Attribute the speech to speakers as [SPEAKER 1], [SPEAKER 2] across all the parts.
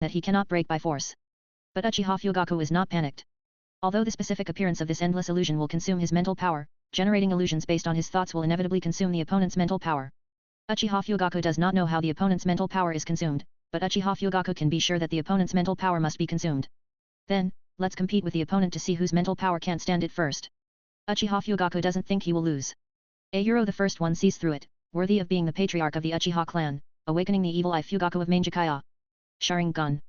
[SPEAKER 1] that he cannot break by force. But Uchiha Fugaku is not panicked. Although the specific appearance of this endless illusion will consume his mental power, generating illusions based on his thoughts will inevitably consume the opponent's mental power. Uchiha Fugaku does not know how the opponent's mental power is consumed, but Uchiha Fugaku can be sure that the opponent's mental power must be consumed. Then, let's compete with the opponent to see whose mental power can't stand it first. Uchiha Fugaku doesn't think he will lose. The first one sees through it, worthy of being the patriarch of the Uchiha clan, awakening the evil eye Fugaku of Mangekaya. Sharingan.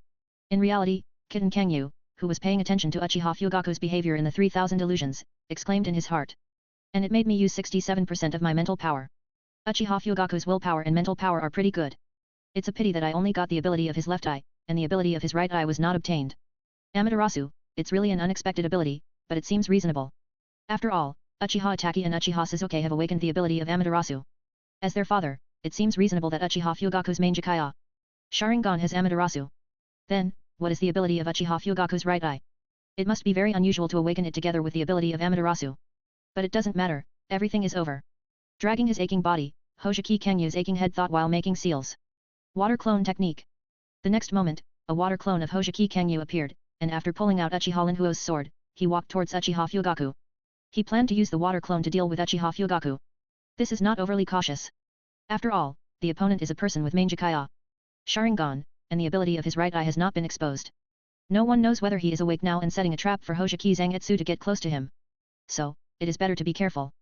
[SPEAKER 1] In reality, Kitten Kangyu, who was paying attention to Uchiha Fugaku's behavior in the 3000 illusions, exclaimed in his heart. And it made me use 67% of my mental power. Uchiha Fugaku's willpower and mental power are pretty good. It's a pity that I only got the ability of his left eye, and the ability of his right eye was not obtained. Amaterasu, it's really an unexpected ability, but it seems reasonable. After all, Uchiha Itachi and Uchiha Sasuke have awakened the ability of Amaterasu. As their father, it seems reasonable that Uchiha Fugaku's Mangekaya Sharingan has Amaterasu. Then, what is the ability of Uchiha Fugaku's right eye? It must be very unusual to awaken it together with the ability of Amaterasu. But it doesn't matter, everything is over. Dragging his aching body, Hojiki Kengyu's aching head thought while making seals. Water clone technique. The next moment, a water clone of Hojiki Kengyu appeared, and after pulling out Uchiha Linhuo's sword, he walked towards Uchiha Fugaku. He planned to use the water clone to deal with Uchiha Fugaku. This is not overly cautious. After all, the opponent is a person with Mangekaya Sharingan, and the ability of his right eye has not been exposed. No one knows whether he is awake now and setting a trap for Hojiki Zangetsu to get close to him. So, it is better to be careful.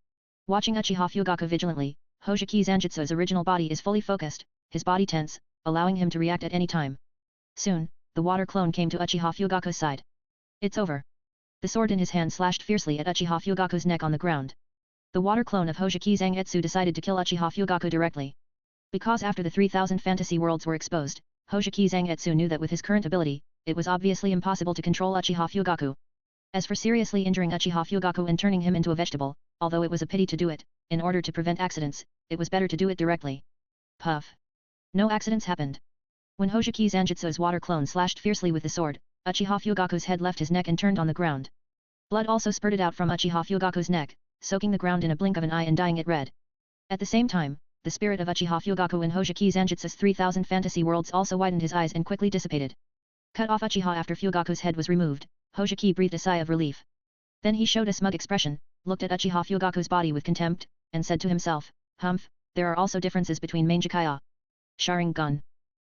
[SPEAKER 1] Watching Uchiha Fugaku vigilantly, Hojiki Zangetsu's original body is fully focused, his body tense, allowing him to react at any time. Soon, the water clone came to Uchiha Fugaku's side. It's over. The sword in his hand slashed fiercely at Uchiha Fugaku's neck on the ground. The water clone of Hojiki Zangetsu decided to kill Uchiha Fugaku directly. Because after the 3000 fantasy worlds were exposed, Hojiki Zangetsu knew that with his current ability, it was obviously impossible to control Uchiha Fugaku. As for seriously injuring Uchiha Fugaku and turning him into a vegetable, although it was a pity to do it, in order to prevent accidents, it was better to do it directly. Puff. No accidents happened. When Hojiki Zangetsu's water clone slashed fiercely with the sword, Uchiha Fugaku's head left his neck and turned on the ground. Blood also spurted out from Uchiha Fugaku's neck, soaking the ground in a blink of an eye and dyeing it red. At the same time, the spirit of Uchiha Fugaku in Hojiki Zangetsu's 3000 fantasy worlds also widened his eyes and quickly dissipated. Cut off Uchiha after Fugaku's head was removed, Hojiki breathed a sigh of relief. Then he showed a smug expression, looked at Uchiha Fugaku's body with contempt, and said to himself, "Humph, there are also differences between Mangekaya Sharingan.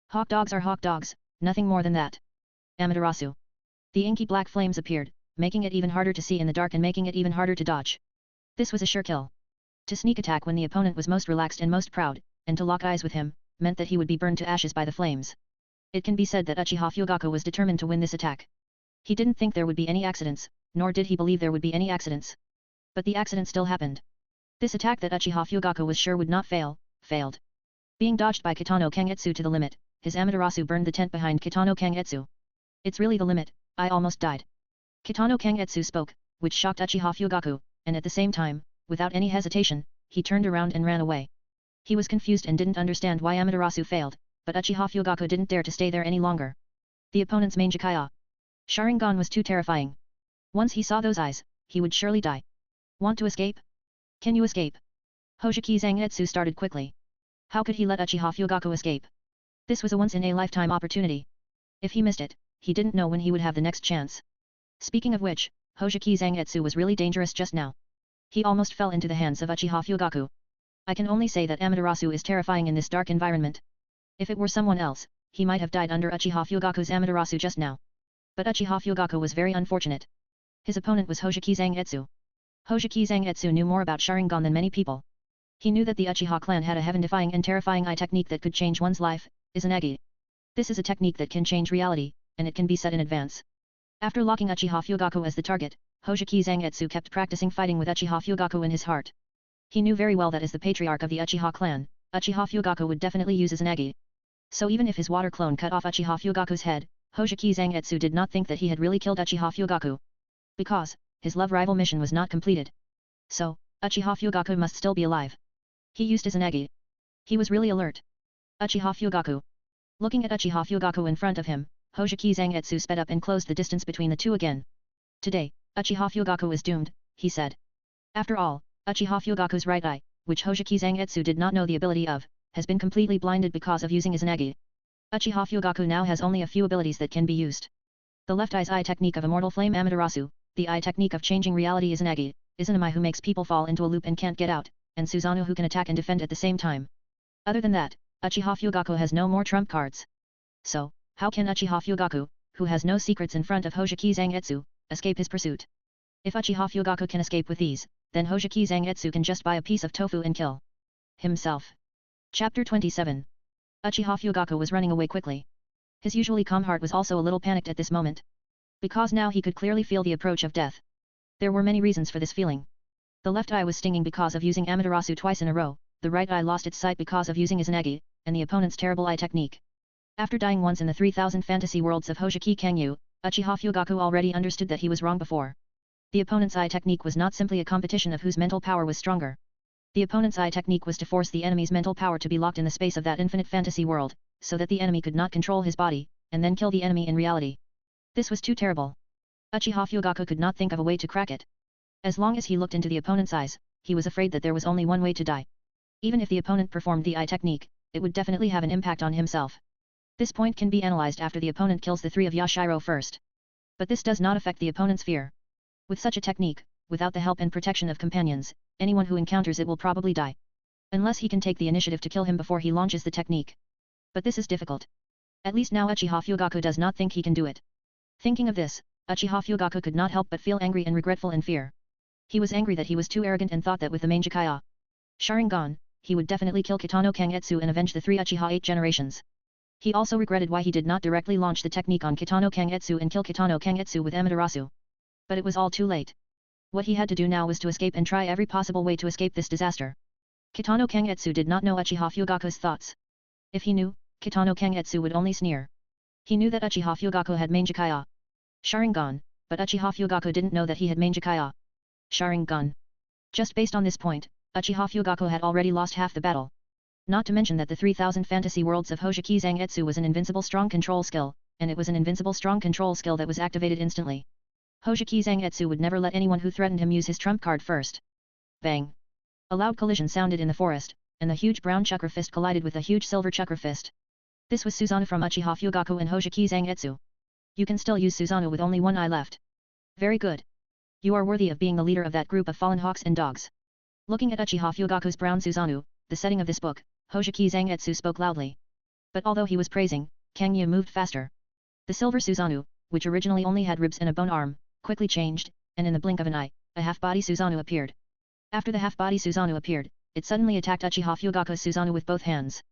[SPEAKER 1] Hawk dogs are hawk dogs, nothing more than that." Amaterasu. The inky black flames appeared, making it even harder to see in the dark and making it even harder to dodge. This was a sure kill. To sneak attack when the opponent was most relaxed and most proud, and to lock eyes with him, meant that he would be burned to ashes by the flames. It can be said that Uchiha Fugaku was determined to win this attack. He didn't think there would be any accidents, nor did he believe there would be any accidents. But the accident still happened. This attack that Uchiha Fugaku was sure would not fail, failed. Being dodged by Kitano Kangetsu to the limit, his Amaterasu burned the tent behind Kitano Kangetsu. "It's really the limit, I almost died." Kitano Kangetsu spoke, which shocked Uchiha Fugaku, and at the same time, without any hesitation, he turned around and ran away. He was confused and didn't understand why Amaterasu failed, but Uchiha Fugaku didn't dare to stay there any longer. The opponent's Mangekaya Sharingan was too terrifying. Once he saw those eyes, he would surely die. "Want to escape? Can you escape?" Hojiki Zangetsu started quickly. How could he let Uchiha Fugaku escape? This was a once-in-a-lifetime opportunity. If he missed it, he didn't know when he would have the next chance. Speaking of which, Hojiki Zangetsu was really dangerous just now. He almost fell into the hands of Uchiha Fugaku. I can only say that Amaterasu is terrifying in this dark environment. If it were someone else, he might have died under Uchiha Fugaku's Amaterasu just now. But Uchiha Fugaku was very unfortunate. His opponent was Hojiki Zangetsu. Hojiki Zangetsu knew more about Sharingan than many people. He knew that the Uchiha clan had a heaven-defying and terrifying eye technique that could change one's life, Izanagi. This is a technique that can change reality, and it can be set in advance. After locking Uchiha Fugaku as the target, Hojiki Zangetsu kept practicing fighting with Uchiha Fugaku in his heart. He knew very well that as the patriarch of the Uchiha clan, Uchiha Fugaku would definitely use Izanagi. So even if his water clone cut off Uchiha Fugaku's head, Hojiki Zangetsu did not think that he had really killed Uchiha Fugaku. Because, his love rival mission was not completed. So, Uchiha Fugaku must still be alive. He used Izanagi. He was really alert. Uchiha Fugaku. Looking at Uchiha Fugaku in front of him, Hojiki Zangetsu sped up and closed the distance between the two again. "Today, Uchiha Fugaku is doomed," he said. After all, Uchiha Fugaku's right eye, which Hojiki Zangetsu did not know the ability of, has been completely blinded because of using Izanagi. Uchiha Fugaku now has only a few abilities that can be used. The left eye's eye technique of Immortal Flame Amaterasu, the eye technique of changing reality Izanagi, Izanami who makes people fall into a loop and can't get out, and Susanoo who can attack and defend at the same time. Other than that, Uchiha Fugaku has no more trump cards. So, how can Uchiha Fugaku, who has no secrets in front of Hojiki Zangetsu, escape his pursuit? If Uchiha Fugaku can escape with ease, then Hojiki Zangetsu can just buy a piece of tofu and kill himself. Chapter 27. Uchiha Fugaku was running away quickly. His usually calm heart was also a little panicked at this moment. Because now he could clearly feel the approach of death. There were many reasons for this feeling. The left eye was stinging because of using Amaterasu twice in a row, the right eye lost its sight because of using Izanagi, and the opponent's terrible eye technique. After dying once in the 3000 fantasy worlds of Hojiki Kangyu, Uchiha Fugaku already understood that he was wrong before. The opponent's eye technique was not simply a competition of whose mental power was stronger. The opponent's eye technique was to force the enemy's mental power to be locked in the space of that infinite fantasy world, so that the enemy could not control his body, and then kill the enemy in reality. This was too terrible. Uchiha Fugaku could not think of a way to crack it. As long as he looked into the opponent's eyes, he was afraid that there was only one way to die. Even if the opponent performed the eye technique, it would definitely have an impact on himself. This point can be analyzed after the opponent kills the three of Yashiro first. But this does not affect the opponent's fear. With such a technique, without the help and protection of companions, anyone who encounters it will probably die. Unless he can take the initiative to kill him before he launches the technique. But this is difficult. At least now Uchiha Fugaku does not think he can do it. Thinking of this, Uchiha Fugaku could not help but feel angry and regretful in fear. He was angry that he was too arrogant and thought that with the Mangekyo Sharingan, he would definitely kill Kitano Kangetsu and avenge the three Uchiha 8 generations. He also regretted why he did not directly launch the technique on Kitano Kangetsu and kill Kitano Kangetsu with Amaterasu. But it was all too late. What he had to do now was to escape and try every possible way to escape this disaster. Kitano Kangetsu did not know Uchiha Fugaku's thoughts. If he knew, Kitano Kangetsu would only sneer. He knew that Uchiha Fugaku had Mangekyo Sharingan, but Uchiha Fugaku didn't know that he had Mangekyo Sharingan. Just based on this point, Uchiha Fugaku had already lost half the battle. Not to mention that the 3000 fantasy worlds of Hojiki Zangetsu was an invincible strong control skill, and it was an invincible strong control skill that was activated instantly. Hojiki Zangetsu would never let anyone who threatened him use his trump card first. Bang! A loud collision sounded in the forest, and the huge brown chakra fist collided with a huge silver chakra fist. This was Susanoo from Uchiha Fugaku and Hojiki Zangetsu. You can still use Susanoo with only one eye left. Very good. You are worthy of being the leader of that group of fallen hawks and dogs. Looking at Uchiha Fugaku's brown Susanoo, the setting of this book, Hojiki Zangetsu spoke loudly. But although he was praising, Kangyu moved faster. The silver Susanoo, which originally only had ribs and a bone arm, quickly changed, and in the blink of an eye, a half-body Susanoo appeared. After the half-body Susanoo appeared, it suddenly attacked Uchiha Fugaku's Susanoo with both hands.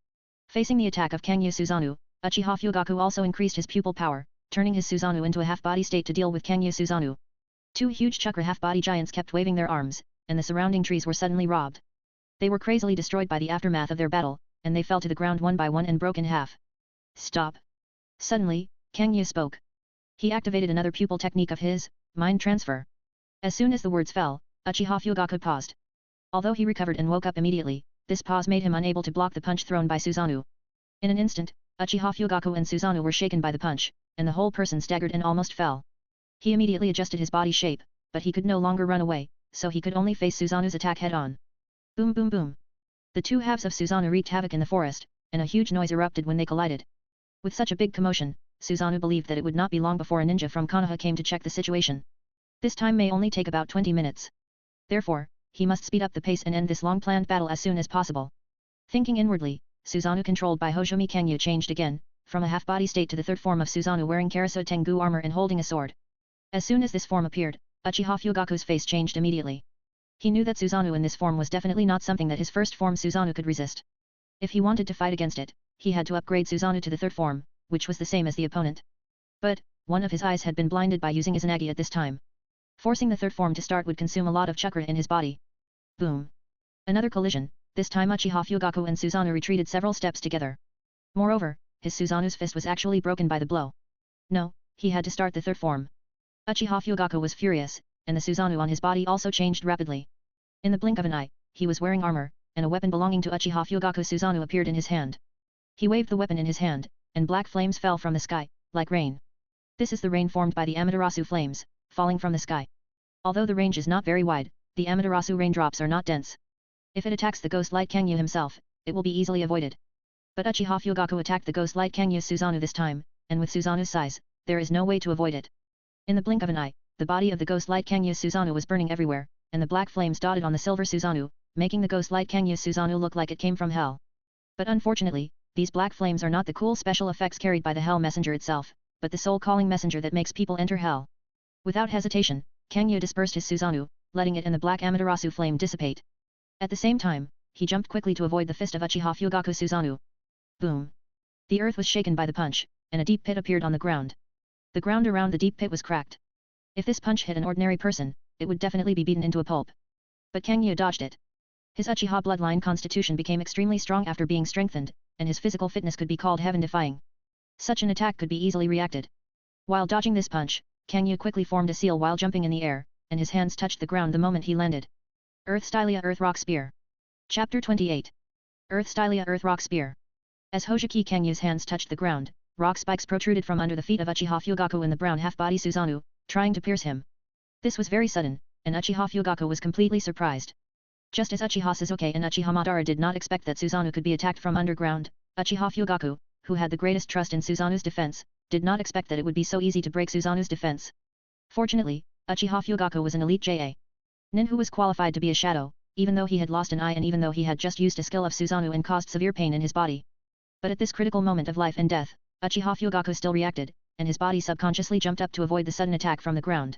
[SPEAKER 1] Facing the attack of Kangyu Susanoo, Uchiha Fugaku also increased his pupil power, turning his Susanoo into a half-body state to deal with Kangyu Susanoo. Two huge chakra half-body giants kept waving their arms, and the surrounding trees were suddenly robbed. They were crazily destroyed by the aftermath of their battle, and they fell to the ground one by one and broke in half. Stop! Suddenly, Kangyu spoke. He activated another pupil technique of his, mind transfer. As soon as the words fell, Uchiha Fugaku paused. Although he recovered and woke up immediately, this pause made him unable to block the punch thrown by Susanoo. In an instant, Uchiha Fugaku and Susanoo were shaken by the punch, and the whole person staggered and almost fell. He immediately adjusted his body shape, but he could no longer run away, so he could only face Susanoo's attack head-on. Boom boom boom. The two halves of Susanoo wreaked havoc in the forest, and a huge noise erupted when they collided. With such a big commotion, Susanoo believed that it would not be long before a ninja from Konoha came to check the situation. This time may only take about 20 minutes. Therefore, he must speed up the pace and end this long-planned battle as soon as possible. Thinking inwardly, Susanoo controlled by Hojumi Kangyu changed again, from a half-body state to the third form of Susanoo wearing Karaso Tengu armor and holding a sword. As soon as this form appeared, Uchiha Fugaku's face changed immediately. He knew that Susanoo in this form was definitely not something that his first form Susanoo could resist. If he wanted to fight against it, he had to upgrade Susanoo to the third form, which was the same as the opponent. But, one of his eyes had been blinded by using Izanagi at this time. Forcing the third form to start would consume a lot of chakra in his body. Boom. Another collision, this time Uchiha Fugaku and Susanoo retreated several steps together. Moreover, his Susanoo's fist was actually broken by the blow. No, he had to start the third form. Uchiha Fugaku was furious, and the Susanoo on his body also changed rapidly. In the blink of an eye, he was wearing armor, and a weapon belonging to Uchiha Fugaku Susanoo appeared in his hand. He waved the weapon in his hand, and black flames fell from the sky, like rain. This is the rain formed by the Amaterasu flames, falling from the sky. Although the range is not very wide, the Amaterasu raindrops are not dense. If it attacks the ghost like Kangyu himself, it will be easily avoided. But Uchiha Fugaku attacked the ghost light Kangyu Susanoo this time, and with Susanoo's size, there is no way to avoid it. In the blink of an eye, the body of the ghost light Kangyu Susanoo was burning everywhere, and the black flames dotted on the silver Susanoo, making the ghost light Kangyu Susanoo look like it came from hell. But unfortunately, these black flames are not the cool special effects carried by the Hell Messenger itself, but the soul-calling messenger that makes people enter hell. Without hesitation, Kangyu dispersed his Susanoo, letting it and the black Amaterasu flame dissipate. At the same time, he jumped quickly to avoid the fist of Uchiha Fugaku Susanoo. Boom! The earth was shaken by the punch, and a deep pit appeared on the ground. The ground around the deep pit was cracked. If this punch hit an ordinary person, it would definitely be beaten into a pulp. But Kangyu dodged it. His Uchiha bloodline constitution became extremely strong after being strengthened, and his physical fitness could be called heaven-defying. Such an attack could be easily reacted. While dodging this punch, Kangyu quickly formed a seal while jumping in the air, and his hands touched the ground the moment he landed. Earth Stylia Earth Rock Spear. Chapter 28. Earth Stylia Earth Rock Spear. As Hojiki Kangyu's hands touched the ground, rock spikes protruded from under the feet of Uchiha Fugaku in the brown half-body Susanoo, trying to pierce him. This was very sudden, and Uchiha Fugaku was completely surprised. Just as Uchiha Sasuke and Uchiha Madara did not expect that Susanoo could be attacked from underground, Uchiha Fugaku, who had the greatest trust in Susanoo's defense, did not expect that it would be so easy to break Susanoo's defense. Fortunately, Uchiha Fugaku was an elite JA nin who was qualified to be a shadow, even though he had lost an eye and even though he had just used a skill of Susanoo and caused severe pain in his body. But at this critical moment of life and death, Uchiha Fugaku still reacted, and his body subconsciously jumped up to avoid the sudden attack from the ground.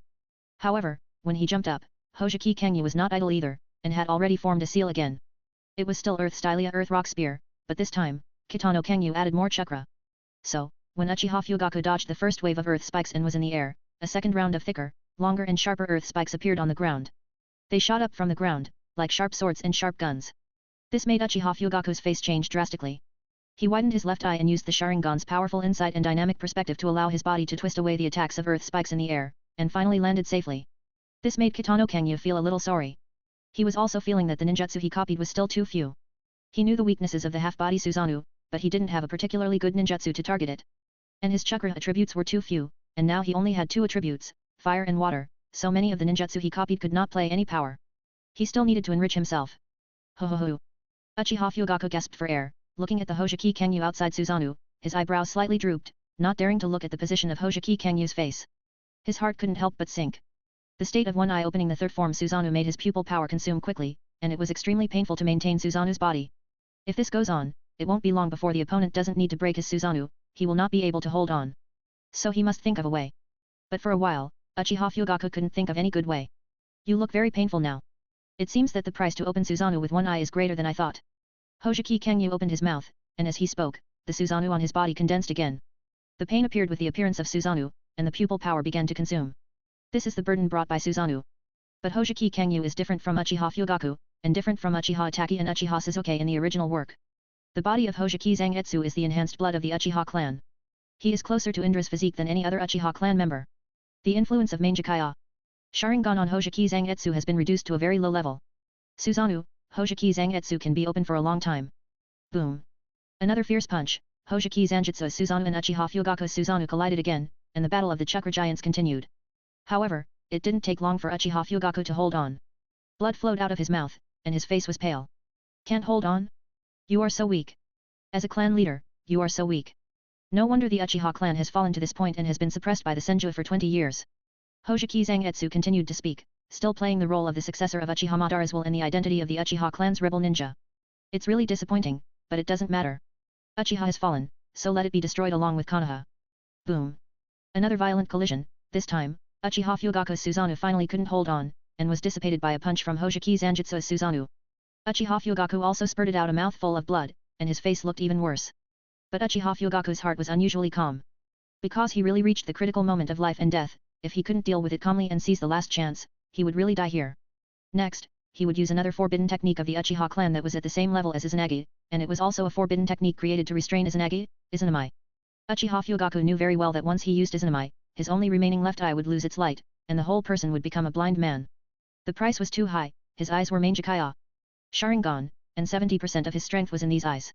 [SPEAKER 1] However, when he jumped up, Hojiki Kangyu was not idle either, and had already formed a seal again. It was still Earth Stylia Earth Rock Spear, but this time, Kitano Kangyu added more chakra. So, when Uchiha Fugaku dodged the first wave of earth spikes and was in the air, a second round of thicker, longer and sharper earth spikes appeared on the ground. They shot up from the ground, like sharp swords and sharp guns. This made Uchiha Fugaku's face change drastically. He widened his left eye and used the Sharingan's powerful insight and dynamic perspective to allow his body to twist away the attacks of earth spikes in the air, and finally landed safely. This made Kitano Kangyu feel a little sorry. He was also feeling that the ninjutsu he copied was still too few. He knew the weaknesses of the half-body Susanoo, but he didn't have a particularly good ninjutsu to target it. And his chakra attributes were too few, and now he only had 2 attributes, fire and water, so many of the ninjutsu he copied could not play any power. He still needed to enrich himself. Ho ho ho. Uchiha Fugaku gasped for air, looking at the Hojiki Kangyu outside Susanoo, his eyebrows slightly drooped, not daring to look at the position of Hojiki Kangyu's face. His heart couldn't help but sink. The state of one eye opening the third form Susanoo made his pupil power consume quickly, and it was extremely painful to maintain Susanoo's body. If this goes on, it won't be long before the opponent doesn't need to break his Susanoo, he will not be able to hold on. So he must think of a way. But for a while, Uchiha Fugaku couldn't think of any good way. You look very painful now. It seems that the price to open Susanoo with one eye is greater than I thought. Hojiki Kangyu opened his mouth, and as he spoke, the Susanoo on his body condensed again. The pain appeared with the appearance of Susanoo, and the pupil power began to consume. This is the burden brought by Susanoo. But Hojiki Kangyu is different from Uchiha Fugaku, and different from Uchiha Itachi and Uchiha Sasuke in the original work. The body of Hojiki Zangetsu is the enhanced blood of the Uchiha clan. He is closer to Indra's physique than any other Uchiha clan member. The influence of Mangekyou Sharingan on Hojiki Zangetsu has been reduced to a very low level. Susanoo, Hojiki Zangetsu can be open for a long time. Boom. Another fierce punch, Hojiki Zangetsu's Susanoo and Uchiha Fugaku's Susanoo collided again, and the battle of the Chakra Giants continued. However, it didn't take long for Uchiha Fugaku to hold on. Blood flowed out of his mouth, and his face was pale. Can't hold on? You are so weak. As a clan leader, you are so weak. No wonder the Uchiha clan has fallen to this point and has been suppressed by the Senju for 20 years. Hojiki Zangetsu continued to speak, still playing the role of the successor of Uchiha Madara's will and the identity of the Uchiha clan's rebel ninja. It's really disappointing, but it doesn't matter. Uchiha has fallen, so let it be destroyed along with Konoha. Boom. Another violent collision, this time, Uchiha Fugaku's Susanoo finally couldn't hold on, and was dissipated by a punch from Hojiki Zangetsu's Susanoo. Uchiha Fugaku also spurted out a mouthful of blood, and his face looked even worse. But Uchiha Fugaku's heart was unusually calm. Because he really reached the critical moment of life and death, if he couldn't deal with it calmly and seize the last chance, he would really die here. Next, he would use another forbidden technique of the Uchiha clan that was at the same level as Izanagi, and it was also a forbidden technique created to restrain Izanagi, Izanami. Uchiha Fugaku knew very well that once he used Izanami, his only remaining left eye would lose its light, and the whole person would become a blind man. The price was too high, his eyes were Mangekyou Sharingan, and 70% of his strength was in these eyes.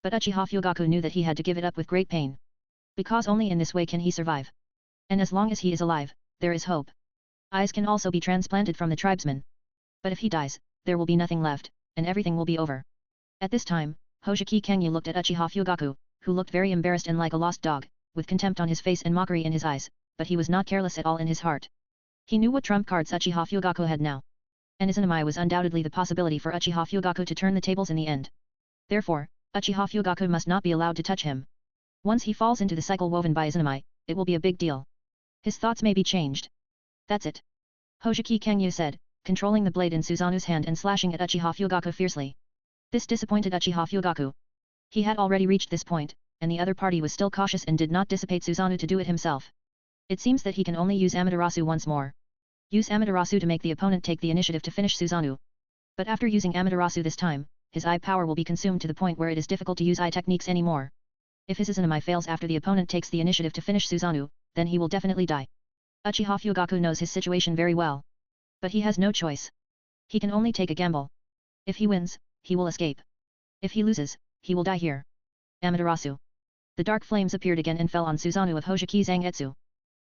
[SPEAKER 1] But Uchiha Fugaku knew that he had to give it up with great pain. Because only in this way can he survive. And as long as he is alive, there is hope. Eyes can also be transplanted from the tribesmen. But if he dies, there will be nothing left, and everything will be over. At this time, Hoshiki Kangyu looked at Uchiha Fugaku, who looked very embarrassed and like a lost dog, with contempt on his face and mockery in his eyes, but he was not careless at all in his heart. He knew what trump cards Uchiha Fugaku had now. And Izanami was undoubtedly the possibility for Uchiha Fugaku to turn the tables in the end. Therefore, Uchiha Fugaku must not be allowed to touch him. Once he falls into the cycle woven by Izanami, it will be a big deal. His thoughts may be changed. That's it. Hoshiki Kangyu said, controlling the blade in Suzanu's hand and slashing at Uchiha Fugaku fiercely. This disappointed Uchiha Fugaku. He had already reached this point, and the other party was still cautious and did not dissipate Suzanu to do it himself. It seems that he can only use Amaterasu once more. Use Amaterasu to make the opponent take the initiative to finish Suzanu. But after using Amaterasu this time, his eye power will be consumed to the point where it is difficult to use eye techniques anymore. If his Izanami fails after the opponent takes the initiative to finish Suzanu, then he will definitely die. Uchiha Fugaku knows his situation very well. But he has no choice. He can only take a gamble. If he wins, he will escape. If he loses, he will die here. Amaterasu. The dark flames appeared again and fell on Suzanu of Hoshiki Zangetsu.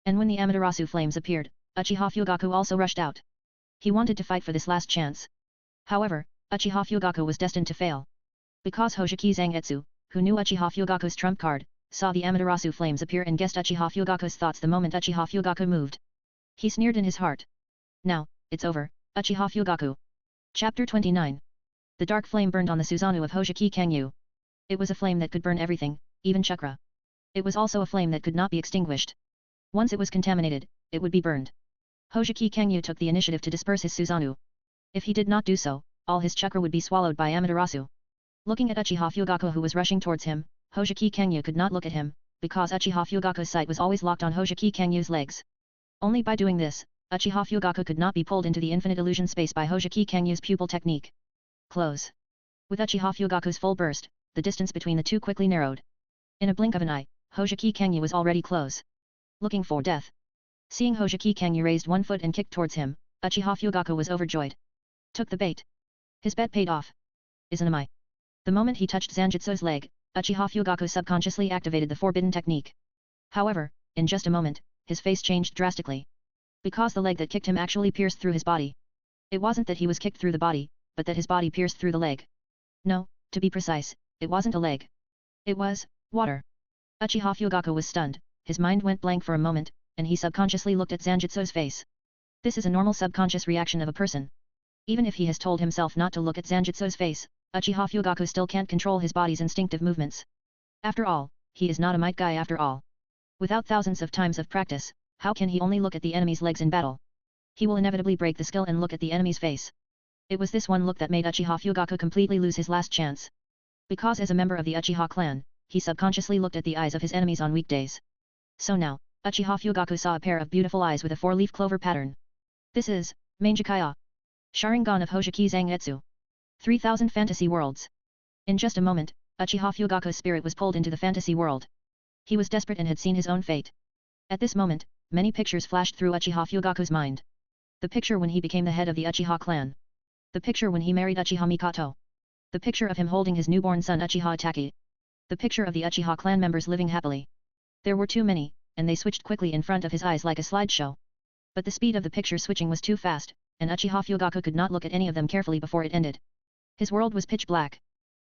[SPEAKER 1] And when the Amaterasu flames appeared, Uchiha Fugaku also rushed out. He wanted to fight for this last chance. However, Uchiha Fugaku was destined to fail. Because Hoshiki Zangetsu, who knew Uchiha Fugaku's trump card, saw the Amaterasu flames appear and guessed Uchiha Fugaku's thoughts the moment Uchiha Fugaku moved. He sneered in his heart. Now, it's over, Uchiha Fugaku. Chapter 29. The dark flame burned on the Suzanu of Hoshiki Kangyu. It was a flame that could burn everything, even chakra. It was also a flame that could not be extinguished. Once it was contaminated, it would be burned. Hoshiki Kangyu took the initiative to disperse his Suzanu. If he did not do so, all his chakra would be swallowed by Amaterasu. Looking at Uchiha Fugaku who was rushing towards him, Hoshiki Kangyu could not look at him, because Uchiha Fugaku's sight was always locked on Hoshiki Kangyu's legs. Only by doing this, Uchiha Fugaku could not be pulled into the infinite illusion space by Hoshiki Kangyu's pupil technique. Close. With Uchiha Fugaku's full burst, the distance between the two quickly narrowed. In a blink of an eye, Hoshiki Kangyu was already close. Looking for death. Seeing Hoshiki Kangyu raised one foot and kicked towards him, Uchiha Fugaku was overjoyed. Took the bait. His bet paid off. Izanami. The moment he touched Zanjutsu's leg, Uchiha Fugaku subconsciously activated the forbidden technique. However, in just a moment, his face changed drastically. Because the leg that kicked him actually pierced through his body. It wasn't that he was kicked through the body, but that his body pierced through the leg. No, to be precise, it wasn't a leg. It was water. Uchiha Fugaku was stunned, his mind went blank for a moment, and he subconsciously looked at Zanjutsu's face. This is a normal subconscious reaction of a person. Even if he has told himself not to look at Zanjutsu's face, Uchiha Fugaku still can't control his body's instinctive movements. After all, he is not a might guy after all. Without thousands of times of practice, how can he only look at the enemy's legs in battle? He will inevitably break the skill and look at the enemy's face. It was this one look that made Uchiha Fugaku completely lose his last chance. Because as a member of the Uchiha clan, he subconsciously looked at the eyes of his enemies on weekdays. So now, Uchiha Fugaku saw a pair of beautiful eyes with a four-leaf clover pattern. This is Manjikaya. Sharingan of Hoshiki Zangetsu. 3000 fantasy worlds. In just a moment, Uchiha Fugaku's spirit was pulled into the fantasy world. He was desperate and had seen his own fate. At this moment, many pictures flashed through Uchiha Fugaku's mind. The picture when he became the head of the Uchiha clan. The picture when he married Uchiha Mikoto. The picture of him holding his newborn son Uchiha Itachi. The picture of the Uchiha clan members living happily. There were too many, and they switched quickly in front of his eyes like a slideshow. But the speed of the picture switching was too fast, and Uchiha Fugaku could not look at any of them carefully before it ended. His world was pitch black.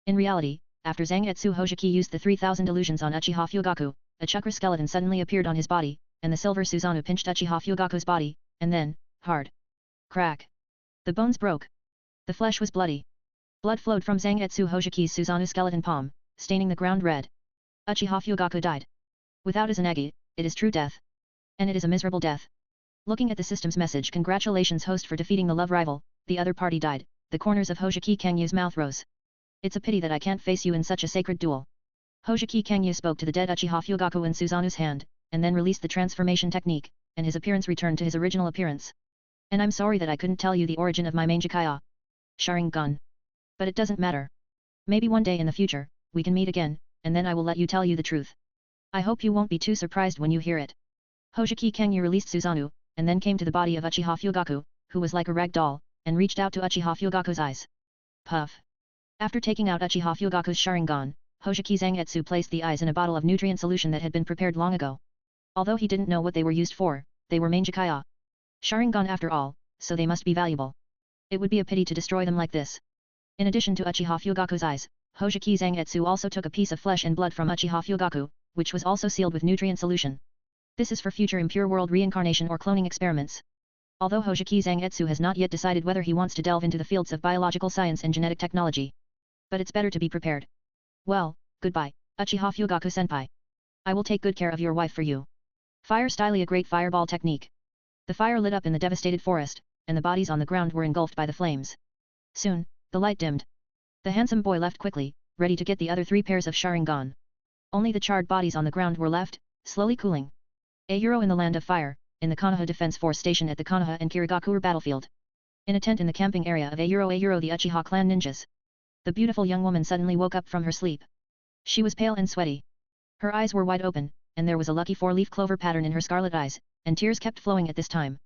[SPEAKER 1] In reality, after Zangetsu Hoshiki used the 3000 illusions on Uchiha Fugaku, a chakra skeleton suddenly appeared on his body, and the silver Suzanu pinched Uchiha Fugaku's body, and then, hard. Crack. The bones broke. The flesh was bloody. Blood flowed from Zangetsu Hoshiki's Suzanu skeleton palm, staining the ground red. Uchiha Fugaku died. Without Izanagi, it is true death. And it is a miserable death. Looking at the system's message, congratulations host for defeating the love rival, the other party died. The corners of Hoshiki Kangyu's mouth rose. It's a pity that I can't face you in such a sacred duel. Hoshiki Kangyu spoke to the dead Uchiha Fugaku in Suzanu's hand, and then released the transformation technique, and his appearance returned to his original appearance. And I'm sorry that I couldn't tell you the origin of my Manjikaya. Sharingan. But it doesn't matter. Maybe one day in the future, we can meet again, and then I will let you tell you the truth. I hope you won't be too surprised when you hear it. Hoshiki Kangyu released Suzanu, and then came to the body of Uchiha Fugaku, who was like a rag doll, and reached out to Uchiha Fugaku's eyes. Puff. After taking out Uchiha Fugaku's Sharingan, Hoshiki Zangetsu placed the eyes in a bottle of nutrient solution that had been prepared long ago. Although he didn't know what they were used for, they were Manjikaya. Sharingan after all, so they must be valuable. It would be a pity to destroy them like this. In addition to Uchiha Fugaku's eyes, Hojiki Zangetsu also took a piece of flesh and blood from Uchiha Fugaku, which was also sealed with nutrient solution. This is for future impure world reincarnation or cloning experiments. Although Hojiki Zangetsu has not yet decided whether he wants to delve into the fields of biological science and genetic technology. But it's better to be prepared. Well, goodbye, Uchiha Fugaku-senpai. I will take good care of your wife for you. Fire style, a great fireball technique. The fire lit up in the devastated forest, and the bodies on the ground were engulfed by the flames. Soon, the light dimmed. The handsome boy left quickly, ready to get the other 3 pairs of Sharingan. Only the charred bodies on the ground were left, slowly cooling. A Euro in the land of fire, in the Konoha Defense Force station at the Konoha and Kirigakure battlefield. In a tent in the camping area of A Euro the Uchiha clan ninjas. The beautiful young woman suddenly woke up from her sleep. She was pale and sweaty. Her eyes were wide open, and there was a lucky 4-leaf clover pattern in her scarlet eyes, and tears kept flowing at this time.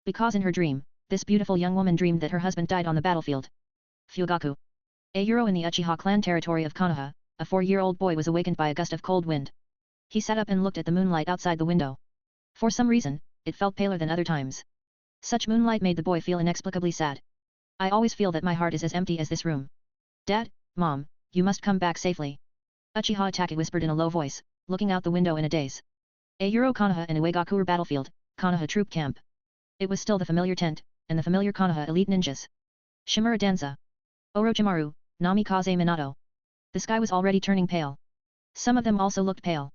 [SPEAKER 1] Because in her dream, this beautiful young woman dreamed that her husband died on the battlefield. Fugaku. A Euro in the Uchiha clan territory of Konoha, a 4-year-old boy was awakened by a gust of cold wind. He sat up and looked at the moonlight outside the window. For some reason, it felt paler than other times. Such moonlight made the boy feel inexplicably sad. I always feel that my heart is as empty as this room. Dad, Mom, you must come back safely. Uchiha Itachi whispered in a low voice, looking out the window in a daze. A Euro Konoha and Uegakure battlefield, Konoha troop camp. It was still the familiar tent, and the familiar Konoha elite ninjas. Shimura Danza. Orochimaru, Namikaze Minato. The sky was already turning pale. Some of them also looked pale.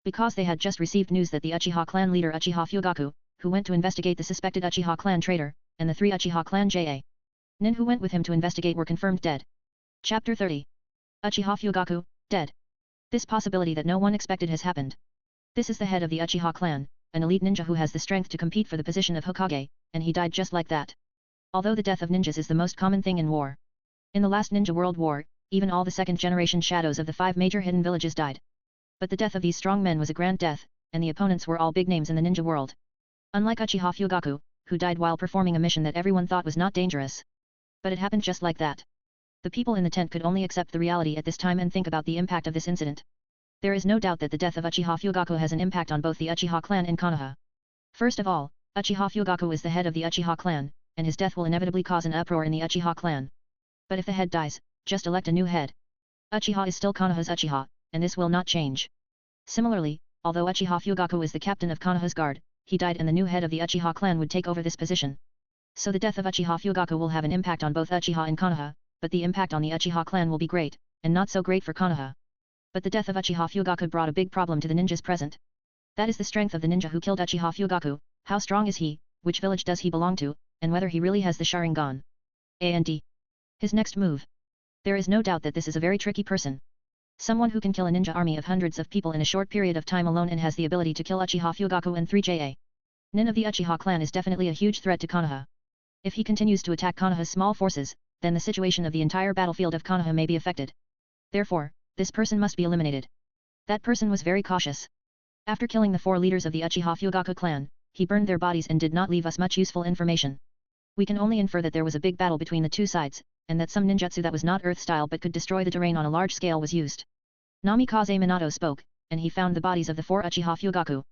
[SPEAKER 1] Because they had just received news that the Uchiha clan leader Uchiha Fugaku, who went to investigate the suspected Uchiha clan traitor, and the 3 Uchiha clan JA nin who went with him to investigate were confirmed dead. Chapter 30. Uchiha Fugaku, dead. This possibility that no one expected has happened. This is the head of the Uchiha clan, an elite ninja who has the strength to compete for the position of Hokage, and he died just like that. Although the death of ninjas is the most common thing in war. In the last Ninja World War, even all the second-generation shadows of the 5 major hidden villages died. But the death of these strong men was a grand death, and the opponents were all big names in the ninja world. Unlike Uchiha Fugaku, who died while performing a mission that everyone thought was not dangerous. But it happened just like that. The people in the tent could only accept the reality at this time and think about the impact of this incident. There is no doubt that the death of Uchiha Fugaku has an impact on both the Uchiha clan and Konoha. First of all, Uchiha Fugaku is the head of the Uchiha clan, and his death will inevitably cause an uproar in the Uchiha clan. But if the head dies, just elect a new head. Uchiha is still Konoha's Uchiha, and this will not change. Similarly, although Uchiha Fugaku is the captain of Konoha's guard, he died and the new head of the Uchiha clan would take over this position. So the death of Uchiha Fugaku will have an impact on both Uchiha and Konoha, but the impact on the Uchiha clan will be great, and not so great for Konoha. But the death of Uchiha Fugaku brought a big problem to the ninjas present. That is the strength of the ninja who killed Uchiha Fugaku, how strong is he, which village does he belong to, and whether he really has the Sharingan. And his next move. There is no doubt that this is a very tricky person. Someone who can kill a ninja army of hundreds of people in a short period of time alone and has the ability to kill Uchiha Fugaku and 3 JA nin of the Uchiha clan is definitely a huge threat to Konoha. If he continues to attack Konoha's small forces, then the situation of the entire battlefield of Konoha may be affected. Therefore, this person must be eliminated. That person was very cautious. After killing the 4 leaders of the Uchiha Fugaku clan, he burned their bodies and did not leave us much useful information. We can only infer that there was a big battle between the 2 sides, and that some ninjutsu that was not earth-style but could destroy the terrain on a large scale was used. Namikaze Minato spoke, and he found the bodies of the 4 Uchiha Fugaku.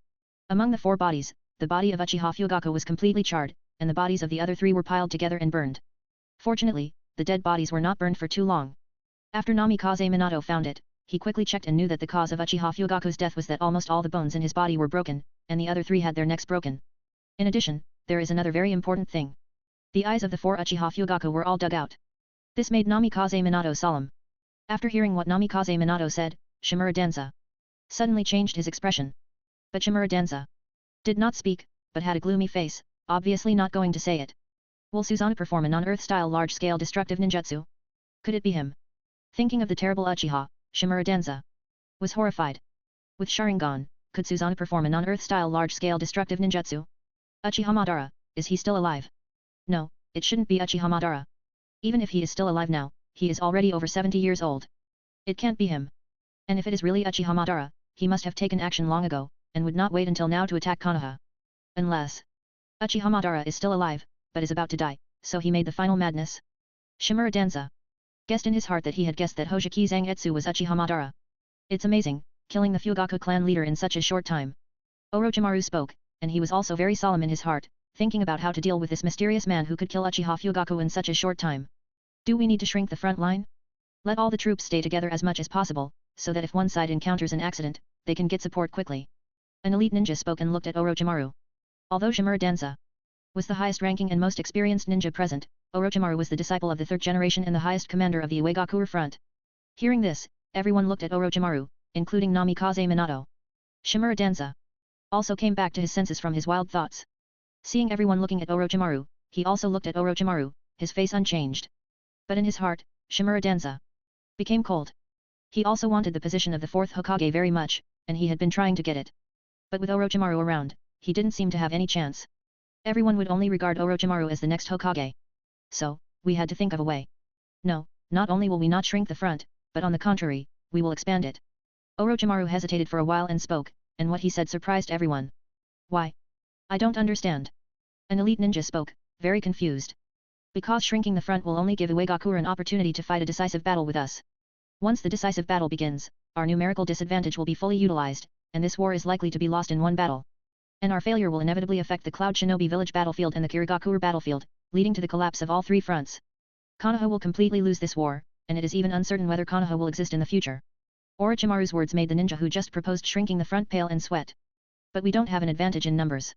[SPEAKER 1] Among the 4 bodies, the body of Uchiha Fugaku was completely charred, and the bodies of the other 3 were piled together and burned. Fortunately, the dead bodies were not burned for too long. After Namikaze Minato found it, he quickly checked and knew that the cause of Uchiha Fugaku's death was that almost all the bones in his body were broken, and the other 3 had their necks broken. In addition, there is another very important thing. The eyes of the 4 Uchiha Fugaku were all dug out. This made Namikaze Minato solemn. After hearing what Namikaze Minato said, Shimura Danza suddenly changed his expression. But Shimura Danza did not speak, but had a gloomy face, obviously not going to say it. Will Susanoo perform a non-Earth-style large-scale destructive ninjutsu? Could it be him? Thinking of the terrible Uchiha, Shimura Danza was horrified. With Sharingan, could Susanoo perform a non-Earth-style large-scale destructive ninjutsu? Uchiha Madara, is he still alive? No, it shouldn't be Uchiha Madara. Even if he is still alive now, he is already over 70 years old. It can't be him. And if it is really Uchiha Madara, he must have taken action long ago, and would not wait until now to attack Konoha. Unless Uchiha Madara is still alive, but is about to die, so he made the final madness. Shimura Danza guessed in his heart that he had guessed that Hojiki Zangetsu was Uchiha Madara. It's amazing, killing the Fugaku clan leader in such a short time. Orochimaru spoke, and he was also very solemn in his heart, thinking about how to deal with this mysterious man who could kill Uchiha Fugaku in such a short time. Do we need to shrink the front line? Let all the troops stay together as much as possible, so that if one side encounters an accident, they can get support quickly. An elite ninja spoke and looked at Orochimaru. Although Shimura Danza was the highest ranking and most experienced ninja present, Orochimaru was the disciple of the third generation and the highest commander of the Iwagakure front. Hearing this, everyone looked at Orochimaru, including Namikaze Minato. Shimura Danza also came back to his senses from his wild thoughts. Seeing everyone looking at Orochimaru, he also looked at Orochimaru, his face unchanged. But in his heart, Shimura Danza became cold. He also wanted the position of the fourth Hokage very much, and he had been trying to get it. But with Orochimaru around, he didn't seem to have any chance. Everyone would only regard Orochimaru as the next Hokage. So, we had to think of a way. No, not only will we not shrink the front, but on the contrary, we will expand it. Orochimaru hesitated for a while and spoke, and what he said surprised everyone. Why? I don't understand. An elite ninja spoke, very confused. Because shrinking the front will only give Iwagakure an opportunity to fight a decisive battle with us. Once the decisive battle begins, our numerical disadvantage will be fully utilized, and this war is likely to be lost in one battle. And our failure will inevitably affect the Cloud Shinobi village battlefield and the Kirigakure battlefield, leading to the collapse of all three fronts. Konoha will completely lose this war, and it is even uncertain whether Konoha will exist in the future. Orochimaru's words made the ninja who just proposed shrinking the front pale and sweat. But we don't have an advantage in numbers.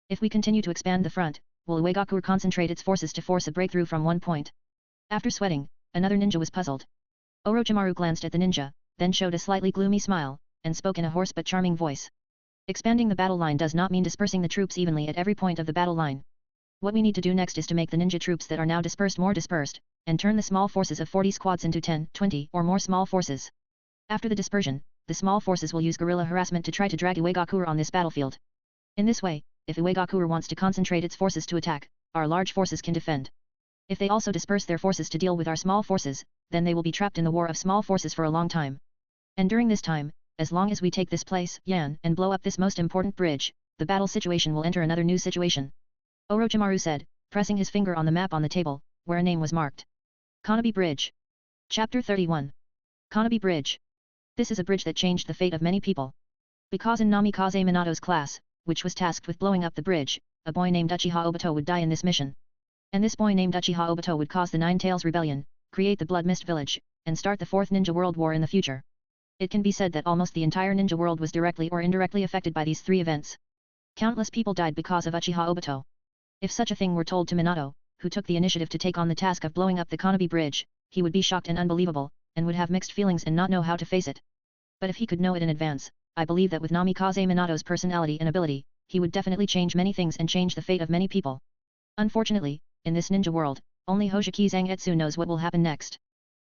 [SPEAKER 1] If we continue to expand the front, will Iwagakure concentrate its forces to force a breakthrough from one point? After sweating, another ninja was puzzled. Orochimaru glanced at the ninja, then showed a slightly gloomy smile, and spoke in a hoarse but charming voice. Expanding the battle line does not mean dispersing the troops evenly at every point of the battle line. What we need to do next is to make the ninja troops that are now dispersed more dispersed, and turn the small forces of 40 squads into 10, 20 or more small forces. After the dispersion, the small forces will use guerrilla harassment to try to drag Iwagakure on this battlefield. In this way, if Iwagakure wants to concentrate its forces to attack, our large forces can defend. If they also disperse their forces to deal with our small forces, then they will be trapped in the war of small forces for a long time. And during this time, as long as we take this place, Yan, and blow up this most important bridge, the battle situation will enter another new situation. Orochimaru said, pressing his finger on the map on the table, where a name was marked. Konoha Bridge. Chapter 31. Konoha Bridge. This is a bridge that changed the fate of many people. Because in Namikaze Minato's class, which was tasked with blowing up the bridge, a boy named Uchiha Obito would die in this mission. And this boy named Uchiha Obito would cause the Nine Tails Rebellion, create the Blood Mist Village, and start the Fourth Ninja World War in the future. It can be said that almost the entire ninja world was directly or indirectly affected by these three events. Countless people died because of Uchiha Obito. If such a thing were told to Minato, who took the initiative to take on the task of blowing up the Konoha Bridge, he would be shocked and unbelievable, and would have mixed feelings and not know how to face it. But if he could know it in advance, I believe that with Namikaze Minato's personality and ability, he would definitely change many things and change the fate of many people. Unfortunately, in this ninja world, only Hoseki Zangetsu knows what will happen next.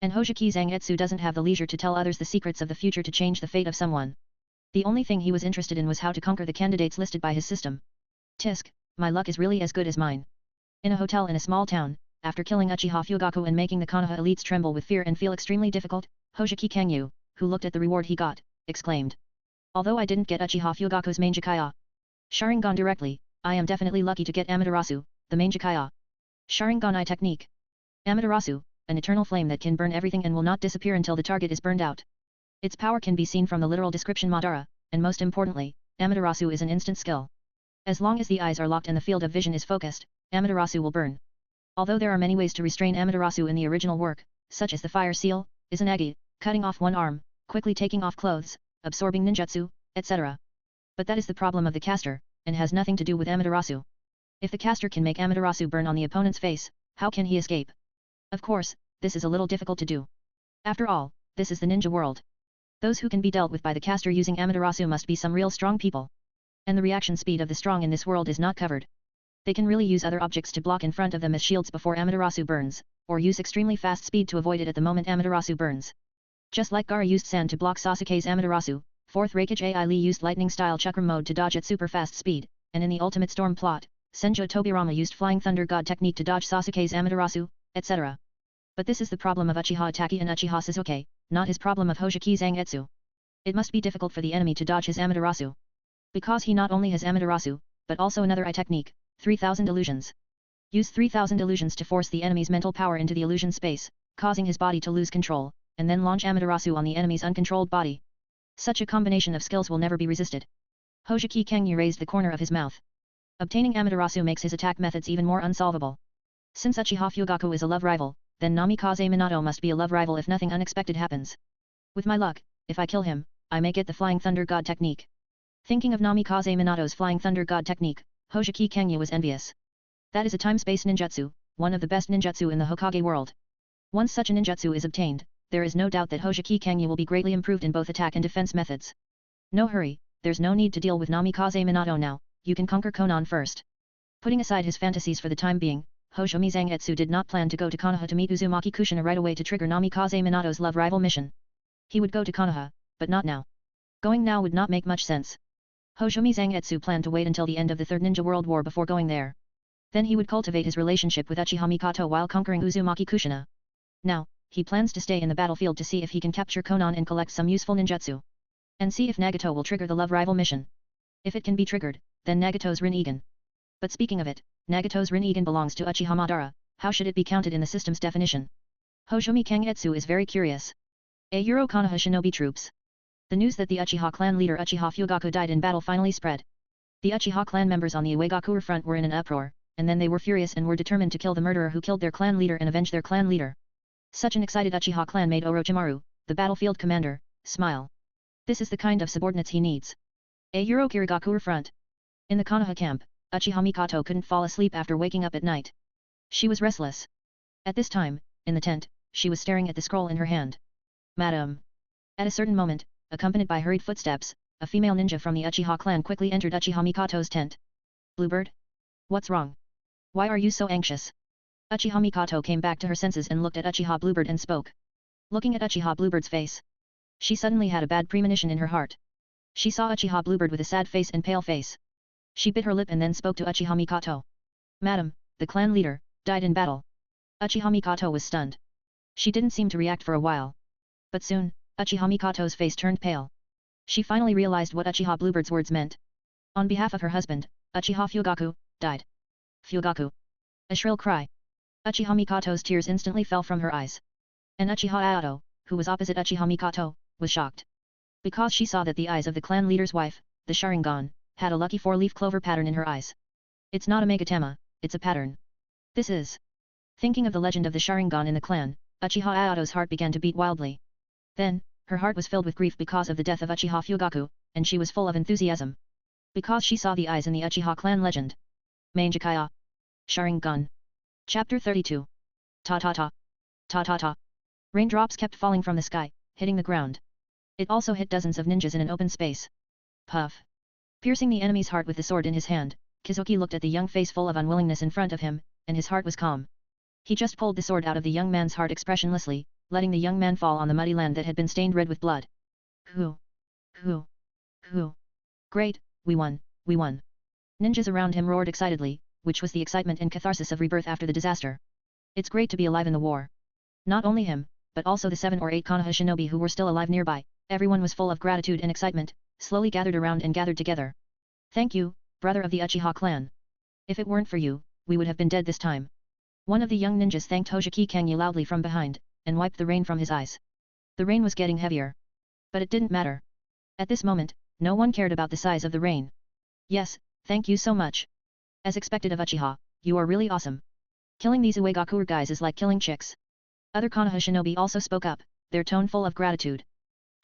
[SPEAKER 1] And Hoseki Zangetsu doesn't have the leisure to tell others the secrets of the future to change the fate of someone. The only thing he was interested in was how to conquer the candidates listed by his system. Tisk, my luck is really as good as mine. In a hotel in a small town, after killing Uchiha Fugaku and making the Konoha elites tremble with fear and feel extremely difficult, Hoseki Kangyu, who looked at the reward he got, exclaimed. Although I didn't get Uchiha Fugaku's main Jikaya Sharingan directly, I am definitely lucky to get Amaterasu, the main Jikaya Sharingan I technique. Amaterasu, an eternal flame that can burn everything and will not disappear until the target is burned out. Its power can be seen from the literal description Madara, and most importantly, Amaterasu is an instant skill. As long as the eyes are locked and the field of vision is focused, Amaterasu will burn. Although there are many ways to restrain Amaterasu in the original work, such as the fire seal, Izanagi, cutting off one arm, quickly taking off clothes, absorbing ninjutsu, etc. But that is the problem of the caster, and has nothing to do with Amaterasu. If the caster can make Amaterasu burn on the opponent's face, how can he escape? Of course, this is a little difficult to do. After all, this is the ninja world. Those who can be dealt with by the caster using Amaterasu must be some real strong people. And the reaction speed of the strong in this world is not covered. They can really use other objects to block in front of them as shields before Amaterasu burns, or use extremely fast speed to avoid it at the moment Amaterasu burns. Just like Gaara used sand to block Sasuke's Amaterasu, 4th Raikage AI Lee used lightning-style chakram mode to dodge at super fast speed, and in the ultimate storm plot, Senju Tobirama used flying thunder god technique to dodge Sasuke's Amaterasu, etc. But this is the problem of Uchiha Itachi and Uchiha Sasuke, not his problem of Hoseki Zangetsu. It must be difficult for the enemy to dodge his Amaterasu. Because he not only has Amaterasu, but also another technique, 3000 illusions. Use 3000 illusions to force the enemy's mental power into the illusion space, causing his body to lose control, and then launch Amaterasu on the enemy's uncontrolled body. Such a combination of skills will never be resisted. Hoseki Kangyu raised the corner of his mouth. Obtaining Amaterasu makes his attack methods even more unsolvable. Since Uchiha Fugaku is a love rival, then Namikaze Minato must be a love rival if nothing unexpected happens. With my luck, if I kill him, I may get the Flying Thunder God technique. Thinking of Namikaze Minato's Flying Thunder God technique, Hoseki Kangya was envious. That is a time-space ninjutsu, one of the best ninjutsu in the Hokage world. Once such a ninjutsu is obtained, there is no doubt that Hoseki Kangya will be greatly improved in both attack and defense methods. No hurry, there's no need to deal with Namikaze Minato now, you can conquer Konan first. Putting aside his fantasies for the time being, Hoshomi Zangetsu did not plan to go to Konoha to meet Uzumaki Kushina right away to trigger Namikaze Minato's love rival mission. He would go to Konoha, but not now. Going now would not make much sense. Hoshomi Zangetsu planned to wait until the end of the Third Ninja World War before going there. Then he would cultivate his relationship with Uchiha Mikoto while conquering Uzumaki Kushina. Now, he plans to stay in the battlefield to see if he can capture Konan and collect some useful ninjutsu. And see if Nagato will trigger the love rival mission. If it can be triggered, then Nagato's Rinnegan. But speaking of it, Nagato's Rinnegan belongs to Uchiha Madara, how should it be counted in the system's definition? Hoshomi Kangetsu is very curious. Konoha shinobi troops. The news that the Uchiha clan leader Uchiha Fugaku died in battle finally spread. The Uchiha clan members on the Iwagakure front were in an uproar, and then they were furious and were determined to kill the murderer who killed their clan leader and avenge their clan leader. Such an excited Uchiha clan made Orochimaru, the battlefield commander, smile. This is the kind of subordinates he needs. Kirigakure front. In the Konoha camp, Uchiha Mikoto couldn't fall asleep after waking up at night. She was restless. At this time, in the tent, she was staring at the scroll in her hand. Madam. At a certain moment, accompanied by hurried footsteps, a female ninja from the Uchiha clan quickly entered Uchiha Mikoto's tent. Bluebird? What's wrong? Why are you so anxious? Uchiha Mikoto came back to her senses and looked at Uchiha Bluebird and spoke. Looking at Uchiha Bluebird's face, she suddenly had a bad premonition in her heart. She saw Uchiha Bluebird with a sad face and pale face. She bit her lip and then spoke to Uchiha Mikoto. Madam, the clan leader, died in battle. Uchiha Mikoto was stunned. She didn't seem to react for a while. But soon, Uchiha Mikoto's face turned pale. She finally realized what Uchiha Bluebird's words meant. On behalf of her husband, Uchiha Fugaku, died. Fugaku. A shrill cry. Uchiha Mikoto's tears instantly fell from her eyes. And Uchiha Aoto, who was opposite Uchiha Mikoto, was shocked. Because she saw that the eyes of the clan leader's wife, the Sharingan, had a lucky four-leaf clover pattern in her eyes. It's not a Megatama, it's a pattern. This is. Thinking of the legend of the Sharingan in the clan, Uchiha Aoto's heart began to beat wildly. Then, her heart was filled with grief because of the death of Uchiha Fugaku, and she was full of enthusiasm. Because she saw the eyes in the Uchiha clan legend. Manjakaya. Sharingan. Chapter 32. Ta-ta-ta. Ta-ta-ta. Raindrops kept falling from the sky, hitting the ground. It also hit dozens of ninjas in an open space. Puff. Piercing the enemy's heart with the sword in his hand, Kizuki looked at the young face full of unwillingness in front of him, and his heart was calm. He just pulled the sword out of the young man's heart expressionlessly, letting the young man fall on the muddy land that had been stained red with blood. Hoo! Hoo! Hoo! Great, we won, we won. Ninjas around him roared excitedly, which was the excitement and catharsis of rebirth after the disaster. It's great to be alive in the war. Not only him, but also the 7 or 8 Konoha shinobi who were still alive nearby, everyone was full of gratitude and excitement, slowly gathered around and gathered together. Thank you, brother of the Uchiha clan. If it weren't for you, we would have been dead this time. One of the young ninjas thanked Hoseki Kangya loudly from behind, and wiped the rain from his eyes. The rain was getting heavier. But it didn't matter. At this moment, no one cared about the size of the rain. Yes, thank you so much. As expected of Uchiha, you are really awesome. Killing these Uegakure guys is like killing chicks. Other Konoha shinobi also spoke up, their tone full of gratitude.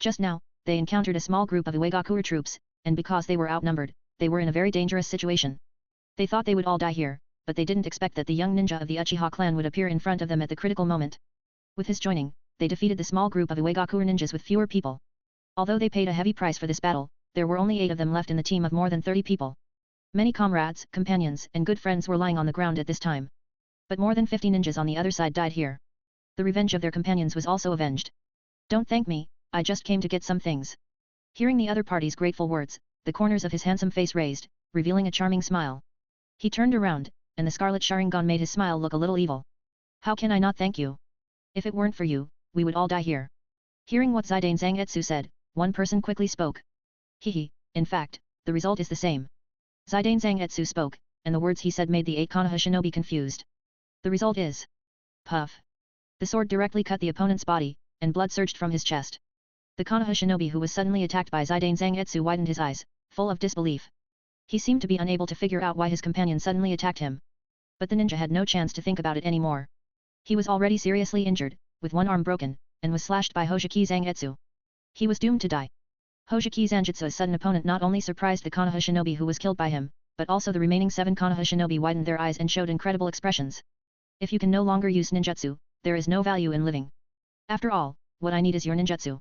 [SPEAKER 1] Just now, they encountered a small group of Uegakure troops, and because they were outnumbered, they were in a very dangerous situation. They thought they would all die here, but they didn't expect that the young ninja of the Uchiha clan would appear in front of them at the critical moment. With his joining, they defeated the small group of Uegakure ninjas with fewer people. Although they paid a heavy price for this battle, there were only 8 of them left in the team of more than 30 people. Many comrades, companions, and good friends were lying on the ground at this time. But more than 50 ninjas on the other side died here. The revenge of their companions was also avenged. Don't thank me, I just came to get some things. Hearing the other party's grateful words, the corners of his handsome face raised, revealing a charming smile. He turned around, and the scarlet Sharingan made his smile look a little evil. How can I not thank you? If it weren't for you, we would all die here. Hearing what Zidane Zangetsu said, one person quickly spoke. Hehe, in fact, the result is the same. Zidane Zangetsu spoke, and the words he said made the 8 Konoha shinobi confused. The result is... Puff. The sword directly cut the opponent's body, and blood surged from his chest. The Konoha shinobi who was suddenly attacked by Zidane Zangetsu widened his eyes, full of disbelief. He seemed to be unable to figure out why his companion suddenly attacked him. But the ninja had no chance to think about it anymore. He was already seriously injured, with one arm broken, and was slashed by Hoseki Zangetsu. He was doomed to die. Hoseki Zangetsu's sudden opponent not only surprised the Konoha shinobi who was killed by him, but also the remaining 7 Konoha shinobi widened their eyes and showed incredible expressions. If you can no longer use ninjutsu, there is no value in living. After all, what I need is your ninjutsu.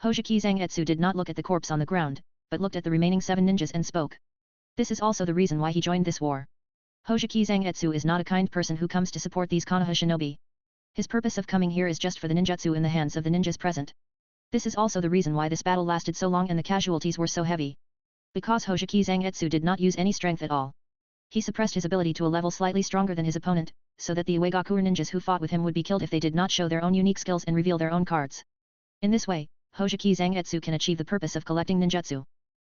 [SPEAKER 1] Hoseki Zangetsu did not look at the corpse on the ground, but looked at the remaining 7 ninjas and spoke. This is also the reason why he joined this war. Hoseki Zangetsu is not a kind person who comes to support these Konoha shinobi. His purpose of coming here is just for the ninjutsu in the hands of the ninjas present. This is also the reason why this battle lasted so long and the casualties were so heavy. Because Hoseki Zangetsu did not use any strength at all. He suppressed his ability to a level slightly stronger than his opponent, so that the Uegakure ninjas who fought with him would be killed if they did not show their own unique skills and reveal their own cards. In this way, Hoseki Zangetsu can achieve the purpose of collecting ninjutsu.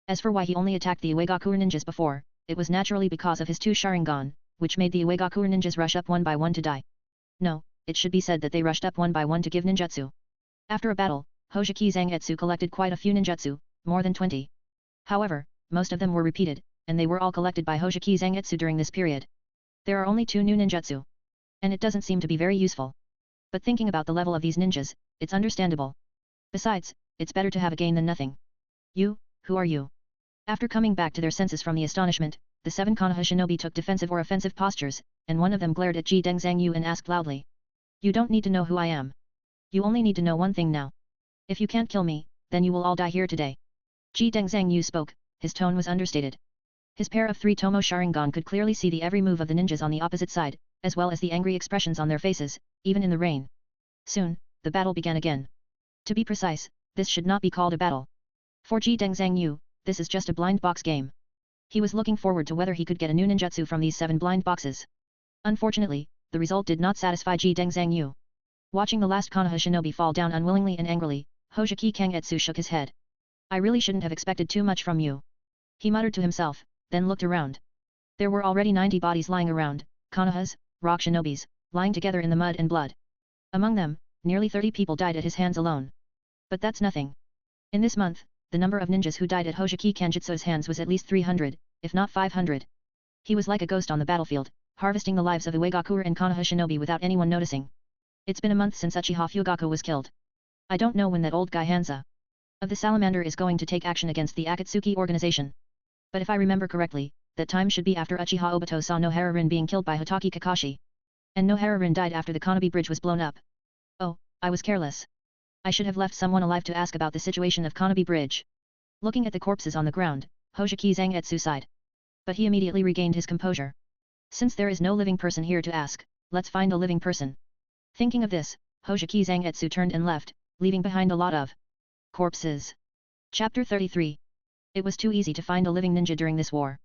[SPEAKER 1] As for why he only attacked the Uegakure ninjas before, it was naturally because of his 2 Sharingan, which made the Uegakure ninjas rush up one by one to die. No, it should be said that they rushed up one by one to give ninjutsu. After a battle, Hoseki Zangetsu collected quite a few ninjutsu, more than 20. However, most of them were repeated, and they were all collected by Hoseki Zangetsu during this period. There are only 2 new ninjutsu. And it doesn't seem to be very useful. But thinking about the level of these ninjas, it's understandable. Besides, it's better to have a gain than nothing. You, who are you? After coming back to their senses from the astonishment, the 7 Konoha shinobi took defensive or offensive postures, and one of them glared at Ji Dengzhangyu and asked loudly. You don't need to know who I am. You only need to know one thing now. If you can't kill me, then you will all die here today. Ji Dengzhangyu spoke, his tone was understated. His pair of 3 Tomo Sharingan could clearly see the every move of the ninjas on the opposite side, as well as the angry expressions on their faces, even in the rain. Soon, the battle began again. To be precise, this should not be called a battle. For Ji Dengzhangyu, this is just a blind box game. He was looking forward to whether he could get a new ninjutsu from these 7 blind boxes. Unfortunately, the result did not satisfy Ji Dengzhangyu. Watching the last Konoha shinobi fall down unwillingly and angrily, Hoseki Kangetsu shook his head. I really shouldn't have expected too much from you. He muttered to himself, then looked around. There were already 90 bodies lying around, Konohas, rock shinobis, lying together in the mud and blood. Among them, nearly 30 people died at his hands alone. But that's nothing. In this month, the number of ninjas who died at Hoseki Kangetsu's hands was at least 300, if not 500. He was like a ghost on the battlefield, harvesting the lives of Uegakure and Konoha shinobi without anyone noticing. It's been a month since Uchiha Fugaku was killed. I don't know when that old guy Hansa of the Salamander is going to take action against the Akatsuki organization. But if I remember correctly, that time should be after Uchiha Obito saw Nohara-rin being killed by Hitaki Kakashi. And Nohara-rin died after the Konoha bridge was blown up. Oh, I was careless. I should have left someone alive to ask about the situation of Konoha bridge. Looking at the corpses on the ground, Hoseki Zangetsu sighed. But he immediately regained his composure. Since there is no living person here to ask, let's find a living person. Thinking of this, Hoseki Zangetsu turned and left, leaving behind a lot of corpses. Chapter 33. It was too easy to find a living ninja during this war.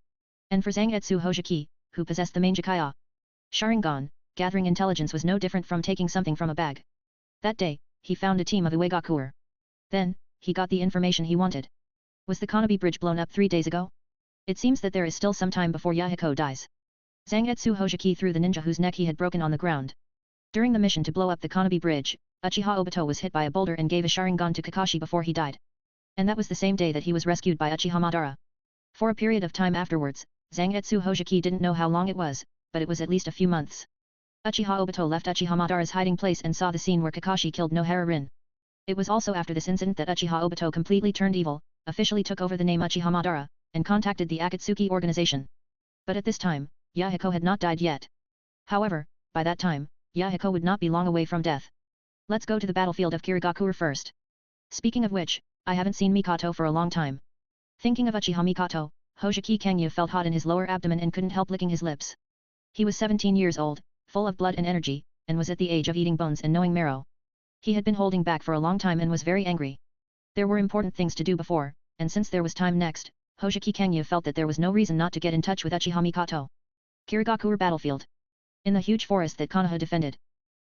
[SPEAKER 1] And for Zangetsu Hoseki, who possessed the Mangekaya Sharingan, gathering intelligence was no different from taking something from a bag. That day, he found a team of Uegakure. Then, he got the information he wanted. Was the Konoha bridge blown up 3 days ago? It seems that there is still some time before Yahiko dies. Zangetsu Hoseki threw the ninja whose neck he had broken on the ground. During the mission to blow up the Konoha bridge, Uchiha Obito was hit by a boulder and gave a Sharingan to Kakashi before he died. And that was the same day that he was rescued by Uchiha Madara. For a period of time afterwards, Zangetsu Hoseki didn't know how long it was, but it was at least a few months. Uchiha Obito left Uchiha Madara's hiding place and saw the scene where Kakashi killed Nohara-rin. It was also after this incident that Uchiha Obito completely turned evil, officially took over the name Uchiha Madara, and contacted the Akatsuki organization. But at this time, Yahiko had not died yet. However, by that time, Yahiko would not be long away from death. Let's go to the battlefield of Kirigakure first. Speaking of which, I haven't seen Mikoto for a long time. Thinking of Uchiha Mikoto, Hoseki Kangyu felt hot in his lower abdomen and couldn't help licking his lips. He was 17 years old, full of blood and energy, and was at the age of eating bones and knowing marrow. He had been holding back for a long time and was very angry. There were important things to do before, and since there was time next, Hoseki Kangyu felt that there was no reason not to get in touch with Uchiha Mikoto. Kirigakure battlefield. In the huge forest that Konoha defended.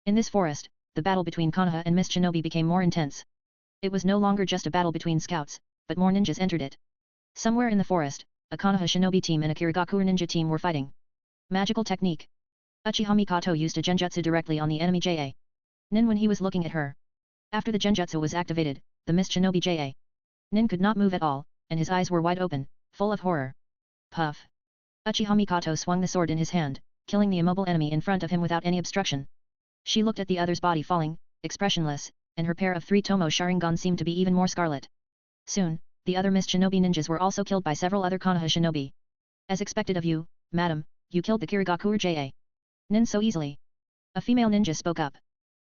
[SPEAKER 1] In this forest, the battle between Konoha and Mist Shinobi became more intense. It was no longer just a battle between scouts, but more ninjas entered it. Somewhere in the forest, a Konoha Shinobi team and a Kirigakure ninja team were fighting. Magical technique. Uchiha Mikoto used a genjutsu directly on the enemy Ja. Nin when he was looking at her. After the genjutsu was activated, the Mist Shinobi Ja. Nin could not move at all, and his eyes were wide open, full of horror. Puff. Uchiha Mikoto swung the sword in his hand, killing the immobile enemy in front of him without any obstruction. She looked at the other's body falling, expressionless, and her pair of 3 Tomo Sharingan seemed to be even more scarlet. Soon, the other mist shinobi ninjas were also killed by several other Konoha shinobi. As expected of you, madam, you killed the Kirigakure JA. Nin so easily. A female ninja spoke up.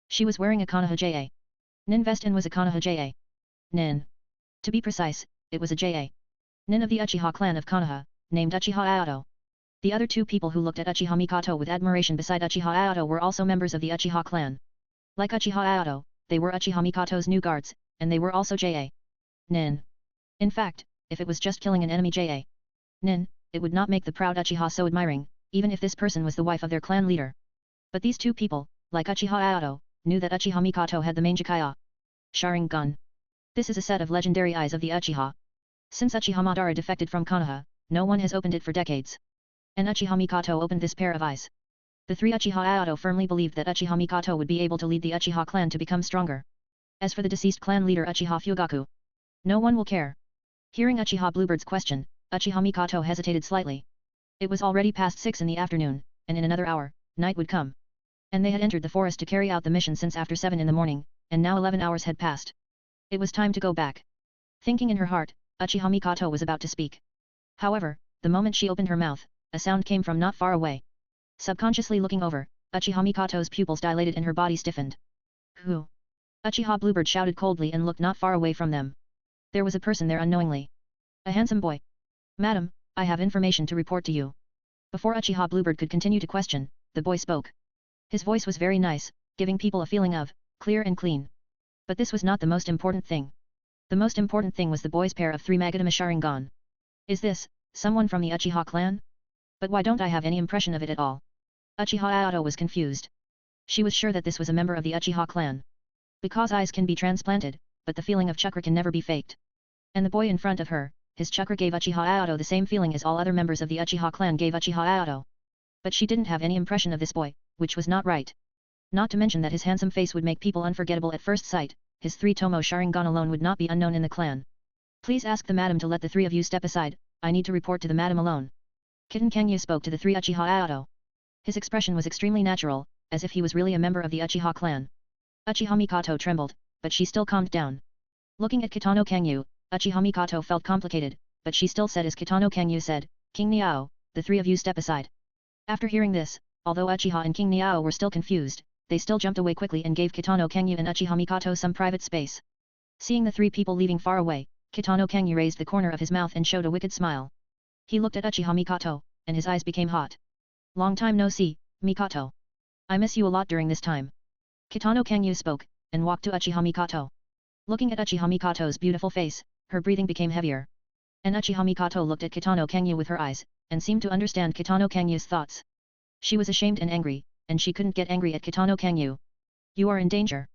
[SPEAKER 1] She was wearing a Konoha JA. Nin vest and was a Konoha JA. Nin. To be precise, it was a JA. Nin of the Uchiha clan of Konoha, named Uchiha Aoto. The other 2 people who looked at Uchiha Mikoto with admiration beside Uchiha Aoto were also members of the Uchiha clan. Like Uchiha Aoto, they were Uchiha Mikoto's new guards, and they were also JA. Nin. In fact, if it was just killing an enemy JA. Nin, it would not make the proud Uchiha so admiring, even if this person was the wife of their clan leader. But these 2 people, like Uchiha Aoto, knew that Uchiha Mikoto had the Mangekyo Sharingan. This is a set of legendary eyes of the Uchiha. Since Uchiha Madara defected from Konoha, no one has opened it for decades. And Uchiha Mikoto opened this pair of eyes. The 3 Uchiha Aoto firmly believed that Uchiha Mikoto would be able to lead the Uchiha clan to become stronger. As for the deceased clan leader Uchiha Fugaku, no one will care. Hearing Uchiha Bluebird's question, Uchiha Mikoto hesitated slightly. It was already past 6 in the afternoon, and in another hour, night would come. And they had entered the forest to carry out the mission since after 7 in the morning, and now 11 hours had passed. It was time to go back. Thinking in her heart, Uchiha Mikoto was about to speak. However, the moment she opened her mouth, a sound came from not far away. Subconsciously looking over, Uchiha Mikoto's pupils dilated and her body stiffened. Who? Uchiha Bluebird shouted coldly and looked not far away from them. There was a person there unknowingly. A handsome boy. Madam, I have information to report to you. Before Uchiha Bluebird could continue to question, the boy spoke. His voice was very nice, giving people a feeling of clear and clean. But this was not the most important thing. The most important thing was the boy's pair of 3 Magatama Sharingan. Is this someone from the Uchiha clan? But why don't I have any impression of it at all? Uchiha Aoto was confused. She was sure that this was a member of the Uchiha clan. Because eyes can be transplanted, but the feeling of chakra can never be faked. And the boy in front of her, his chakra gave Uchiha Aoto the same feeling as all other members of the Uchiha clan gave Uchiha Aoto. But she didn't have any impression of this boy, which was not right. Not to mention that his handsome face would make people unforgettable at first sight, his 3 Tomo Sharingan alone would not be unknown in the clan. Please ask the madam to let the 3 of you step aside, I need to report to the madam alone. Kitten Kangyu spoke to the 3 Uchiha Aoto. His expression was extremely natural, as if he was really a member of the Uchiha clan. Uchiha Mikoto trembled, but she still calmed down. Looking at Kitano Kangyu, Uchiha Mikoto felt complicated, but she still said as Kitano Kangyu said, King Niao, the 3 of you step aside. After hearing this, although Uchiha and King Niao were still confused, they still jumped away quickly and gave Kitano Kangyu and Uchiha Mikoto some private space. Seeing the 3 people leaving far away, Kitano Kangyu raised the corner of his mouth and showed a wicked smile. He looked at Uchiha Mikoto, and his eyes became hot. Long time no see, Mikoto. I miss you a lot during this time. Kitano Kangyu spoke, and walked to Uchiha Mikoto. Looking at Uchiha Mikoto's beautiful face, her breathing became heavier. And Uchiha Mikoto looked at Kitano Kangyu with her eyes, and seemed to understand Kitano Kangyu's thoughts. She was ashamed and angry, and she couldn't get angry at Kitano Kangyu. You are in danger.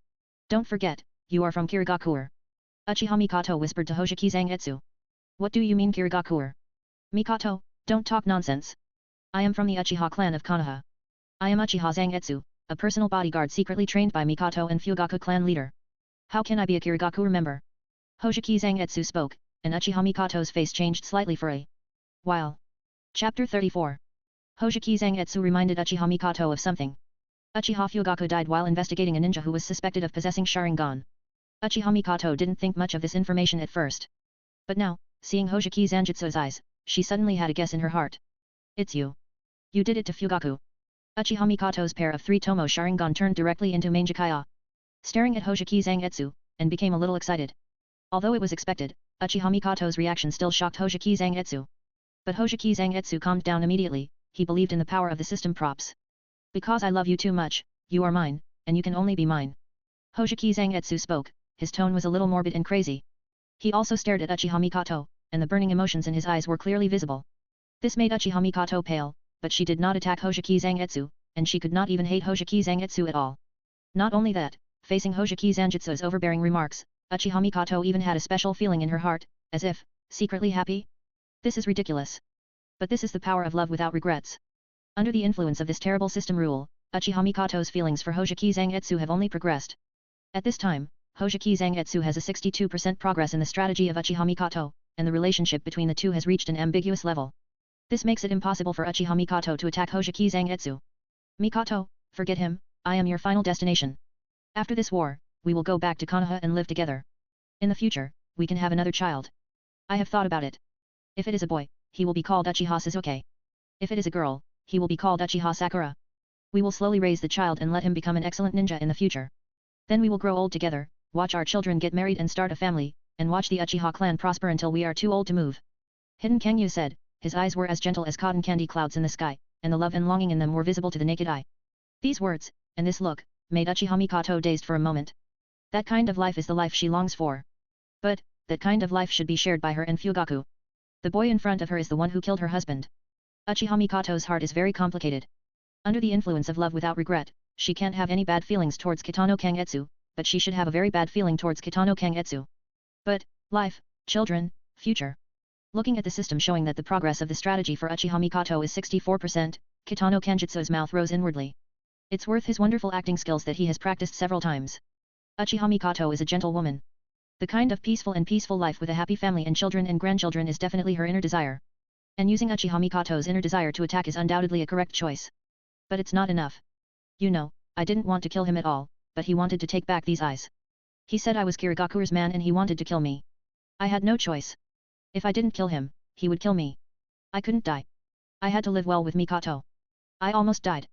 [SPEAKER 1] Don't forget, you are from Kirigakure. Uchiha Mikoto whispered to Hoshiki Zangetsu. What do you mean Kirigakure? Mikoto, don't talk nonsense. I am from the Uchiha clan of Konoha. I am Uchiha Zangetsu, a personal bodyguard secretly trained by Mikoto and Fugaku clan leader. How can I be a Kirigakure member? Hoshiki Zangetsu spoke, and Uchiha Mikoto's face changed slightly for a while. Chapter 34. Hoshiki Zangetsu reminded Uchiha Mikoto of something. Uchiha Fugaku died while investigating a ninja who was suspected of possessing Sharingan. Uchiha Mikoto didn't think much of this information at first. But now, seeing Hoshiki Zangetsu's eyes, she suddenly had a guess in her heart. It's you. You did it to Fugaku. Uchiha Mikoto's pair of 3 Tomo Sharingan turned directly into Mangekyo. Staring at Hoshiki Zangetsu, and became a little excited. Although it was expected, Uchiha Mikoto's reaction still shocked Hoshiki Zangetsu. But Hoshiki Zangetsu calmed down immediately, he believed in the power of the system props. Because I love you too much, you are mine, and you can only be mine. Hoshiki Zangetsu spoke, his tone was a little morbid and crazy. He also stared at Uchiha Mikoto, and the burning emotions in his eyes were clearly visible. This made Uchiha Mikoto pale, but she did not attack Hoshiki Zangetsu, and she could not even hate Hoshiki Zangetsu at all. Not only that, facing Hoshiki Zangetsu's overbearing remarks, Uchiha Mikoto even had a special feeling in her heart, as if, secretly happy? This is ridiculous. But this is the power of love without regrets. Under the influence of this terrible system rule, Uchiha Mikoto's feelings for Hoshiki Zangetsu have only progressed. At this time, Hoshiki Zangetsu has a 62% progress in the strategy of Uchiha Mikoto, and the relationship between the two has reached an ambiguous level. This makes it impossible for Uchiha Mikoto to attack Hoshiki Zangetsu. Mikoto, forget him, I am your final destination. After this war, we will go back to Konoha and live together. In the future, we can have another child. I have thought about it. If it is a boy, he will be called Uchiha Shizuke. If it is a girl, he will be called Uchiha Sakura. We will slowly raise the child and let him become an excellent ninja in the future. Then we will grow old together, watch our children get married and start a family, and watch the Uchiha clan prosper until we are too old to move. Hidden Kangyu said, his eyes were as gentle as cotton candy clouds in the sky, and the love and longing in them were visible to the naked eye. These words, and this look, made Uchiha Mikoto dazed for a moment. That kind of life is the life she longs for. But, that kind of life should be shared by her and Fugaku. The boy in front of her is the one who killed her husband. Uchiha Mikoto's heart is very complicated. Under the influence of love without regret, she can't have any bad feelings towards Kitano Kangetsu, but she should have a very bad feeling towards Kitano Kangetsu. But, life, children, future. Looking at the system showing that the progress of the strategy for Uchiha Mikoto is 64%, Kitano Kangetsu's mouth rose inwardly. It's worth his wonderful acting skills that he has practiced several times. Uchiha Mikoto is a gentle woman. The kind of peaceful life with a happy family and children and grandchildren is definitely her inner desire. And using Uchiha Mikoto's inner desire to attack is undoubtedly a correct choice. But it's not enough. You know, I didn't want to kill him at all, but he wanted to take back these eyes. He said I was Kirigakure's man and he wanted to kill me. I had no choice. If I didn't kill him, he would kill me. I couldn't die. I had to live well with Mikoto. I almost died.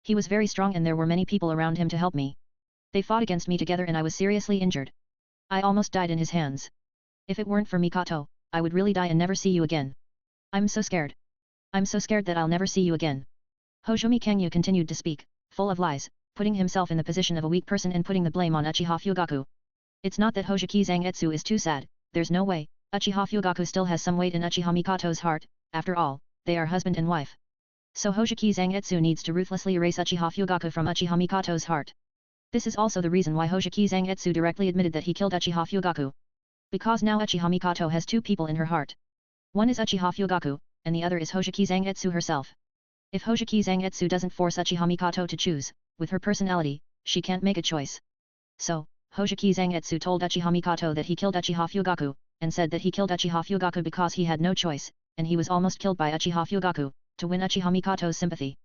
[SPEAKER 1] He was very strong and there were many people around him to help me. They fought against me together and I was seriously injured. I almost died in his hands. If it weren't for Mikoto, I would really die and never see you again. I'm so scared. I'm so scared that I'll never see you again. Hojumi Kangyu continued to speak, full of lies, putting himself in the position of a weak person and putting the blame on Uchiha Fugaku. It's not that Hojiki Zangetsu is too sad, there's no way, Uchiha Fugaku still has some weight in Uchiha Mikoto's heart, after all, they are husband and wife. So Hojiki Zangetsu needs to ruthlessly erase Uchiha Fugaku from Uchiha Mikoto's heart. This is also the reason why Hojiki Zangetsu directly admitted that he killed Uchiha Fugaku. Because now Uchiha Mikoto has two people in her heart. One is Uchiha Fugaku, and the other is Hojiki Zangetsu herself. If Hojiki Zangetsu doesn't force Uchiha Mikoto to choose, with her personality, she can't make a choice. So, Hojiki Zangetsu told Uchiha Mikoto that he killed Uchiha Fugaku, and said that he killed Uchiha Fugaku because he had no choice, and he was almost killed by Uchiha Fugaku, to win Uchiha Mikoto's sympathy.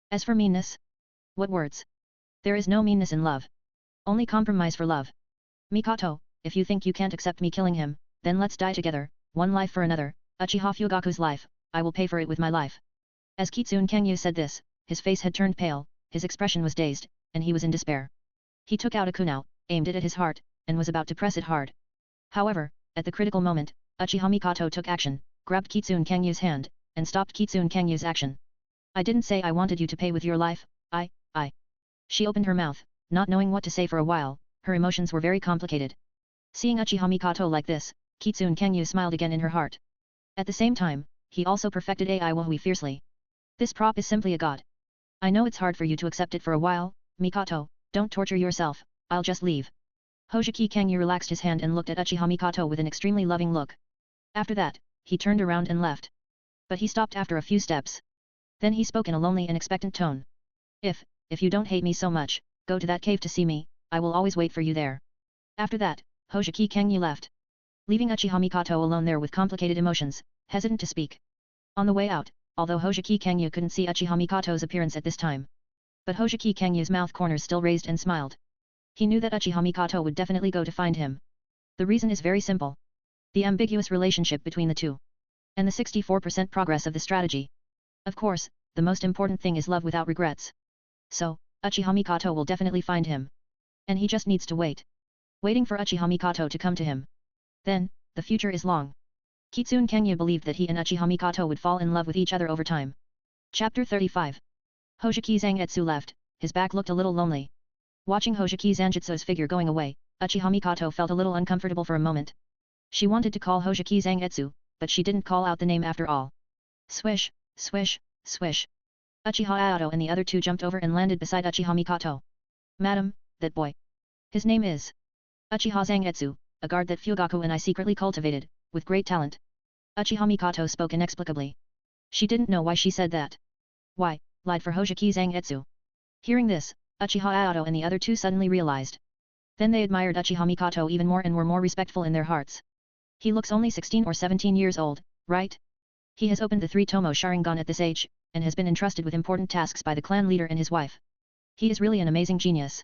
[SPEAKER 1] As for meanness? What words? There is no meanness in love. Only compromise for love. Mikoto, if you think you can't accept me killing him, then let's die together, one life for another, Uchiha Fugaku's life, I will pay for it with my life. As Kitsune Kangyu said this, his face had turned pale, his expression was dazed, and he was in despair. He took out a kunao, aimed it at his heart, and was about to press it hard. However, at the critical moment, Uchiha Mikoto took action, grabbed Kitsune Kangyu's hand, and stopped Kitsune Kangyu's action. I didn't say I wanted you to pay with your life, I. She opened her mouth, not knowing what to say for a while, her emotions were very complicated. Seeing Uchiha Mikoto like this, Kitsune Kangyu smiled again in her heart. At the same time, he also perfected Ai Wahui fiercely. This prop is simply a god. I know it's hard for you to accept it for a while, Mikoto, don't torture yourself, I'll just leave. Hojiki Kangyu relaxed his hand and looked at Uchiha Mikoto with an extremely loving look. After that, he turned around and left. But he stopped after a few steps. Then he spoke in a lonely and expectant tone. If you don't hate me so much, go to that cave to see me, I will always wait for you there. After that, Hojiki Kangyu left. Leaving Uchiha Mikoto alone there with complicated emotions, hesitant to speak. On the way out, although Hojiki Kangyu couldn't see Uchiha Mikoto's appearance at this time. But Hojiki Kangyu's mouth corners still raised and smiled. He knew that Uchiha Mikoto would definitely go to find him. The reason is very simple. The ambiguous relationship between the two. And the 64% progress of the strategy. Of course, the most important thing is love without regrets. So, Uchiha Mikoto will definitely find him. And he just needs to wait. Waiting for Uchiha Mikoto to come to him. Then, the future is long. Kitsune Kangyu believed that he and Uchiha Mikoto would fall in love with each other over time. Chapter 35. Hojiki Zangetsu left, his back looked a little lonely. Watching Hojiki Zangetsu's figure going away, Uchiha Mikoto felt a little uncomfortable for a moment. She wanted to call Hojiki Zangetsu, but she didn't call out the name after all. Swish, swish, swish. Uchiha Ayato and the other two jumped over and landed beside Uchiha Mikoto. Madam, that boy. His name is Uchiha Zangetsu, a guard that Fugaku and I secretly cultivated, with great talent. Uchiha Mikoto spoke inexplicably. She didn't know why she said that. Why, lied for Hojiki Zangetsu. Hearing this, Uchiha Ayato and the other two suddenly realized. Then they admired Uchiha Mikoto even more and were more respectful in their hearts. He looks only 16 or 17 years old, right? He has opened the 3-tomo Sharingan at this age, and has been entrusted with important tasks by the clan leader and his wife. He is really an amazing genius.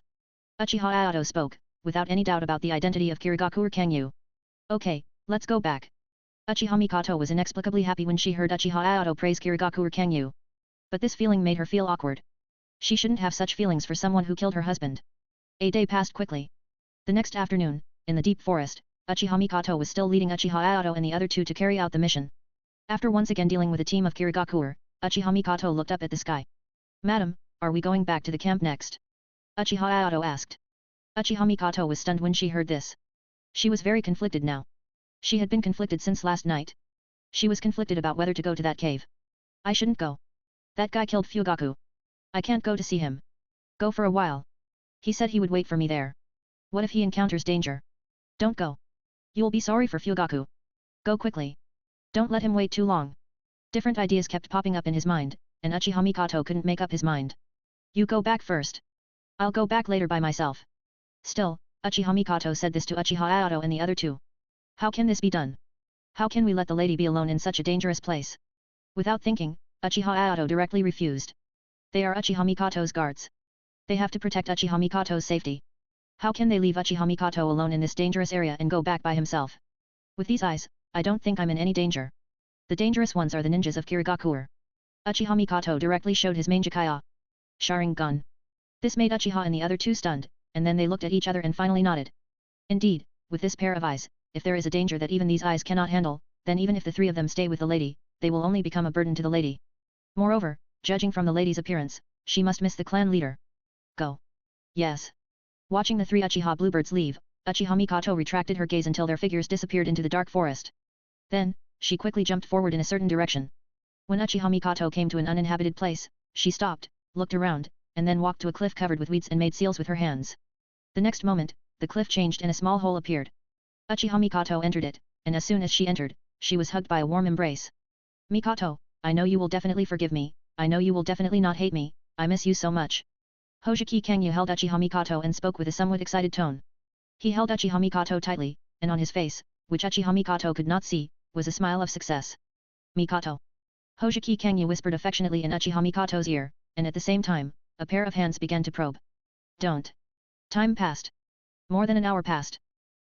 [SPEAKER 1] Uchiha Ayato spoke, without any doubt about the identity of Kirigakure Kangyu. Okay, let's go back. Uchiha Mikoto was inexplicably happy when she heard Uchiha Ayato praise Kirigakure Kangyu. But this feeling made her feel awkward. She shouldn't have such feelings for someone who killed her husband. A day passed quickly. The next afternoon, in the deep forest, Uchiha Mikoto was still leading Uchiha Ayato and the other two to carry out the mission. After once again dealing with a team of Kirigakure, Uchiha Mikoto looked up at the sky. Madam, are we going back to the camp next? Uchiha Ayato asked. Uchiha Mikoto was stunned when she heard this. She was very conflicted now. She had been conflicted since last night. She was conflicted about whether to go to that cave. I shouldn't go. That guy killed Fugaku. I can't go to see him. Go for a while. He said he would wait for me there. What if he encounters danger? Don't go. You'll be sorry for Fugaku. Go quickly. Don't let him wait too long. Different ideas kept popping up in his mind, and Uchiha Mikoto couldn't make up his mind. You go back first. I'll go back later by myself. Still, Uchiha Mikoto said this to Uchiha Ayato and the other two. How can this be done? How can we let the lady be alone in such a dangerous place? Without thinking, Uchiha Ayato directly refused. They are Uchiha Mikoto's guards. They have to protect Uchiha Mikoto's safety. How can they leave Uchiha Mikoto alone in this dangerous area and go back by himself? With these eyes, I don't think I'm in any danger. The dangerous ones are the ninjas of Kirigakure. Uchiha Mikoto directly showed his Mangekyou Sharingan. This made Uchiha and the other two stunned, and then they looked at each other and finally nodded. Indeed, with this pair of eyes, if there is a danger that even these eyes cannot handle, then even if the three of them stay with the lady, they will only become a burden to the lady. Moreover, judging from the lady's appearance, she must miss the clan leader. Go. Yes. Watching the three Uchiha bluebirds leave, Uchiha Mikoto retracted her gaze until their figures disappeared into the dark forest. Then, she quickly jumped forward in a certain direction. When Uchiha Mikoto came to an uninhabited place, she stopped, looked around, and then walked to a cliff covered with weeds and made seals with her hands. The next moment, the cliff changed and a small hole appeared. Uchiha Mikoto entered it, and as soon as she entered, she was hugged by a warm embrace. Mikoto, I know you will definitely forgive me, I know you will definitely not hate me, I miss you so much. Hojiki Kangyu held Uchiha Mikoto and spoke with a somewhat excited tone. He held Uchiha Mikoto tightly, and on his face, which Uchiha Mikoto could not see, was a smile of success. Mikoto. Hojiki Kangyu whispered affectionately in Uchiha Mikoto's ear, and at the same time, a pair of hands began to probe. Don't. Time passed. More than an hour passed.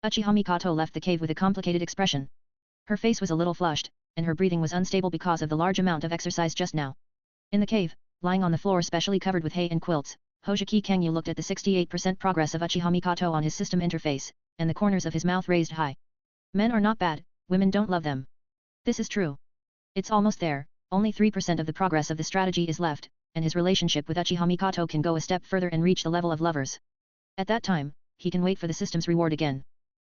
[SPEAKER 1] Uchiha Mikoto left the cave with a complicated expression. Her face was a little flushed, and her breathing was unstable because of the large amount of exercise just now. In the cave, lying on the floor specially covered with hay and quilts, Hojiki Kangyu looked at the 68% progress of Uchiha Mikoto on his system interface, and the corners of his mouth raised high. Men are not bad, women don't love them. This is true. It's almost there, only 3% of the progress of the strategy is left, and his relationship with Uchiha Mikoto can go a step further and reach the level of lovers. At that time, he can wait for the system's reward again.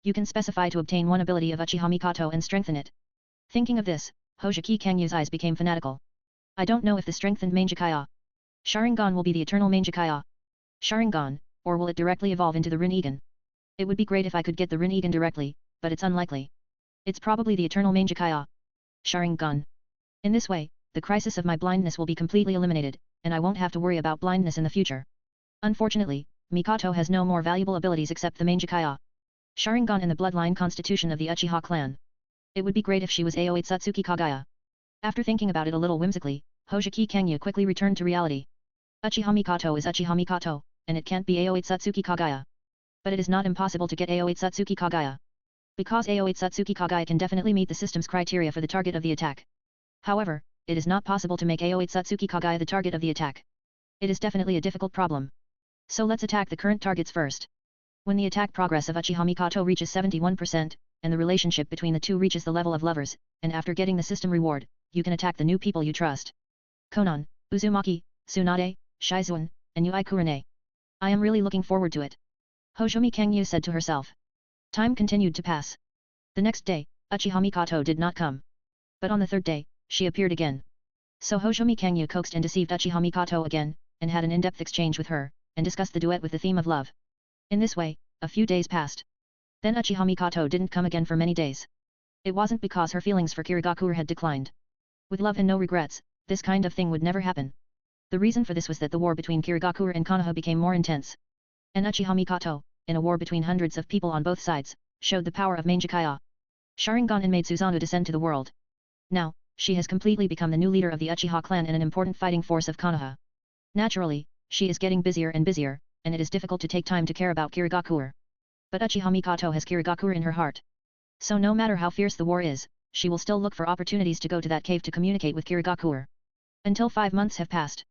[SPEAKER 1] You can specify to obtain one ability of Uchiha Mikoto and strengthen it. Thinking of this, Hojiki Kangyu's eyes became fanatical. I don't know if the strengthened Mangekyou Sharingan will be the eternal Mangekyou Sharingan, or will it directly evolve into the Rinnegan? It would be great if I could get the Rinnegan directly, but it's unlikely. It's probably the eternal Mangekyou Sharingan. In this way, the crisis of my blindness will be completely eliminated, and I won't have to worry about blindness in the future. Unfortunately, Mikoto has no more valuable abilities except the Mangekyou Sharingan and the bloodline constitution of the Uchiha clan. It would be great if she was Aoi Satsuki Kagaya. After thinking about it a little whimsically, Hojiki Kangyu quickly returned to reality. Uchiha Mikoto is Uchiha Mikoto, and it can't be Aoi Satsuki Kagaya. But it is not impossible to get Aoi Satsuki Kagaya. Because Aoi Satsuki Kagaya can definitely meet the system's criteria for the target of the attack. However, it is not possible to make Aoi Satsuki Kagaya the target of the attack. It is definitely a difficult problem. So let's attack the current targets first. When the attack progress of Uchiha Mikoto reaches 71%, and the relationship between the two reaches the level of lovers, and after getting the system reward, you can attack the new people you trust. Konan, Uzumaki, Tsunade, Shizune, and Yui Kurenai. I am really looking forward to it. Hojumi Kangyu said to herself. Time continued to pass. The next day, Uchiha Mikoto did not come. But on the third day, she appeared again. So Hojumi Kangyu coaxed and deceived Uchiha Mikoto again, and had an in-depth exchange with her, and discussed the duet with the theme of love. In this way, a few days passed. Then Uchiha Mikoto didn't come again for many days. It wasn't because her feelings for Kirigakure had declined. With love and no regrets, this kind of thing would never happen. The reason for this was that the war between Kirigakure and Konoha became more intense. And Uchiha Mikoto, in a war between hundreds of people on both sides, showed the power of Mangekyou Sharingan and made Susanoo descend to the world. Now, she has completely become the new leader of the Uchiha clan and an important fighting force of Konoha. Naturally, she is getting busier and busier, and it is difficult to take time to care about Kirigakure. But Uchiha Mikoto has Kirigakure in her heart. So no matter how fierce the war is, she will still look for opportunities to go to that cave to communicate with Kirigakure. Until 5 months have passed.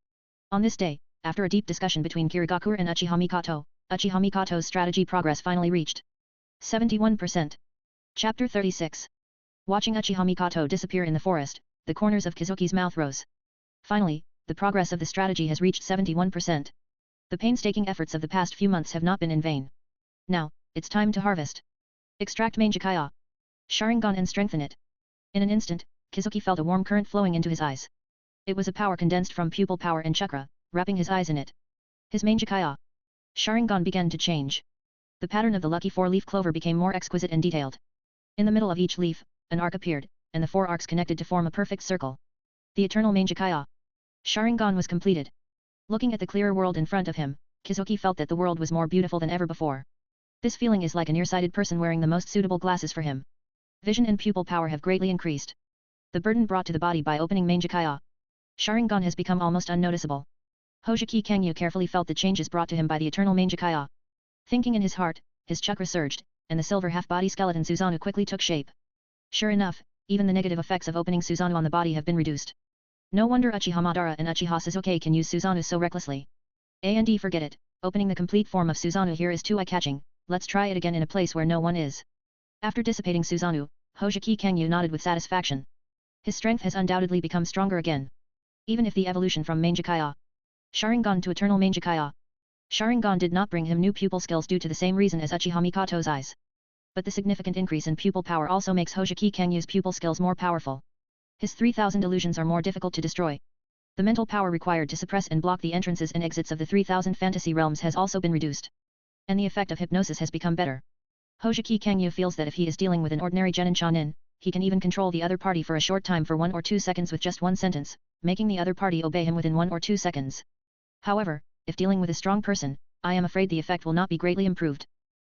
[SPEAKER 1] On this day, after a deep discussion between Kirigakure and Uchiha Mikoto's strategy progress finally reached 71%. Chapter 36. Watching Uchiha Mikoto disappear in the forest, the corners of Kizuki's mouth rose. Finally, the progress of the strategy has reached 71%. The painstaking efforts of the past few months have not been in vain. Now, it's time to harvest. Extract Manjikaya Sharingan and strengthen it. In an instant, Kizuki felt a warm current flowing into his eyes. It was a power condensed from pupil power and chakra, wrapping his eyes in it. His Manjikaya Sharingan began to change. The pattern of the lucky 4-leaf clover became more exquisite and detailed. In the middle of each leaf, an arc appeared, and the 4 arcs connected to form a perfect circle. The eternal Manjikaya Sharingan was completed. Looking at the clearer world in front of him, Kizuki felt that the world was more beautiful than ever before. This feeling is like a nearsighted person wearing the most suitable glasses for him. Vision and pupil power have greatly increased. The burden brought to the body by opening Manjikaya Sharingan has become almost unnoticeable. Hojiki Kangyu carefully felt the changes brought to him by the eternal Manjikaya. Thinking in his heart, his chakra surged, and the silver half-body skeleton Susanoo quickly took shape. Sure enough, even the negative effects of opening Susanoo on the body have been reduced. No wonder Uchiha Madara and Uchiha Sasuke can use Susanoo so recklessly. And forget it, opening the complete form of Susanoo here is too eye-catching, let's try it again in a place where no one is. After dissipating Susanoo, Hojiki Kangyu nodded with satisfaction. His strength has undoubtedly become stronger again. Even if the evolution from Manjikaya Sharingan to Eternal Manjikaya Sharingan did not bring him new pupil skills due to the same reason as Uchiha Mikoto's eyes. But the significant increase in pupil power also makes Hojiki Kangyu's pupil skills more powerful. His 3000 illusions are more difficult to destroy. The mental power required to suppress and block the entrances and exits of the 3000 fantasy realms has also been reduced. And the effect of hypnosis has become better. Hojiki Kangyu feels that if he is dealing with an ordinary genin Chonin, he can even control the other party for a short time for 1 or 2 seconds with just one sentence, making the other party obey him within 1 or 2 seconds. However, if dealing with a strong person, I am afraid the effect will not be greatly improved.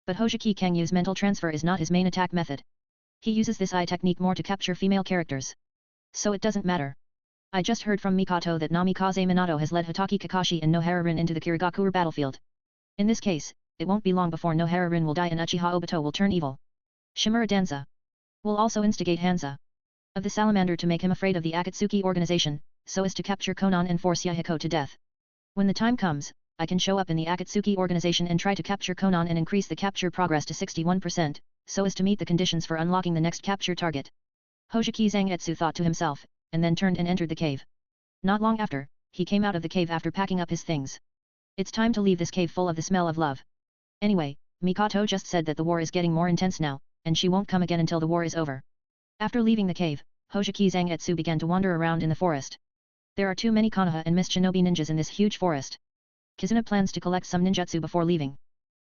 [SPEAKER 1] But Hojiki Kangyu's mental transfer is not his main attack method. He uses this eye technique more to capture female characters. So it doesn't matter. I just heard from Mikoto that Namikaze Minato has led Hitaki Kakashi and Nohara-rin into the Kirigakure battlefield. In this case, it won't be long before Nohara-rin will die and Uchiha Obito will turn evil. Shimura Danza will also instigate Hanza of the Salamander to make him afraid of the Akatsuki organization, so as to capture Konan and force Yahiko to death. When the time comes, I can show up in the Akatsuki organization and try to capture Konan and increase the capture progress to 61%, so as to meet the conditions for unlocking the next capture target. Hojiki Zangetsu thought to himself, and then turned and entered the cave. Not long after, he came out of the cave after packing up his things. It's time to leave this cave full of the smell of love. Anyway, Mikoto just said that the war is getting more intense now, and she won't come again until the war is over. After leaving the cave, Hojiki Zangetsu began to wander around in the forest. There are too many Konoha and Mist Shinobi ninjas in this huge forest. Kizuna plans to collect some ninjutsu before leaving.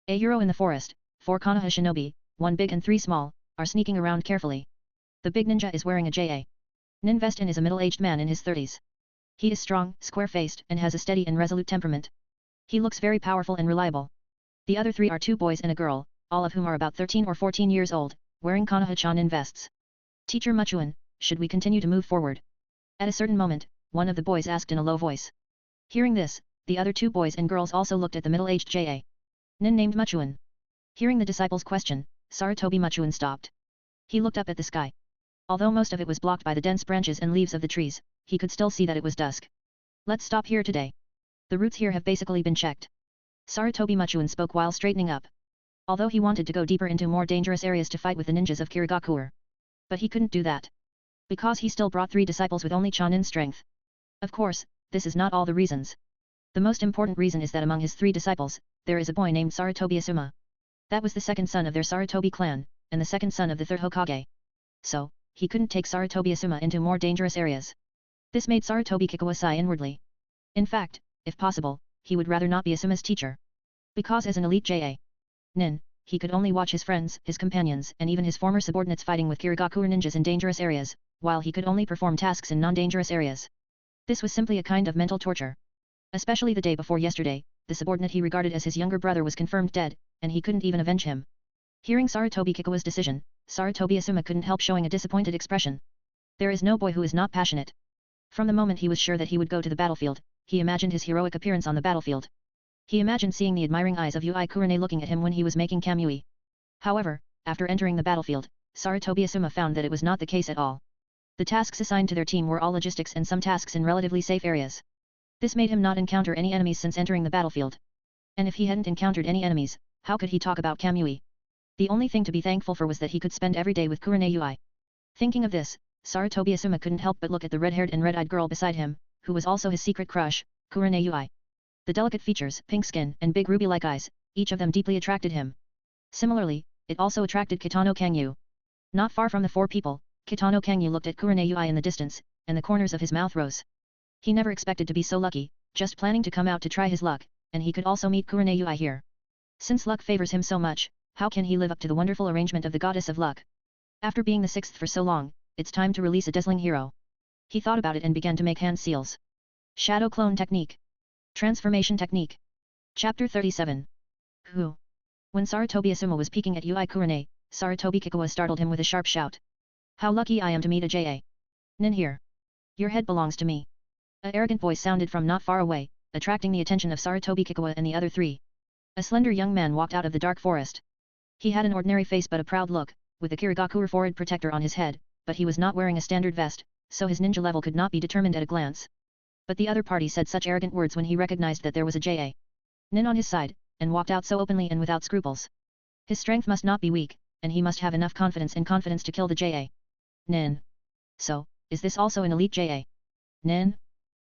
[SPEAKER 1] A euro in the forest, 4 Konoha Shinobi, 1 big and 3 small, are sneaking around carefully. The big ninja is wearing a JA. Nin vest and is a middle-aged man in his 30s. He is strong, square-faced and has a steady and resolute temperament. He looks very powerful and reliable. The other 3 are 2 boys and a girl, all of whom are about 13 or 14 years old, wearing Konoha-chan Nin vests. Teacher Muchuan, should we continue to move forward? At a certain moment, one of the boys asked in a low voice. Hearing this, the other 2 boys and girls also looked at the middle-aged JA. Nin named Muchuan. Hearing the disciple's question, Sarutobi Muchuan stopped. He looked up at the sky. Although most of it was blocked by the dense branches and leaves of the trees, he could still see that it was dusk. Let's stop here today. The routes here have basically been checked. Sarutobi Muchuan spoke while straightening up. Although he wanted to go deeper into more dangerous areas to fight with the ninjas of Kirigakure. But he couldn't do that. Because he still brought 3 disciples with only Chonin strength. Of course, this is not all the reasons. The most important reason is that among his 3 disciples, there is a boy named Sarutobi Asuma. That was the second son of their Sarutobi clan, and the second son of the 3rd Hokage. So, he couldn't take Sarutobi Asuma into more dangerous areas. This made Sarutobi Kikuo sigh inwardly. In fact, if possible, he would rather not be Asuma's teacher. Because as an elite JA Nin, he could only watch his friends, his companions and even his former subordinates fighting with Kirigakure ninjas in dangerous areas, while he could only perform tasks in non-dangerous areas. This was simply a kind of mental torture. Especially the day before yesterday, the subordinate he regarded as his younger brother was confirmed dead, and he couldn't even avenge him. Hearing Sarutobi Kikuo's decision, Sarutobi Asuma couldn't help showing a disappointed expression. There is no boy who is not passionate. From the moment he was sure that he would go to the battlefield, he imagined his heroic appearance on the battlefield. He imagined seeing the admiring eyes of Kurenai looking at him when he was making kamui. However, after entering the battlefield, Sarutobi Asuma found that it was not the case at all. The tasks assigned to their team were all logistics and some tasks in relatively safe areas. This made him not encounter any enemies since entering the battlefield. And if he hadn't encountered any enemies, how could he talk about kamui? The only thing to be thankful for was that he could spend every day with Kurenai. Thinking of this, Sarutobi Asuma couldn't help but look at the red-haired and red-eyed girl beside him, who was also his secret crush, Kurenai. The delicate features, pink skin, and big ruby-like eyes, each of them deeply attracted him. Similarly, it also attracted Kitano Kangyu. Not far from the four people, Kitano Kangyu looked at Kurenai in the distance, and the corners of his mouth rose. He never expected to be so lucky, just planning to come out to try his luck, and he could also meet Kurenai here. Since luck favors him so much, how can he live up to the wonderful arrangement of the goddess of luck? After being the sixth for so long, it's time to release a dazzling hero. He thought about it and began to make hand seals. Shadow Clone Technique. Transformation Technique. Chapter 37. Who? When Sarutobi Asuma was peeking at Kurenai, Sarutobi Kikuwa startled him with a sharp shout. How lucky I am to meet a J.A. Nin here. Your head belongs to me. A arrogant voice sounded from not far away, attracting the attention of Sarutobi Kikuwa and the other three. A slender young man walked out of the dark forest. He had an ordinary face but a proud look, with a Kirigakure forehead protector on his head, but he was not wearing a standard vest, so his ninja level could not be determined at a glance. But the other party said such arrogant words when he recognized that there was a J.A. Nin on his side, and walked out so openly and without scruples. His strength must not be weak, and he must have enough confidence to kill the J.A. Nin. So, is this also an elite J.A. Nin?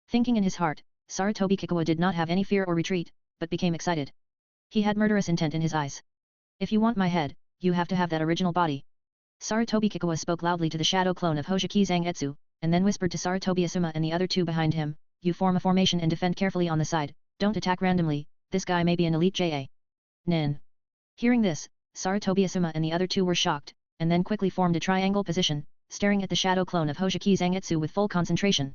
[SPEAKER 1] Thinking in his heart, Sarutobi Kikuwa did not have any fear or retreat, but became excited. He had murderous intent in his eyes. If you want my head, you have to have that original body. Sarutobi Kikuwa spoke loudly to the shadow clone of Hoshiki Zangetsu, and then whispered to Sarutobi Asuma and the other two behind him, you form a formation and defend carefully on the side, don't attack randomly, this guy may be an elite J.A. Nin. Hearing this, Sarutobi Asuma and the other two were shocked, and then quickly formed a triangle position, staring at the shadow clone of Hoshiki Zangetsu with full concentration.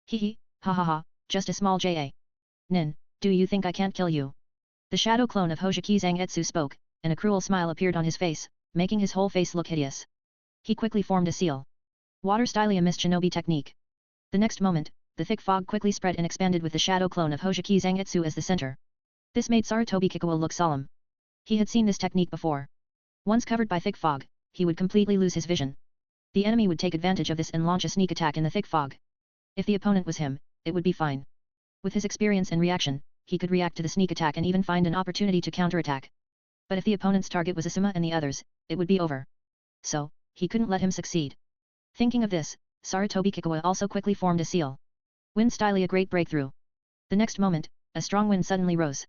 [SPEAKER 1] Hehe, ha ha ha, just a small J.A. Nin, do you think I can't kill you? The shadow clone of Hoshiki Zangetsu spoke, and a cruel smile appeared on his face, making his whole face look hideous. He quickly formed a seal. Water Stylia Mist Shinobi Technique. The next moment, the thick fog quickly spread and expanded with the shadow clone of Hoshiki Zangetsu as the center. This made Sarutobi Kikuwa look solemn. He had seen this technique before. Once covered by thick fog, he would completely lose his vision. The enemy would take advantage of this and launch a sneak attack in the thick fog. If the opponent was him, it would be fine. With his experience and reaction, he could react to the sneak attack and even find an opportunity to counterattack. But if the opponent's target was Asuma and the others, it would be over. So, he couldn't let him succeed. Thinking of this, Sarutobi Kikuwa also quickly formed a seal. Wind Stylia Great Breakthrough. The next moment, a strong wind suddenly rose.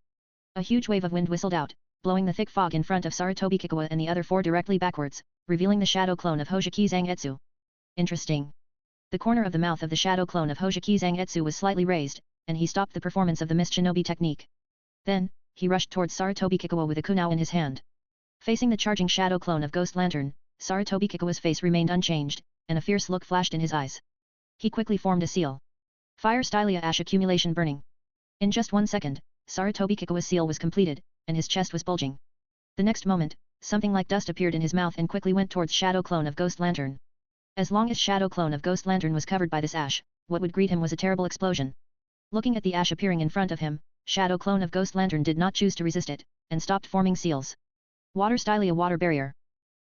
[SPEAKER 1] A huge wave of wind whistled out, blowing the thick fog in front of Sarutobi Kikuwa and the other four directly backwards, revealing the shadow clone of Hoshiki Zangetsu. Interesting. The corner of the mouth of the shadow clone of Hoshiki Zangetsu was slightly raised, and he stopped the performance of the Mist Shinobi technique. Then, he rushed towards Sarutobi Kikuwa with a kunao in his hand. Facing the charging shadow clone of Ghost Lantern, Sarutobi Kikuwa's face remained unchanged, and a fierce look flashed in his eyes. He quickly formed a seal. Fire Stylia Ash Accumulation Burning. In just 1 second, Sarutobi Kikuwa's seal was completed, and his chest was bulging. The next moment, something like dust appeared in his mouth and quickly went towards Shadow Clone of Ghost Lantern. As long as Shadow Clone of Ghost Lantern was covered by this ash, what would greet him was a terrible explosion. Looking at the ash appearing in front of him, Shadow Clone of Ghost Lantern did not choose to resist it, and stopped forming seals. Water Stylia Water Barrier.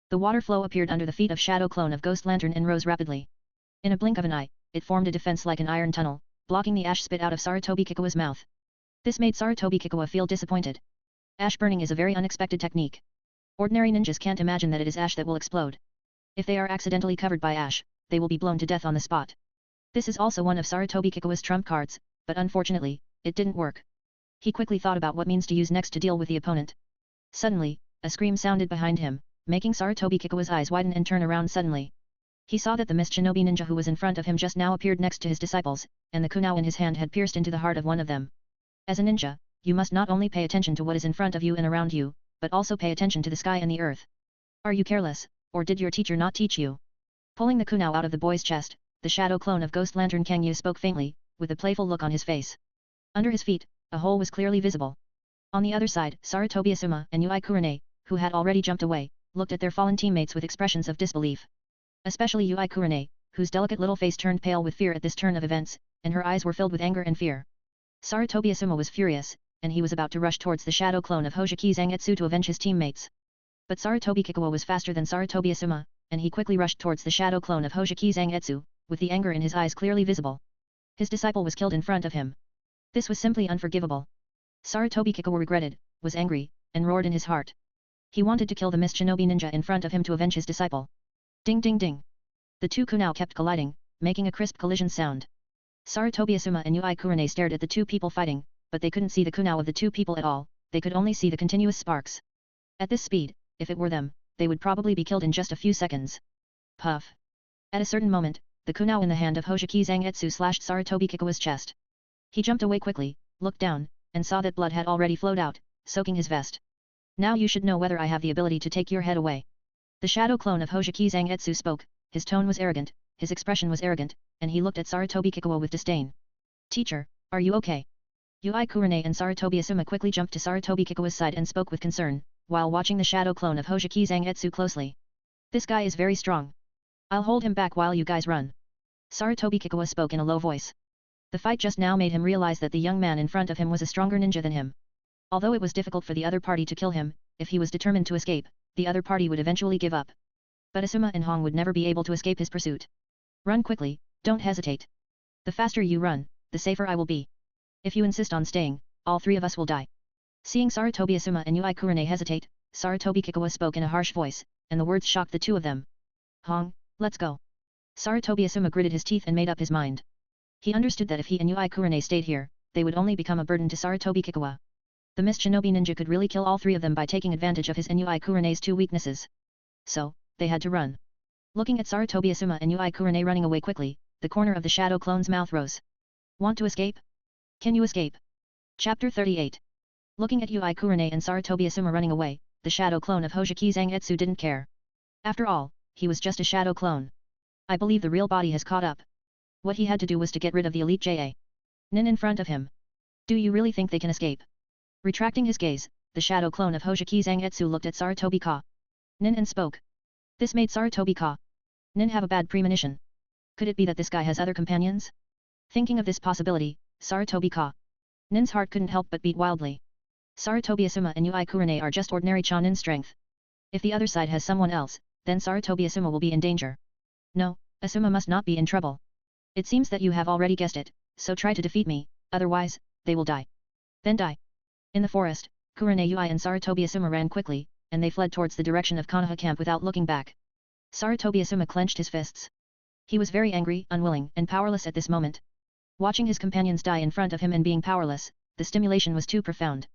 [SPEAKER 1] The water flow appeared under the feet of Shadow Clone of Ghost Lantern and rose rapidly. In a blink of an eye, it formed a defense like an iron tunnel, blocking the ash spit out of Sarutobi Kikuwa's mouth. This made Sarutobi Kikuwa feel disappointed. Ash burning is a very unexpected technique. Ordinary ninjas can't imagine that it is ash that will explode. If they are accidentally covered by ash, they will be blown to death on the spot. This is also one of Sarutobi Kikuwa's trump cards, but unfortunately, it didn't work. He quickly thought about what means to use next to deal with the opponent. Suddenly, a scream sounded behind him, making Sarutobi Kikuwa's eyes widen and turn around suddenly. He saw that the Mist Shinobi ninja who was in front of him just now appeared next to his disciples, and the kunao in his hand had pierced into the heart of one of them. As a ninja, you must not only pay attention to what is in front of you and around you, but also pay attention to the sky and the earth. Are you careless, or did your teacher not teach you? Pulling the kunao out of the boy's chest, the shadow clone of Ghost Lantern Kangyu spoke faintly, with a playful look on his face. Under his feet, a hole was clearly visible. On the other side, Sarutobi Asuma and Kurenai, who had already jumped away, looked at their fallen teammates with expressions of disbelief. Especially Kurenai, whose delicate little face turned pale with fear at this turn of events, and her eyes were filled with anger and fear. Sarutobi Asuma was furious, and he was about to rush towards the shadow clone of Hojiki Zangetsu to avenge his teammates. But Sarutobi Kikuo was faster than Sarutobi Asuma, and he quickly rushed towards the shadow clone of Hojiki Zangetsu, with the anger in his eyes clearly visible. His disciple was killed in front of him. This was simply unforgivable. Sarutobi Kikuo regretted, was angry, and roared in his heart. He wanted to kill the Mist Shinobi ninja in front of him to avenge his disciple. Ding ding ding. The two kunai kept colliding, making a crisp collision sound. Sarutobi Asuma and Ui Kurenai stared at the two people fighting, but they couldn't see the kunai of the two people at all, they could only see the continuous sparks. At this speed, if it were them, they would probably be killed in just a few seconds. Puff. At a certain moment, the kunai in the hand of Hojiki Zangetsu slashed Sarutobi Kikuo's chest. He jumped away quickly, looked down, and saw that blood had already flowed out, soaking his vest. Now you should know whether I have the ability to take your head away. The shadow clone of Hojiki Zangetsu spoke, his tone was arrogant, his expression was arrogant, and he looked at Sarutobi Kikuo with disdain. Teacher, are you okay? Ui Kurenai and Sarutobi Asuma quickly jumped to Sarutobi Kikuo's side and spoke with concern, while watching the shadow clone of Hojiki Zangetsu closely. This guy is very strong. I'll hold him back while you guys run. Sarutobi Kikuo spoke in a low voice. The fight just now made him realize that the young man in front of him was a stronger ninja than him. Although it was difficult for the other party to kill him, if he was determined to escape, the other party would eventually give up. But Asuma and Hong would never be able to escape his pursuit. Run quickly, don't hesitate. The faster you run, the safer I will be. If you insist on staying, all three of us will die. Seeing Sarutobi Asuma and Ui Kurenai hesitate, Sarutobi Kikuo spoke in a harsh voice, and the words shocked the two of them. Hong, let's go. Sarutobi Asuma gritted his teeth and made up his mind. He understood that if he and Ui Kurenai stayed here, they would only become a burden to Sarutobi Kikuo. The Mist Shinobi ninja could really kill all three of them by taking advantage of his and Ui Kurenai's two weaknesses. So, they had to run. Looking at Sarutobi Asuma and Ui Kurenai running away quickly, the corner of the shadow clone's mouth rose. Want to escape? Can you escape? Chapter 38. Looking at Ui Kurenai and Sarutobi Asuma running away, the shadow clone of Hojiki Zangetsu didn't care. After all, he was just a shadow clone. I believe the real body has caught up. What he had to do was to get rid of the elite JA. Nin in front of him. Do you really think they can escape? Retracting his gaze, the shadow clone of Hojiki Zangetsu looked at Sarutobi Ka. Nin and spoke. This made Sarutobi Ka. Nin have a bad premonition. Could it be that this guy has other companions? Thinking of this possibility, Sarutobi Ka. Nin's heart couldn't help but beat wildly. Sarutobi Asuma and Ui Kurenai are just ordinary Chonin strength. If the other side has someone else, then Sarutobi Asuma will be in danger. No, Asuma must not be in trouble. It seems that you have already guessed it, so try to defeat me, otherwise, they will die. Then die. In the forest, Kurenai Ui and Sarutobi Asuma ran quickly, and they fled towards the direction of Konoha camp without looking back. Sarutobi Asuma clenched his fists. He was very angry, unwilling, and powerless at this moment. Watching his companions die in front of him and being powerless, the stimulation was too profound.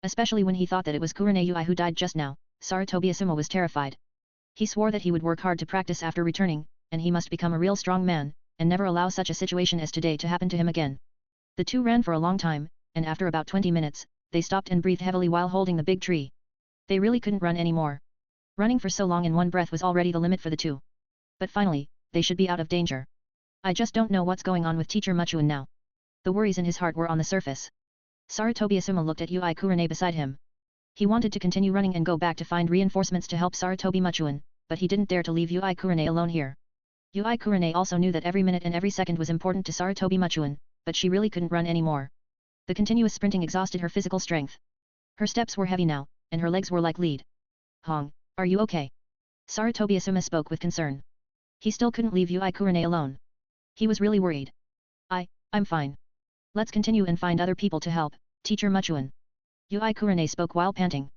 [SPEAKER 1] Especially when he thought that it was Kurenai Ui who died just now, Sarutobi Asuma was terrified. He swore that he would work hard to practice after returning, and he must become a real strong man, and never allow such a situation as today to happen to him again. The two ran for a long time, and after about 20 minutes, they stopped and breathed heavily while holding the big tree. They really couldn't run anymore. Running for so long in one breath was already the limit for the two. But finally, they should be out of danger. I just don't know what's going on with Teacher Muchuin now. The worries in his heart were on the surface. Sarutobi Asuma looked at Ui Kurenai beside him. He wanted to continue running and go back to find reinforcements to help Sarutobi Muchuin, but he didn't dare to leave Ui Kurenai alone here. Ui Kurenai also knew that every minute and every second was important to Sarutobi Muchuin, but she really couldn't run anymore. The continuous sprinting exhausted her physical strength. Her steps were heavy now, and her legs were like lead. Hong, are you okay? Sarutobi Asuma spoke with concern. He still couldn't leave Ui Kurenai alone. He was really worried. I'm fine. Let's continue and find other people to help, Teacher Muchuin. Ui Kurenai spoke while panting.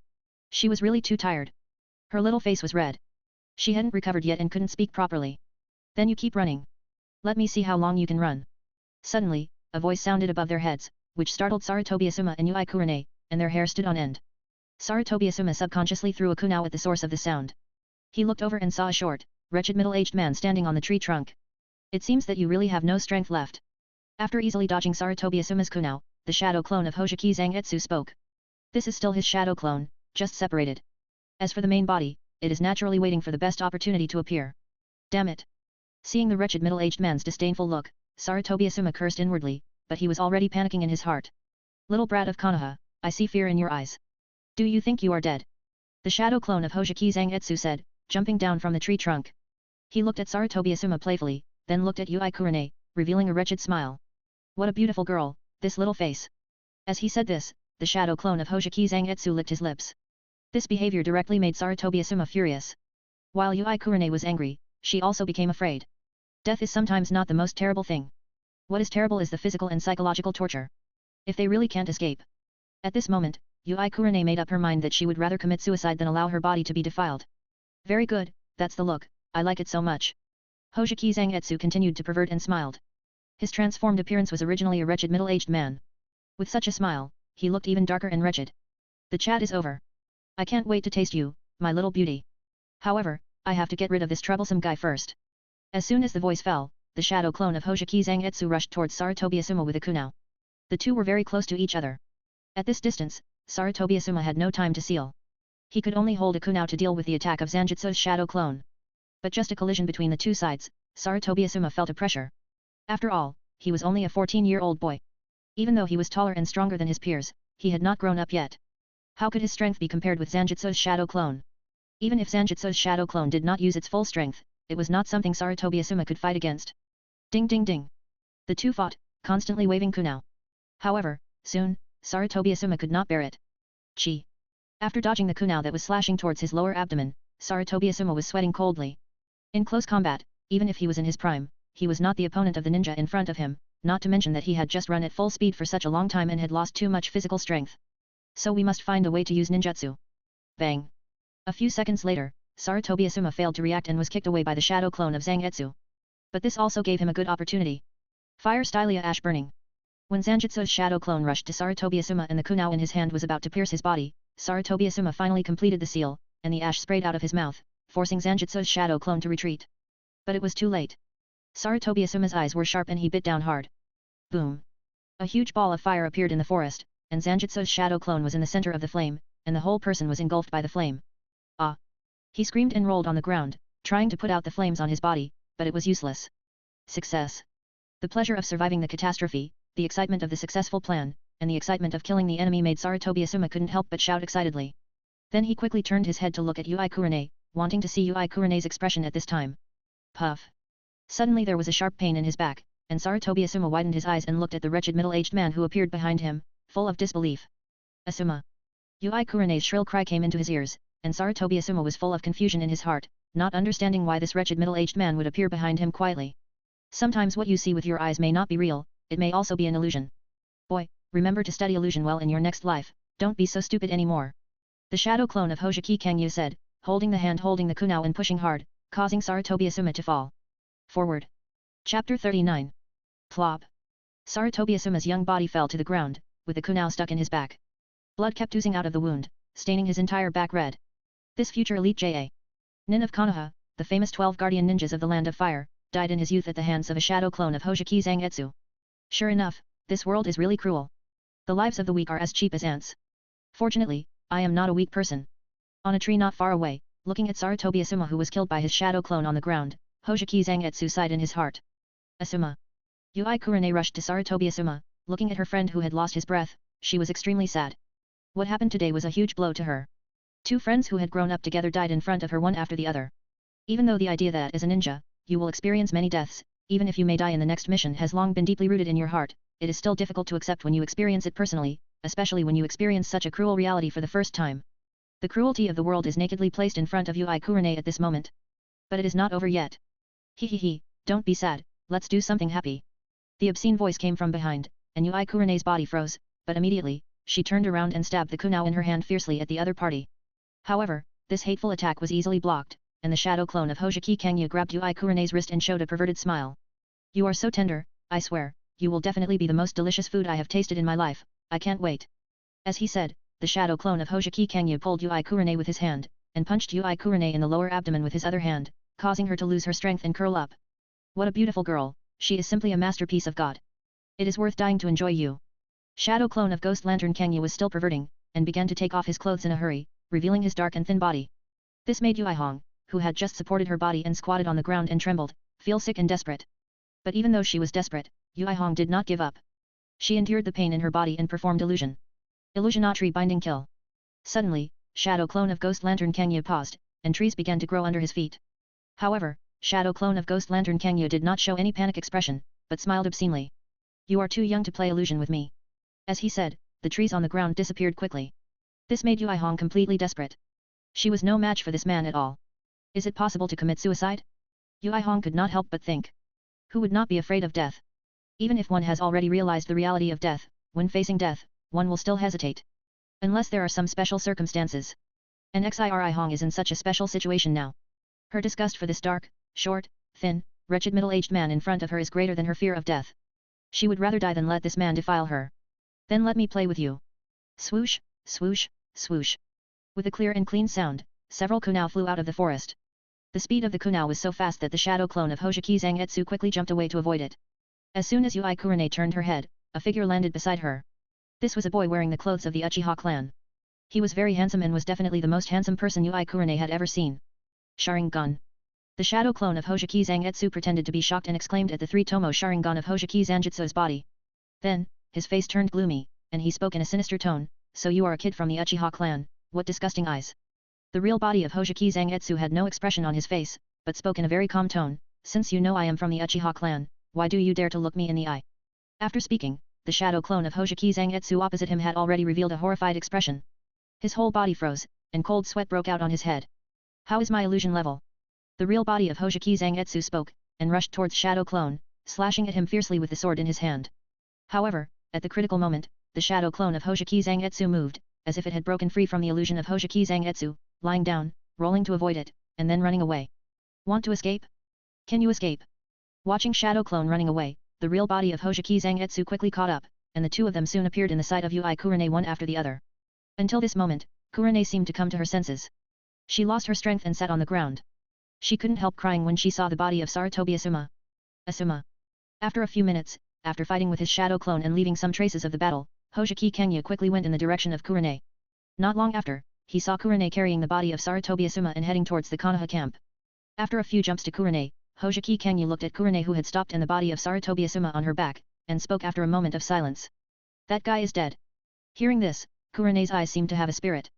[SPEAKER 1] She was really too tired. Her little face was red. She hadn't recovered yet and couldn't speak properly. Then you keep running. Let me see how long you can run. Suddenly, a voice sounded above their heads, which startled Sarutobi Asuma and Ui Kurenai, and their hair stood on end. Sarutobi Asuma subconsciously threw a kunai at the source of the sound. He looked over and saw a short, wretched middle-aged man standing on the tree trunk. It seems that you really have no strength left. After easily dodging Sarutobi Asuma's kunai, the shadow clone of Hojiki Zangetsu spoke. This is still his shadow clone, just separated. As for the main body, it is naturally waiting for the best opportunity to appear. Damn it. Seeing the wretched middle-aged man's disdainful look, Sarutobi Asuma cursed inwardly, but he was already panicking in his heart. Little brat of Konoha, I see fear in your eyes. Do you think you are dead? The shadow clone of Hojiki Zangetsu said, jumping down from the tree trunk. He looked at Sarutobi Asuma playfully, then looked at Ui Kurenai, revealing a wretched smile. What a beautiful girl, this little face. As he said this, the shadow clone of Hojiki Zangetsu licked his lips. This behavior directly made Sarutobi Asuma furious. While Yui Kurenai was angry, she also became afraid. Death is sometimes not the most terrible thing. What is terrible is the physical and psychological torture. If they really can't escape. At this moment, Yui Kurenai made up her mind that she would rather commit suicide than allow her body to be defiled. Very good, that's the look, I like it so much. Hojiki Zangetsu continued to pervert and smiled. His transformed appearance was originally a wretched middle-aged man. With such a smile, he looked even darker and wretched. The chat is over. I can't wait to taste you, my little beauty. However, I have to get rid of this troublesome guy first. As soon as the voice fell, the shadow clone of Hojiki Zangetsu rushed towards Sarutobi Asuma with a kunao. The two were very close to each other. At this distance, Sarutobi Asuma had no time to seal. He could only hold a kunao to deal with the attack of Zanjutsu's shadow clone. But just a collision between the two sides, Sarutobi Asuma felt a pressure. After all, he was only a 14-year-old boy. Even though he was taller and stronger than his peers, he had not grown up yet. How could his strength be compared with Zanjutsu's shadow clone? Even if Zanjutsu's shadow clone did not use its full strength, it was not something Sarutobi Asuma could fight against. Ding ding ding. The two fought, constantly waving kunao. However, soon, Sarutobi Asuma could not bear it. Chi. After dodging the kunao that was slashing towards his lower abdomen, Sarutobi Asuma was sweating coldly. In close combat, even if he was in his prime, he was not the opponent of the ninja in front of him, not to mention that he had just run at full speed for such a long time and had lost too much physical strength. So we must find a way to use ninjutsu. Bang. A few seconds later, Sarutobi Asuma failed to react and was kicked away by the shadow clone of Zangetsu. But this also gave him a good opportunity. Fire Stylia Ash Burning. When Zanjutsu's shadow clone rushed to Sarutobi Asuma and the kunao in his hand was about to pierce his body, Sarutobi Asuma finally completed the seal, and the ash sprayed out of his mouth, forcing Zanjutsu's shadow clone to retreat. But it was too late. Sarutobi Asuma's eyes were sharp and he bit down hard. Boom. A huge ball of fire appeared in the forest, and Zanjutsu's shadow clone was in the center of the flame, and the whole person was engulfed by the flame. Ah! He screamed and rolled on the ground, trying to put out the flames on his body, but it was useless. Success. The pleasure of surviving the catastrophe, the excitement of the successful plan, and the excitement of killing the enemy made Sarutobi Asuma couldn't help but shout excitedly. Then he quickly turned his head to look at Yui Kurenai, wanting to see Yui Kurenai's expression at this time. Puff. Suddenly there was a sharp pain in his back, and Sarutobi Asuma widened his eyes and looked at the wretched middle-aged man who appeared behind him, full of disbelief. Asuma. Yui Kurenai's shrill cry came into his ears, and Sarutobi Asuma was full of confusion in his heart, not understanding why this wretched middle-aged man would appear behind him quietly. Sometimes what you see with your eyes may not be real, it may also be an illusion. Boy, remember to study illusion well in your next life, don't be so stupid anymore. The shadow clone of Hojiki Kangyu said, holding the hand holding the kunao and pushing hard, causing Sarutobi Asuma to fall. Forward. Chapter 39. Plop. Sarutobi Asuma's young body fell to the ground, with the kunao stuck in his back. Blood kept oozing out of the wound, staining his entire back red. This future elite J.A. Nin of Konoha, the famous 12 guardian ninjas of the Land of Fire, died in his youth at the hands of a shadow clone of Hojiki Zangetsu. Sure enough, this world is really cruel. The lives of the weak are as cheap as ants. Fortunately, I am not a weak person. On a tree not far away, looking at Sarutobi Asuma who was killed by his shadow clone on the ground, Hojiki Zangetsu sighed in his heart. Asuma. Yui Kurenai rushed to Sarutobi Asuma, looking at her friend who had lost his breath, she was extremely sad. What happened today was a huge blow to her. Two friends who had grown up together died in front of her one after the other. Even though the idea that as a ninja, you will experience many deaths, even if you may die in the next mission has long been deeply rooted in your heart, it is still difficult to accept when you experience it personally, especially when you experience such a cruel reality for the first time. The cruelty of the world is nakedly placed in front of Yui Kurenai at this moment. But it is not over yet. He, don't be sad, let's do something happy. The obscene voice came from behind, and Yui Kurenai's body froze, but immediately, she turned around and stabbed the kunao in her hand fiercely at the other party. However, this hateful attack was easily blocked, and the shadow clone of Hojiki Kangyu grabbed Yui Kurenai's wrist and showed a perverted smile. You are so tender, I swear, you will definitely be the most delicious food I have tasted in my life, I can't wait. As he said, the shadow clone of Hojiki Kangyu pulled Yui Kurenai with his hand, and punched Yui Kurenai in the lower abdomen with his other hand, causing her to lose her strength and curl up. What a beautiful girl, she is simply a masterpiece of God. It is worth dying to enjoy you. Shadow clone of Ghost Lantern Kangyu was still perverting, and began to take off his clothes in a hurry, revealing his dark and thin body. This made Yui Hong, who had just supported her body and squatted on the ground and trembled, feel sick and desperate. But even though she was desperate, Yui Hong did not give up. She endured the pain in her body and performed illusion. Illusionatry binding kill. Suddenly, shadow clone of Ghost Lantern Kangyu paused, and trees began to grow under his feet. However, shadow clone of Ghost Lantern Kangyu did not show any panic expression, but smiled obscenely. You are too young to play illusion with me. As he said, the trees on the ground disappeared quickly. This made Yui Hong completely desperate. She was no match for this man at all. Is it possible to commit suicide? Yui Hong could not help but think. Who would not be afraid of death? Even if one has already realized the reality of death, when facing death, one will still hesitate. Unless there are some special circumstances. And Xiri Hong is in such a special situation now. Her disgust for this dark, short, thin, wretched middle-aged man in front of her is greater than her fear of death. She would rather die than let this man defile her. Then let me play with you. Swoosh, swoosh, swoosh. With a clear and clean sound, several kunao flew out of the forest. The speed of the kunao was so fast that the shadow clone of Hojiki Zangetsu quickly jumped away to avoid it. As soon as Yui Kurenai turned her head, a figure landed beside her. This was a boy wearing the clothes of the Uchiha clan. He was very handsome and was definitely the most handsome person Yui Kurenai had ever seen. Sharingan. The shadow clone of Hojiki Zangetsu pretended to be shocked and exclaimed at the three-tomo Sharingan of Hojiki Zangetsu's body. Then, his face turned gloomy, and he spoke in a sinister tone, "So you are a kid from the Uchiha clan, what disgusting eyes." The real body of Hojiki Zangetsu had no expression on his face, but spoke in a very calm tone, "Since you know I am from the Uchiha clan, why do you dare to look me in the eye?" After speaking, the shadow clone of Hojiki Zangetsu opposite him had already revealed a horrified expression. His whole body froze, and cold sweat broke out on his head. "How is my illusion level?" The real body of Hojiki Zangetsu spoke, and rushed towards shadow clone, slashing at him fiercely with the sword in his hand. However, at the critical moment, the shadow clone of Hojiki Zangetsu moved, as if it had broken free from the illusion of Hojiki Zangetsu, lying down, rolling to avoid it, and then running away. "Want to escape? Can you escape?" Watching shadow clone running away, the real body of Hojiki Zangetsu quickly caught up, and the two of them soon appeared in the sight of Yui Kurenai one after the other. Until this moment, Kurenai seemed to come to her senses. She lost her strength and sat on the ground. She couldn't help crying when she saw the body of Sarutobi Asuma. Asuma. After a few minutes, after fighting with his shadow clone and leaving some traces of the battle, Hojiki Kenya quickly went in the direction of Kurenai. Not long after, he saw Kurenai carrying the body of Sarutobi Asuma and heading towards the Konoha camp. After a few jumps to Kurenai, Hojiki Kenya looked at Kurenai who had stopped and the body of Sarutobi Asuma on her back, and spoke after a moment of silence. "That guy is dead." Hearing this, Kurenai's eyes seemed to have a spirit.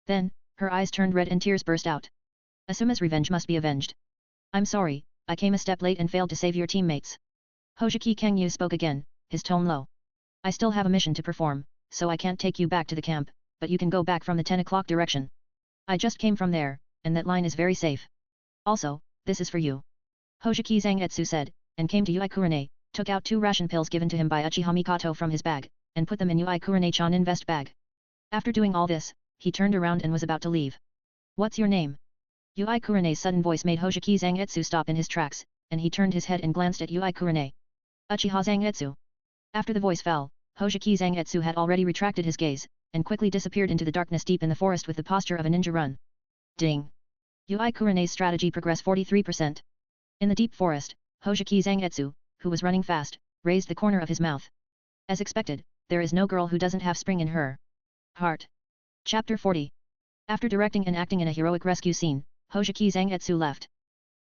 [SPEAKER 1] Then, her eyes turned red and tears burst out. "Asuma's revenge must be avenged. I'm sorry, I came a step late and failed to save your teammates." Hojiki Kenya spoke again, his tone low. "I still have a mission to perform, so I can't take you back to the camp, but you can go back from the 10 o'clock direction. I just came from there, and that line is very safe. Also, this is for you." Hojiki Zangetsu said, and came to Yui Kurenai, took out 2 ration pills given to him by Uchiha Mikoto from his bag, and put them in Yui Kurenai-chan vest bag. After doing all this, he turned around and was about to leave. "What's your name?" Yui Kurenai's sudden voice made Hojiki Zangetsu stop in his tracks, and he turned his head and glanced at Yui Kurenai. "Uchiha Zangetsu." After the voice fell, Hojiki Zangetsu had already retracted his gaze, and quickly disappeared into the darkness deep in the forest with the posture of a ninja run. Ding! Yui Kurenai's strategy progress 43%. In the deep forest, Hojiki Zangetsu, who was running fast, raised the corner of his mouth. As expected, there is no girl who doesn't have spring in her heart. Chapter 40. After directing and acting in a heroic rescue scene, Hojiki Zangetsu left.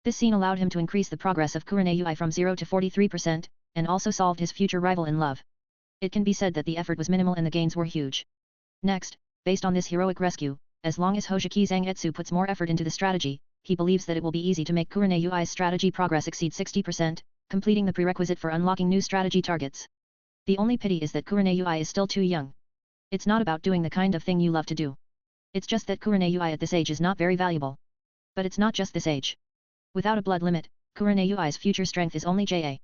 [SPEAKER 1] This scene allowed him to increase the progress of Kurenai Yui from 0 to 43%, and also solved his future rival in love. It can be said that the effort was minimal and the gains were huge. Next, based on this heroic rescue, as long as Hojiki Zangetsu puts more effort into the strategy, he believes that it will be easy to make Kurenai Yui's strategy progress exceed 60%, completing the prerequisite for unlocking new strategy targets. The only pity is that Kurenai Yui is still too young. It's not about doing the kind of thing you love to do. It's just that Kurenai Yui at this age is not very valuable. But it's not just this age. Without a blood limit, Kurenai Yui's future strength is only JA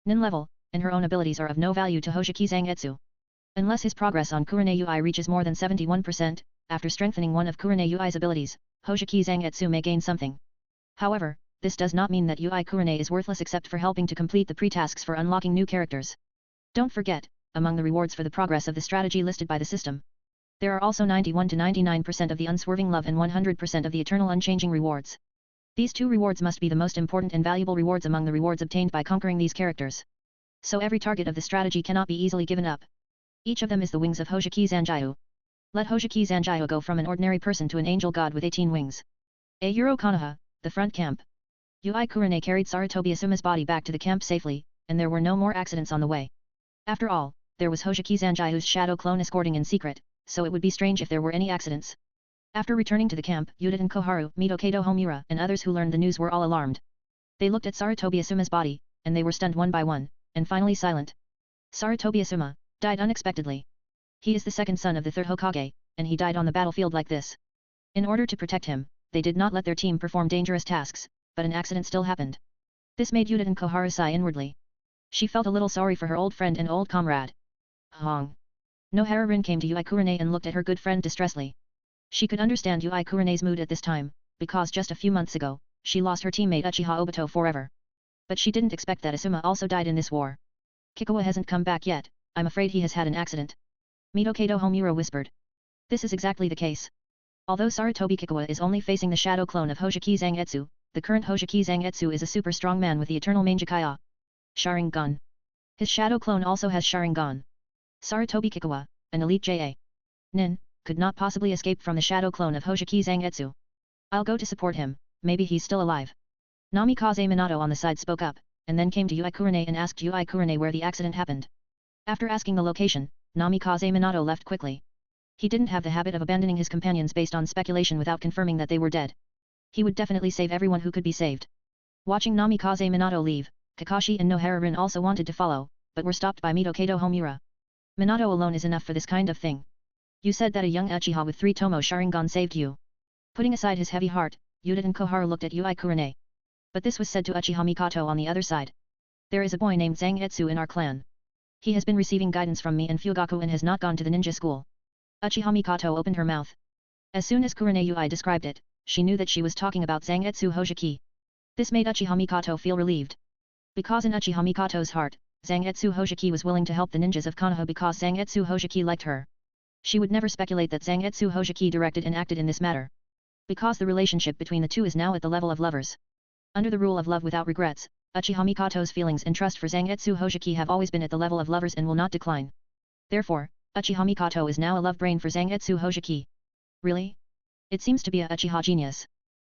[SPEAKER 1] Nin level, and her own abilities are of no value to Hojiki Zangetsu. Unless his progress on Kurenai Yui reaches more than 71%, after strengthening one of Kurenai Yui's abilities, Hojiki Zangetsu may gain something. However, this does not mean that Yui Kurenai is worthless except for helping to complete the pre-tasks for unlocking new characters. Don't forget, among the rewards for the progress of the strategy listed by the system, there are also 91 to 99% of the unswerving love and 100% of the eternal unchanging rewards. These 2 rewards must be the most important and valuable rewards among the rewards obtained by conquering these characters. So every target of the strategy cannot be easily given up. Each of them is the wings of Hojiki Zanjiu. Let Hojiki Zanjiu go from an ordinary person to an angel god with 18 wings. Konoha, the front camp. Yui Kurenai carried Sarutobi Asuma's body back to the camp safely, and there were no more accidents on the way. After all, there was Hojiki Zanjiu's shadow clone escorting in secret, so it would be strange if there were any accidents. After returning to the camp, Yuta and Koharu, Mitokato Homura, and others who learned the news were all alarmed. They looked at Sarutobi Asuma's body, and they were stunned one by one, and finally silent. Sarutobi Asuma, died unexpectedly. He is the second son of the third Hokage, and he died on the battlefield like this. In order to protect him, they did not let their team perform dangerous tasks, but an accident still happened. This made Yuden Koharu sigh inwardly. She felt a little sorry for her old friend and old comrade. Hong. Nohara Rin came to Yui Kurenai and looked at her good friend distressfully. She could understand Yui Kurenai's mood at this time, because just a few months ago, she lost her teammate Uchiha Obito forever. But she didn't expect that Asuma also died in this war. Kikuwa hasn't come back yet, I'm afraid he has had an accident. Mitokedo Homura whispered. This is exactly the case. Although Sarutobi Kikuwa is only facing the shadow clone of Hojiki Zangetsu, the current Hojiki Zangetsu is a super strong man with the eternal Mangekyo. Sharingan. His shadow clone also has Sharingan. Sarutobi Kikuwa, an elite JA. Nin, could not possibly escape from the shadow clone of Hojiki Zangetsu. I'll go to support him, maybe he's still alive. Namikaze Minato on the side spoke up, and then came to Yui Kurenai and asked Yui Kurenai where the accident happened. After asking the location, Namikaze Minato left quickly. He didn't have the habit of abandoning his companions based on speculation without confirming that they were dead. He would definitely save everyone who could be saved. Watching Namikaze Minato leave, Kakashi and Nohara Rin also wanted to follow, but were stopped by Mitokedo Homura. Minato alone is enough for this kind of thing. You said that a young Uchiha with 3 Tomo Sharingan saved you. Putting aside his heavy heart, Yuden Koharu looked at Yui Kurenai. But this was said to Uchiha Mikoto on the other side. There is a boy named Zangetsu in our clan. He has been receiving guidance from me and Fugaku and has not gone to the ninja school. Uchiha Mikoto opened her mouth. As soon as Kurenai Yui described it, she knew that she was talking about Zangetsu Hojiki. This made Uchiha Mikoto feel relieved. Because in Uchiha Mikoto's heart, Zangetsu Hojiki was willing to help the ninjas of Konoha because Zangetsu Hojiki liked her. She would never speculate that Zangetsu Hojiki directed and acted in this matter. Because the relationship between the two is now at the level of lovers. Under the rule of love without regrets, Uchiha Mikoto's feelings and trust for Zangetsu Hojiki have always been at the level of lovers and will not decline. Therefore, Uchiha Mikoto is now a love brain for Zangetsu Hojiki. Really? It seems to be a Uchiha genius.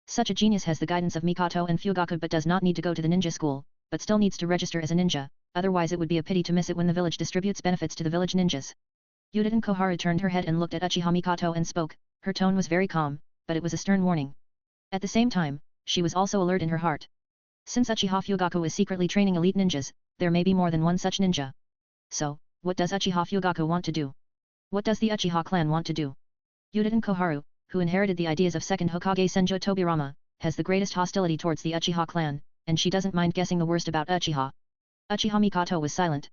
[SPEAKER 1] Such a genius has the guidance of Mikoto and Fugaku but does not need to go to the ninja school, but still needs to register as a ninja, otherwise it would be a pity to miss it when the village distributes benefits to the village ninjas. Yuden Koharu turned her head and looked at Uchiha Mikoto and spoke, her tone was very calm, but it was a stern warning. At the same time, she was also alert in her heart. Since Uchiha Fugaku is secretly training elite ninjas, there may be more than one such ninja. So, what does Uchiha Fugaku want to do? What does the Uchiha clan want to do? Yuden Koharu, who inherited the ideas of second Hokage Senju Tobirama, has the greatest hostility towards the Uchiha clan, and she doesn't mind guessing the worst about Uchiha. Uchiha Mikoto was silent.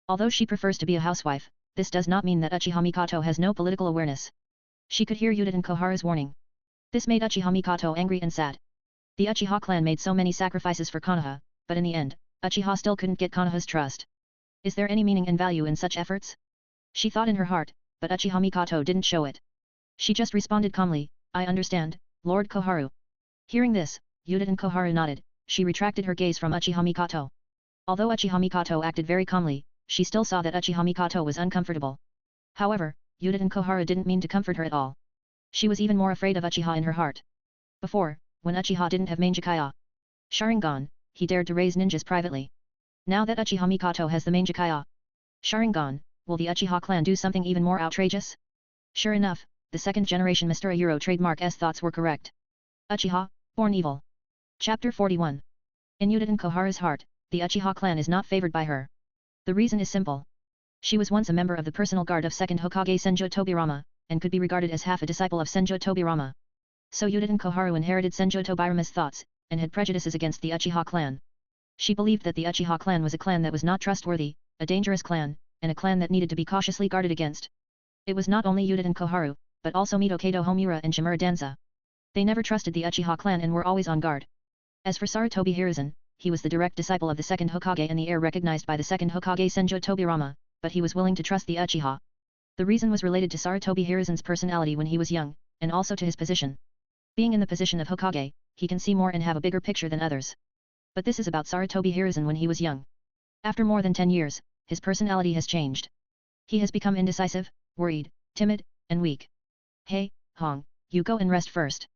[SPEAKER 1] Although she prefers to be a housewife, this does not mean that Uchiha Mikoto has no political awareness. She could hear Yuden Koharu's warning. This made Uchiha Mikoto angry and sad. The Uchiha clan made so many sacrifices for Konoha, but in the end, Uchiha still couldn't get Konoha's trust. Is there any meaning and value in such efforts? She thought in her heart, but Uchiha Mikoto didn't show it. She just responded calmly, I understand, Lord Koharu. Hearing this, Yuden Koharu nodded, she retracted her gaze from Uchiha Mikoto. Although Uchiha Mikoto acted very calmly, she still saw that Uchiha Mikoto was uncomfortable. However, Yuden Koharu didn't mean to comfort her at all. She was even more afraid of Uchiha in her heart. Before, when Uchiha didn't have Mangekyo Sharingan, he dared to raise ninjas privately. Now that Uchiha Mikoto has the Mangekyo Sharingan, will the Uchiha clan do something even more outrageous? Sure enough, the second-generation Mr. Euro trademark S thoughts were correct. Uchiha, born evil. Chapter 41. In Yuden Koharu's heart, the Uchiha clan is not favored by her. The reason is simple. She was once a member of the personal guard of second Hokage Senju Tobirama, and could be regarded as half a disciple of Senju Tobirama. So Yuden Koharu inherited Senju Tobirama's thoughts, and had prejudices against the Uchiha clan. She believed that the Uchiha clan was a clan that was not trustworthy, a dangerous clan, and a clan that needed to be cautiously guarded against. It was not only Yuden Koharu, but also Mitokedo Homura and Shimura Danza. They never trusted the Uchiha clan and were always on guard. As for Sarutobi Hiruzen, he was the direct disciple of the second Hokage and the heir recognized by the second Hokage Senju Tobirama, but he was willing to trust the Uchiha. The reason was related to Sarutobi Hiruzen's personality when he was young, and also to his position. Being in the position of Hokage, he can see more and have a bigger picture than others. But this is about Sarutobi Hiruzen when he was young. After more than 10 years, his personality has changed. He has become indecisive, worried, timid, and weak. Hey, Hong, you go and rest first.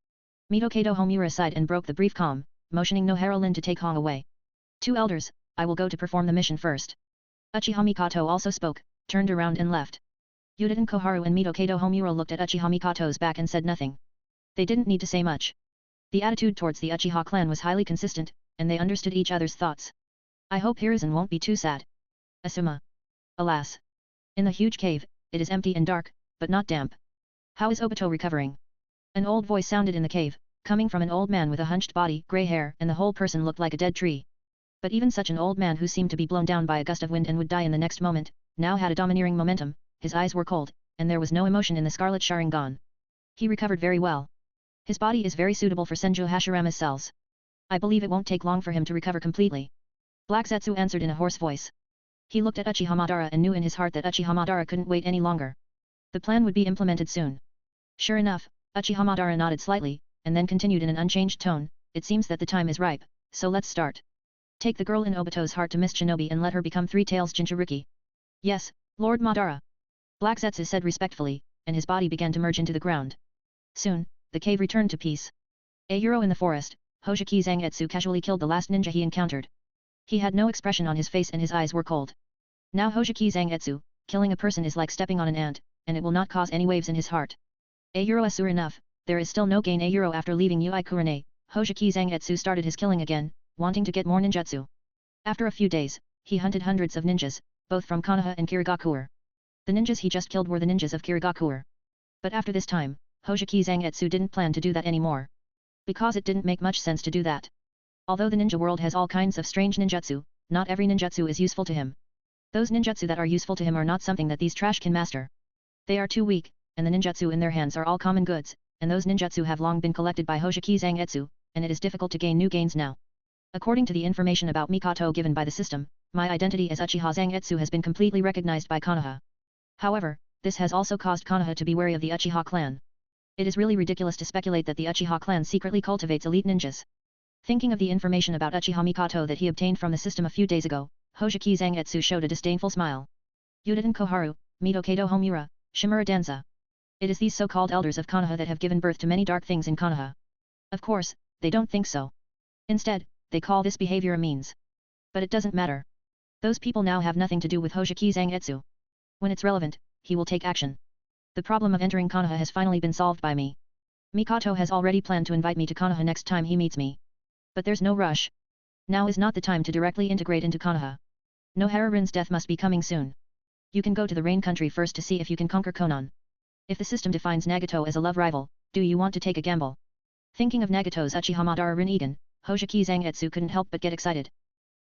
[SPEAKER 1] Mitokedo Homura sighed and broke the brief calm, motioning Nohara Lin to take Hong away. Two elders, I will go to perform the mission first. Uchiha Mikoto also spoke, turned around and left. Yuden Koharu and Mitokedo Homura looked at Uchiha Mikoto's back and said nothing. They didn't need to say much. The attitude towards the Uchiha clan was highly consistent, and they understood each other's thoughts. I hope Hiruzen won't be too sad. Asuma. Alas! In the huge cave, it is empty and dark, but not damp. How is Obito recovering? An old voice sounded in the cave, coming from an old man with a hunched body, grey hair, and the whole person looked like a dead tree. But even such an old man who seemed to be blown down by a gust of wind and would die in the next moment, now had a domineering momentum, his eyes were cold, and there was no emotion in the scarlet Sharingan. He recovered very well. His body is very suitable for Senju Hashirama's cells. I believe it won't take long for him to recover completely. Black Zetsu answered in a hoarse voice. He looked at Uchiha Madara and knew in his heart that Uchiha Madara couldn't wait any longer. The plan would be implemented soon. Sure enough, Uchiha Madara nodded slightly, and then continued in an unchanged tone, it seems that the time is ripe, so let's start. Take the girl in Obito's heart to Mist Shinobi and let her become Three Tails Jinchuriki. Yes, Lord Madara. Black Zetsu said respectfully, and his body began to merge into the ground. Soon, the cave returned to peace. A euro in the forest, Hoshiki Zangetsu casually killed the last ninja he encountered. He had no expression on his face and his eyes were cold. Now Hoshiki Zangetsu, killing a person is like stepping on an ant, and it will not cause any waves in his heart. A euro is sure enough, there is still no gain. A euro after leaving Ui Kurenai, Hoshiki Zangetsu started his killing again, wanting to get more ninjutsu. After a few days, he hunted hundreds of ninjas, both from Konoha and Kirigakure. The ninjas he just killed were the ninjas of Kirigakure. But after this time, Hoshiki Zangetsu didn't plan to do that anymore. Because it didn't make much sense to do that. Although the ninja world has all kinds of strange ninjutsu, not every ninjutsu is useful to him. Those ninjutsu that are useful to him are not something that these trash can master. They are too weak, and the ninjutsu in their hands are all common goods, and those ninjutsu have long been collected by Hoshiki Zangetsu, and it is difficult to gain new gains now. According to the information about Mikoto given by the system, my identity as Uchiha Zangetsu has been completely recognized by Konoha. However, this has also caused Konoha to be wary of the Uchiha clan. It is really ridiculous to speculate that the Uchiha clan secretly cultivates elite ninjas. Thinking of the information about Uchiha Mikoto that he obtained from the system a few days ago, Hoshiki Zangetsu showed a disdainful smile. Yudiden Koharu, Mito Kato Homura, Shimura Danza. It is these so-called elders of Konoha that have given birth to many dark things in Konoha. Of course, they don't think so. Instead, they call this behavior a means. But it doesn't matter. Those people now have nothing to do with Hoshiki Zangetsu. When it's relevant, he will take action. The problem of entering Konoha has finally been solved by me. Mikoto has already planned to invite me to Konoha next time he meets me. But there's no rush. Now is not the time to directly integrate into Konoha. Nohara-rin's death must be coming soon. You can go to the Rain country first to see if you can conquer Konan. If the system defines Nagato as a love rival, do you want to take a gamble? Thinking of Nagato's Uchiha Madara Rinnegan, Hoshiki Zangetsu couldn't help but get excited.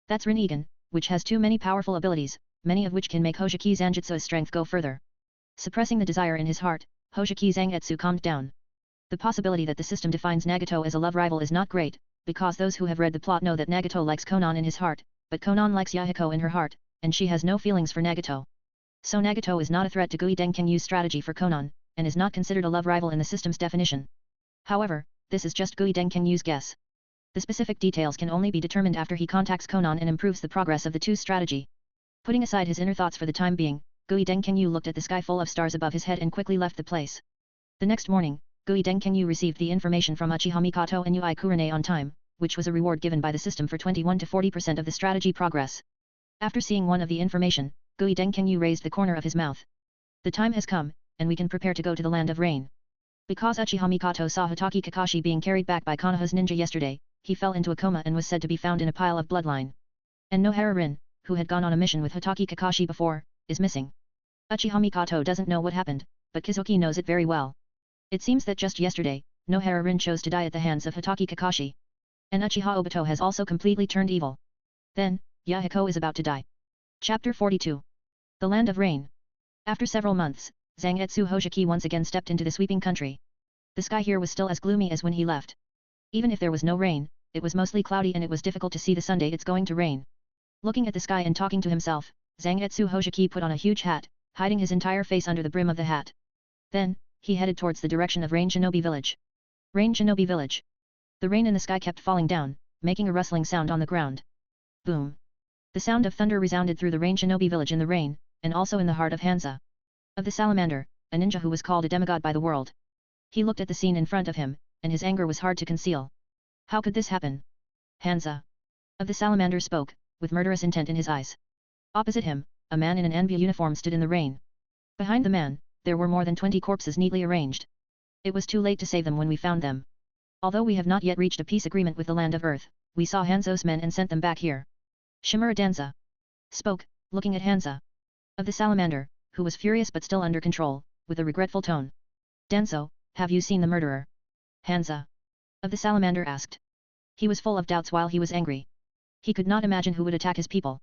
[SPEAKER 1] That's Rinnegan, which has too many powerful abilities, many of which can make Hoshiki Zangetsu's strength go further. Suppressing the desire in his heart, Hoshiki Zangetsu calmed down. The possibility that the system defines Nagato as a love rival is not great, because those who have read the plot know that Nagato likes Konan in his heart, but Konan likes Yahiko in her heart, and she has no feelings for Nagato. So Nagato is not a threat to Gui Denkenyu's strategy for Konan, and is not considered a love rival in the system's definition. However, this is just Gui Denkenyu's guess. The specific details can only be determined after he contacts Konan and improves the progress of the two's strategy. Putting aside his inner thoughts for the time being, Gui Denkenyu looked at the sky full of stars above his head and quickly left the place. The next morning, Gui Denkenyu received the information from Uchiha Mikoto and Ui Kurenai on time, which was a reward given by the system for 21 to 40% of the strategy progress. After seeing one of the information, Gui Denkenyu raised the corner of his mouth. The time has come, and we can prepare to go to the land of rain. Because Uchiha Mikoto saw Hitaki Kakashi being carried back by Konoha's ninja yesterday, he fell into a coma and was said to be found in a pile of bloodline. And Nohara-rin, who had gone on a mission with Hitaki Kakashi before, is missing. Uchiha Mikoto doesn't know what happened, but Kizuki knows it very well. It seems that just yesterday, Nohara-rin chose to die at the hands of Hitaki Kakashi. And Uchiha Obito has also completely turned evil. Then, Yahiko is about to die. Chapter 42. The Land of Rain. After several months, Zangetsu Hoshiki once again stepped into the sweeping country. The sky here was still as gloomy as when he left. Even if there was no rain, it was mostly cloudy and it was difficult to see the Sunday it's going to rain. Looking at the sky and talking to himself, Zangetsu Hoshiki put on a huge hat, hiding his entire face under the brim of the hat. Then, he headed towards the direction of Rain Shinobi Village. Rain Shinobi Village. The rain in the sky kept falling down, making a rustling sound on the ground. Boom. The sound of thunder resounded through the Rain Shinobi Village in the rain, and also in the heart of Hanza. Of the salamander, a ninja who was called a demigod by the world. He looked at the scene in front of him, and his anger was hard to conceal. How could this happen? Hanza. Of the salamander spoke, with murderous intent in his eyes. Opposite him, a man in an Anbia uniform stood in the rain. Behind the man, there were more than 20 corpses neatly arranged. It was too late to save them when we found them. Although we have not yet reached a peace agreement with the land of Earth, we saw Hanzo's men and sent them back here. Shimura Danza spoke, looking at Hanza. Of the salamander, who was furious but still under control, with a regretful tone. Denso, have you seen the murderer? Hansa. Of the salamander asked. He was full of doubts while he was angry. He could not imagine who would attack his people.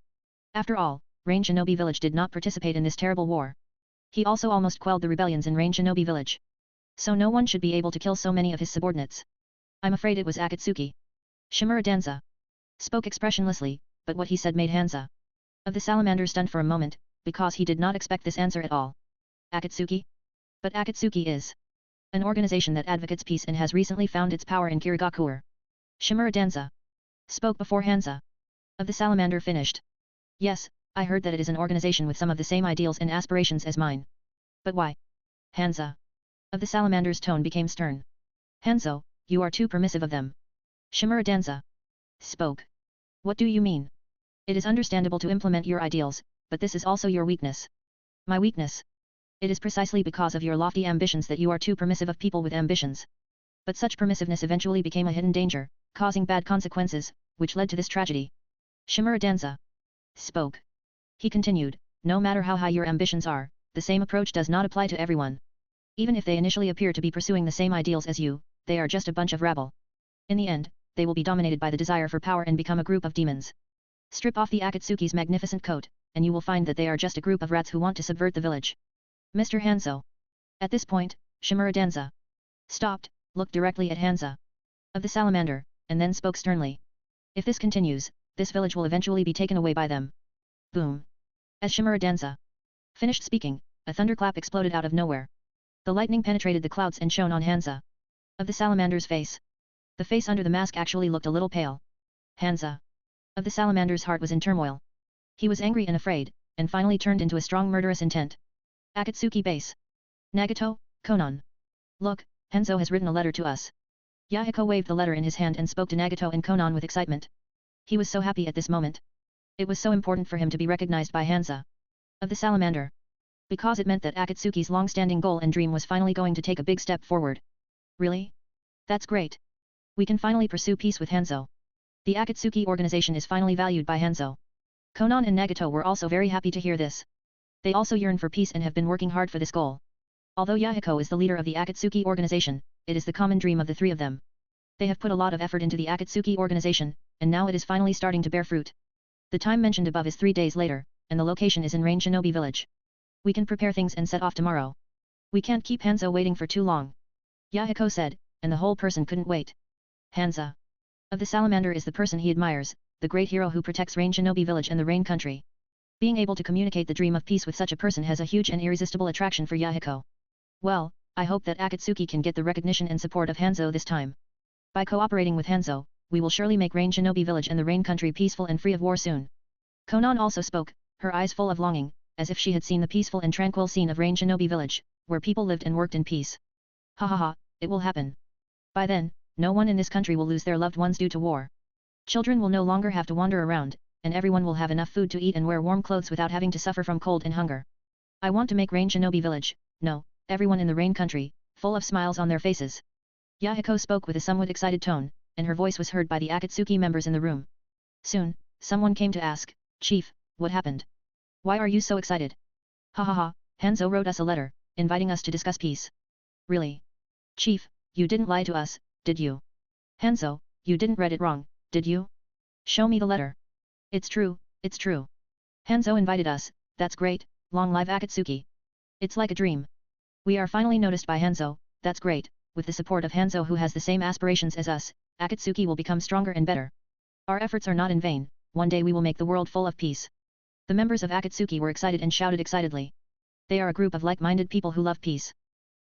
[SPEAKER 1] After all, Rain Shinobi Village did not participate in this terrible war. He also almost quelled the rebellions in Rain Shinobi Village. So no one should be able to kill so many of his subordinates. I'm afraid it was Akatsuki. Shimura Danza spoke expressionlessly, but what he said made Hansa of the salamander stunned for a moment, because he did not expect this answer at all. Akatsuki? But Akatsuki is an organization that advocates peace and has recently found its power in Kirigakure. Shimura Danza spoke before Hansa of the salamander finished. Yes, I heard that it is an organization with some of the same ideals and aspirations as mine. But why? Hansa of the salamander's tone became stern. Hanzo, you are too permissive of them. Shimura Danza spoke. What do you mean? It is understandable to implement your ideals, but this is also your weakness. My weakness? It is precisely because of your lofty ambitions that you are too permissive of people with ambitions. But such permissiveness eventually became a hidden danger, causing bad consequences, which led to this tragedy. Shimura Danza spoke. He continued, no matter how high your ambitions are, the same approach does not apply to everyone. Even if they initially appear to be pursuing the same ideals as you, they are just a bunch of rabble. In the end, they will be dominated by the desire for power and become a group of demons. Strip off the Akatsuki's magnificent coat, and you will find that they are just a group of rats who want to subvert the village. Mr. Hanzo. At this point, Shimura Danza stopped, looked directly at Hansa of the salamander, and then spoke sternly. If this continues, this village will eventually be taken away by them. Boom. As Shimura Danza finished speaking, a thunderclap exploded out of nowhere. The lightning penetrated the clouds and shone on Hansa of the salamander's face. The face under the mask actually looked a little pale. Hansa of the salamander's heart was in turmoil. He was angry and afraid, and finally turned into a strong murderous intent. Akatsuki base. Nagato, Konan. Look, Hanzo has written a letter to us. Yahiko waved the letter in his hand and spoke to Nagato and Konan with excitement. He was so happy at this moment. It was so important for him to be recognized by Hansa of the salamander. Because it meant that Akatsuki's long-standing goal and dream was finally going to take a big step forward. Really? That's great. We can finally pursue peace with Hanzo. The Akatsuki organization is finally valued by Hanzo. Konan and Nagato were also very happy to hear this. They also yearn for peace and have been working hard for this goal. Although Yahiko is the leader of the Akatsuki organization, it is the common dream of the three of them. They have put a lot of effort into the Akatsuki organization, and now it is finally starting to bear fruit. The time mentioned above is 3 days later, and the location is in Rain Shinobi Village. We can prepare things and set off tomorrow. We can't keep Hanzo waiting for too long. Yahiko said, and the whole person couldn't wait. Hansa of the salamander is the person he admires, the great hero who protects Rain Shinobi Village and the Rain Country. Being able to communicate the dream of peace with such a person has a huge and irresistible attraction for Yahiko. Well, I hope that Akatsuki can get the recognition and support of Hanzo this time. By cooperating with Hanzo, we will surely make Rain Shinobi Village and the Rain Country peaceful and free of war soon. Konan also spoke, her eyes full of longing, as if she had seen the peaceful and tranquil scene of Rain Shinobi Village, where people lived and worked in peace. Ha ha ha, it will happen. By then, no one in this country will lose their loved ones due to war. Children will no longer have to wander around, and everyone will have enough food to eat and wear warm clothes without having to suffer from cold and hunger. I want to make Rain Shinobi Village, no, everyone in the Rain Country, full of smiles on their faces. Yahiko spoke with a somewhat excited tone, and her voice was heard by the Akatsuki members in the room. Soon, someone came to ask, Chief, what happened? Why are you so excited? Ha ha ha, Hanzo wrote us a letter, inviting us to discuss peace. Really? Chief, you didn't lie to us, did you? Hanzo, you didn't read it wrong, did you? Show me the letter. It's true, it's true. Hanzo invited us, that's great, long live Akatsuki. It's like a dream. We are finally noticed by Hanzo, that's great, with the support of Hanzo who has the same aspirations as us, Akatsuki will become stronger and better. Our efforts are not in vain, one day we will make the world full of peace. The members of Akatsuki were excited and shouted excitedly. They are a group of like-minded people who love peace.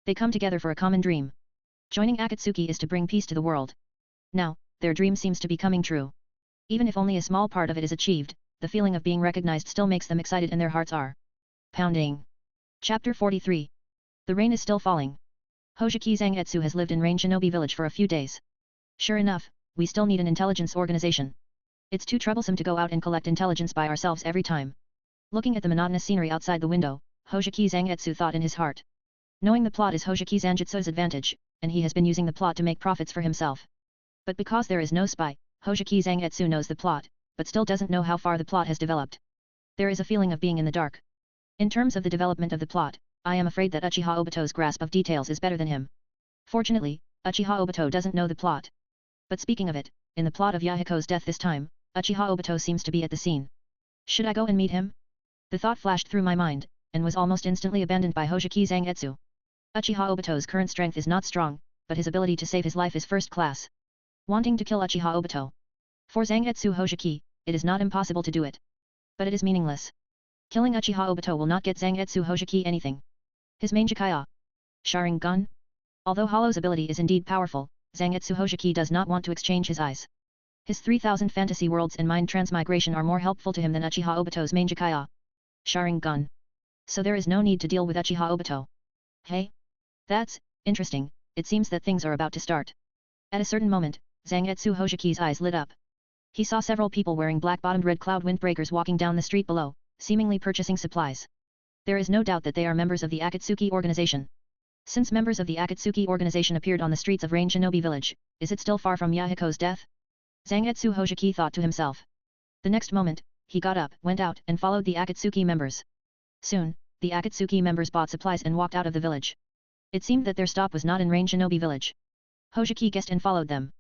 [SPEAKER 1] They come together for a common dream. Joining Akatsuki is to bring peace to the world. Now, their dream seems to be coming true. Even if only a small part of it is achieved, the feeling of being recognized still makes them excited and their hearts are pounding. Chapter 43. The rain is still falling. Hojiki Zangetsu has lived in Rain Shinobi Village for a few days. Sure enough, we still need an intelligence organization. It's too troublesome to go out and collect intelligence by ourselves every time. Looking at the monotonous scenery outside the window, Hojiki Zangetsu thought in his heart. Knowing the plot is Hojiki Zangetsu's advantage, and he has been using the plot to make profits for himself. But because there is no spy, Hojiki Zangetsu knows the plot, but still doesn't know how far the plot has developed. There is a feeling of being in the dark. In terms of the development of the plot, I am afraid that Uchiha Obito's grasp of details is better than him. Fortunately, Uchiha Obito doesn't know the plot. But speaking of it, in the plot of Yahiko's death this time, Uchiha Obito seems to be at the scene. Should I go and meet him? The thought flashed through my mind, and was almost instantly abandoned by Hoshiki Zangetsu. Uchiha Obito's current strength is not strong, but his ability to save his life is first class. Wanting to kill Uchiha Obito. For Zangetsu Hoshiki, it is not impossible to do it. But it is meaningless. Killing Uchiha Obito will not get Zangetsu Hoshiki anything. His main Jikaya. Sharingan? Although Hollow's ability is indeed powerful, Zangetsu Hoshiki does not want to exchange his eyes. His 3000 fantasy worlds and mind transmigration are more helpful to him than Uchiha Obito's main Jikaya. Sharingan. So there is no need to deal with Uchiha Obito. Hey? That's interesting, it seems that things are about to start. At a certain moment, Zangetsu Hoshiki's eyes lit up. He saw several people wearing black-bottomed red cloud windbreakers walking down the street below, seemingly purchasing supplies. There is no doubt that they are members of the Akatsuki organization. Since members of the Akatsuki organization appeared on the streets of Rain Shinobi village, is it still far from Yahiko's death? Zangetsu Hoshiki thought to himself. The next moment, he got up, went out, and followed the Akatsuki members. Soon, the Akatsuki members bought supplies and walked out of the village. It seemed that their stop was not in Rain Shinobi village. Hoshiki guessed and followed them.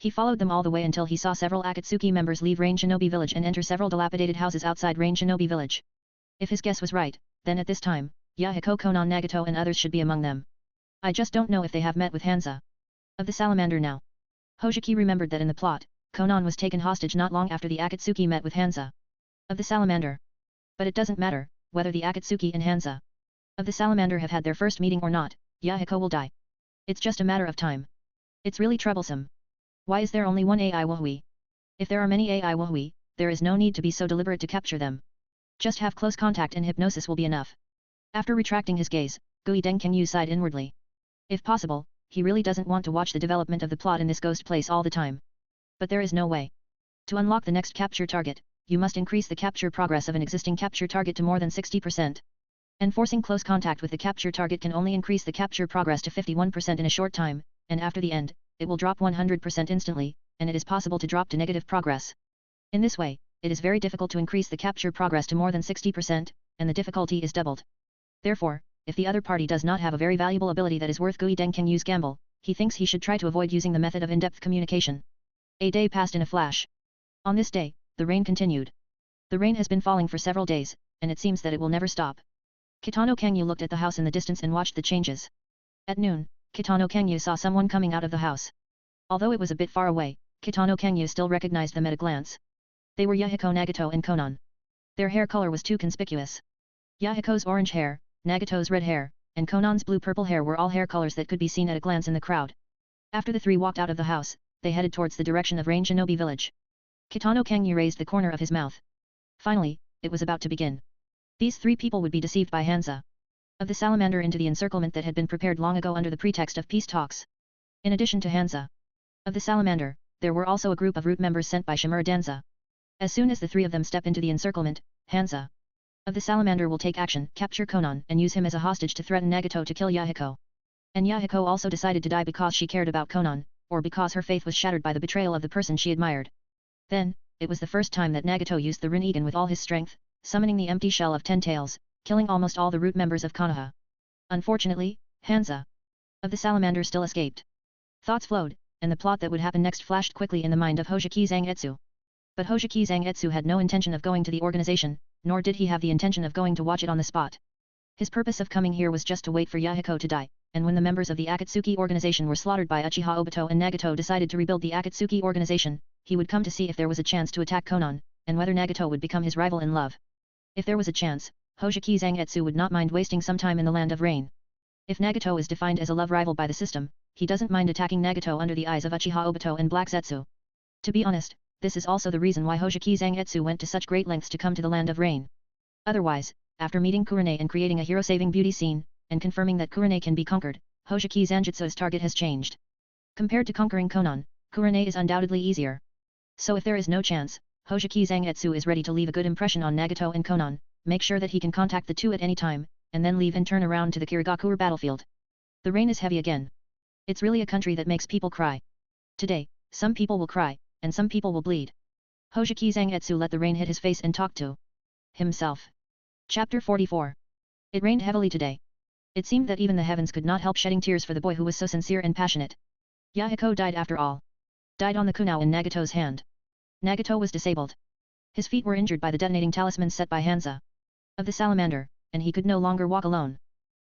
[SPEAKER 1] He followed them all the way until he saw several Akatsuki members leave Rain Shinobi village and enter several dilapidated houses outside Rain Shinobi village. If his guess was right, then at this time, Yahiko, Konan, Nagato and others should be among them. I just don't know if they have met with Hansa. Of the salamander now. Hoshiki remembered that in the plot, Konan was taken hostage not long after the Akatsuki met with Hansa. Of the salamander. But it doesn't matter, whether the Akatsuki and Hansa of the salamander have had their first meeting or not, Yahiko will die. It's just a matter of time. It's really troublesome. Why is there only one AI Wahui? If there are many AI Wahui, there is no need to be so deliberate to capture them. Just have close contact and hypnosis will be enough. After retracting his gaze, Gui Dengkenyu sighed inwardly. If possible, he really doesn't want to watch the development of the plot in this ghost place all the time. But there is no way. To unlock the next capture target, you must increase the capture progress of an existing capture target to more than 60%. Enforcing close contact with the capture target can only increase the capture progress to 51% in a short time, and after the end, it will drop 100% instantly, and it is possible to drop to negative progress. In this way, it is very difficult to increase the capture progress to more than 60%, and the difficulty is doubled. Therefore, if the other party does not have a very valuable ability that is worth Gui Dengkenyu's gamble, he thinks he should try to avoid using the method of in-depth communication. A day passed in a flash. On this day, the rain continued. The rain has been falling for several days, and it seems that it will never stop. Kitano Kangyu looked at the house in the distance and watched the changes. At noon, Kitano Kangyu saw someone coming out of the house. Although it was a bit far away, Kitano Kangyu still recognized them at a glance. They were Yahiko, Nagato and Konan. Their hair color was too conspicuous. Yahiko's orange hair, Nagato's red hair, and Konan's blue-purple hair were all hair colors that could be seen at a glance in the crowd. After the three walked out of the house, they headed towards the direction of Rain Shinobi village. Kitano Kangyu raised the corner of his mouth. Finally, it was about to begin. These three people would be deceived by Hansa of the salamander into the encirclement that had been prepared long ago under the pretext of peace talks. In addition to Hansa of the salamander, there were also a group of root members sent by Shimura Danza. As soon as the three of them step into the encirclement, Hansa of the salamander will take action, capture Konan and use him as a hostage to threaten Nagato to kill Yahiko. And Yahiko also decided to die because she cared about Konan, or because her faith was shattered by the betrayal of the person she admired. Then, it was the first time that Nagato used the Rinnegan with all his strength, summoning the empty shell of 10 tails, killing almost all the root members of Konoha. Unfortunately, Hansa of the salamander still escaped. Thoughts flowed, and the plot that would happen next flashed quickly in the mind of Hoshiki Zangetsu. But Hoshiki Zangetsu had no intention of going to the organization, nor did he have the intention of going to watch it on the spot. His purpose of coming here was just to wait for Yahiko to die, and when the members of the Akatsuki organization were slaughtered by Uchiha Obito and Nagato decided to rebuild the Akatsuki organization, he would come to see if there was a chance to attack Konan, and whether Nagato would become his rival in love. If there was a chance, Hoshiki Zangetsu would not mind wasting some time in the land of rain. If Nagato is defined as a love rival by the system, he doesn't mind attacking Nagato under the eyes of Uchiha Obito and Black Zetsu. To be honest, this is also the reason why Hoshiki Zangetsu went to such great lengths to come to the land of rain. Otherwise, after meeting Kurenai and creating a hero-saving beauty scene, and confirming that Kurenai can be conquered, Hoshiki Zangetsu's target has changed. Compared to conquering Konan, Kurenai is undoubtedly easier. So if there is no chance, Hoshiki Zangetsu is ready to leave a good impression on Nagato and Konan, make sure that he can contact the two at any time, and then leave and turn around to the Kirigakure battlefield. The rain is heavy again. It's really a country that makes people cry. Today, some people will cry, and some people will bleed. Hoshiki Zangetsu let the rain hit his face and talked to himself. Chapter 44. It rained heavily today. It seemed that even the heavens could not help shedding tears for the boy who was so sincere and passionate. Yahiko died after all. Died on the kunao in Nagato's hand. Nagato was disabled. His feet were injured by the detonating talisman set by Hansa of the salamander, and he could no longer walk alone.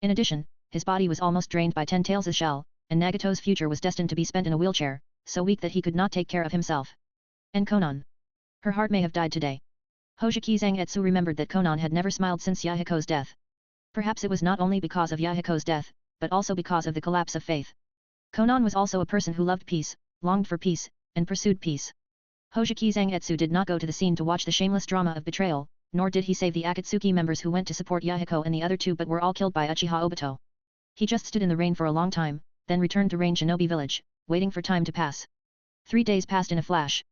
[SPEAKER 1] In addition, his body was almost drained by Ten Tails' shell, and Nagato's future was destined to be spent in a wheelchair, so weak that he could not take care of himself. And Konan. Her heart may have died today. Hojiki Zangetsu remembered that Konan had never smiled since Yahiko's death. Perhaps it was not only because of Yahiko's death, but also because of the collapse of faith. Konan was also a person who loved peace, longed for peace, and pursued peace. Hojiki Zangetsu did not go to the scene to watch the shameless drama of betrayal, nor did he save the Akatsuki members who went to support Yahiko and the other two but were all killed by Uchiha Obito. He just stood in the rain for a long time, then returned to Rain Shinobi village, waiting for time to pass. 3 days passed in a flash.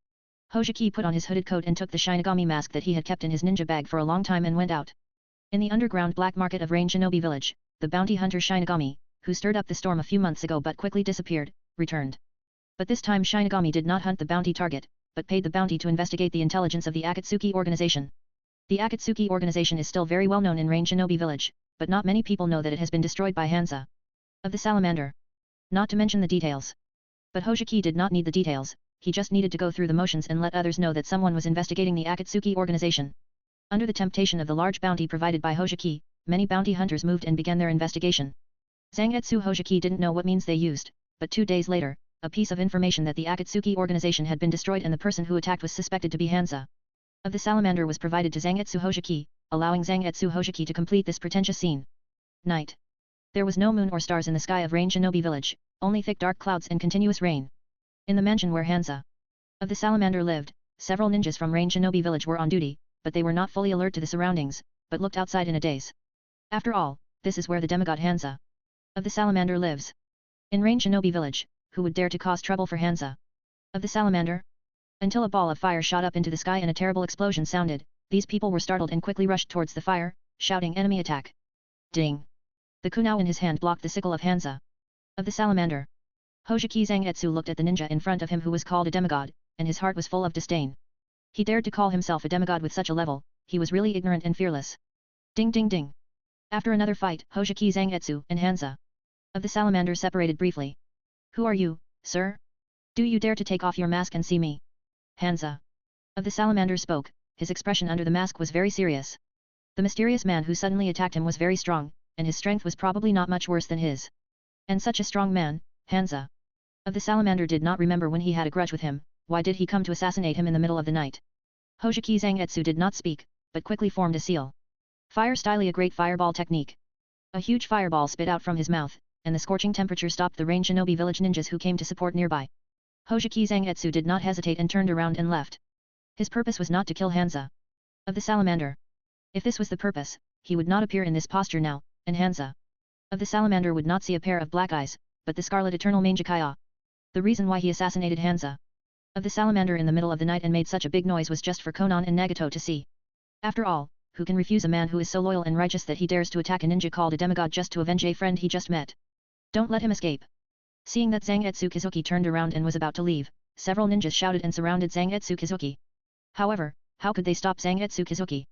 [SPEAKER 1] Hojiki put on his hooded coat and took the Shinigami mask that he had kept in his ninja bag for a long time and went out. In the underground black market of Rain Shinobi village, the bounty hunter Shinigami, who stirred up the storm a few months ago but quickly disappeared, returned. But this time Shinigami did not hunt the bounty target, but paid the bounty to investigate the intelligence of the Akatsuki organization. The Akatsuki organization is still very well known in Rain Shinobi village, but not many people know that it has been destroyed by Hansa of the salamander. Not to mention the details. But Hojiki did not need the details, he just needed to go through the motions and let others know that someone was investigating the Akatsuki organization. Under the temptation of the large bounty provided by Hojiki, many bounty hunters moved and began their investigation. Zangetsu Hojiki didn't know what means they used, but 2 days later, a piece of information that the Akatsuki organization had been destroyed and the person who attacked was suspected to be Hansa of the salamander was provided to Zangetsu Hojiki, allowing Zangetsu Hojiki to complete this pretentious scene. Night. There was no moon or stars in the sky of Rain Shinobi village, only thick dark clouds and continuous rain. In the mansion where Hansa of the salamander lived, several ninjas from Rain Shinobi village were on duty, but they were not fully alert to the surroundings, but looked outside in a daze. After all, this is where the demigod Hansa of the salamander lives. In Rain Shinobi village, who would dare to cause trouble for Hansa of the salamander? Until a ball of fire shot up into the sky and a terrible explosion sounded, these people were startled and quickly rushed towards the fire, shouting enemy attack. Ding! The kunao in his hand blocked the sickle of Hansa of the salamander. Hojiki Zangetsu looked at the ninja in front of him who was called a demigod, and his heart was full of disdain. He dared to call himself a demigod with such a level, he was really ignorant and fearless. Ding ding ding! After another fight, Hojiki Zangetsu and Hansa of the salamander separated briefly. Who are you, sir? Do you dare to take off your mask and see me? Hansa of the salamander spoke, his expression under the mask was very serious. The mysterious man who suddenly attacked him was very strong, and his strength was probably not much worse than his. And such a strong man, Hansa of the salamander did not remember when he had a grudge with him, why did he come to assassinate him in the middle of the night? Hojiki Zangetsu did not speak, but quickly formed a seal. Fire style, a great fireball technique. A huge fireball spit out from his mouth, and the scorching temperature stopped the Rain Shinobi village ninjas who came to support nearby. Hojiki Zangetsu did not hesitate and turned around and left. His purpose was not to kill Hansa of the salamander. If this was the purpose, he would not appear in this posture now, and Hansa of the salamander would not see a pair of black eyes, but the scarlet eternal Mangekaya. The reason why he assassinated Hansa of the salamander in the middle of the night and made such a big noise was just for Konan and Nagato to see. After all, who can refuse a man who is so loyal and righteous that he dares to attack a ninja called a demigod just to avenge a friend he just met? Don't let him escape. Seeing that Zangetsu Kizuki turned around and was about to leave, several ninjas shouted and surrounded Zangetsu Kizuki. However, how could they stop Zangetsu Kizuki?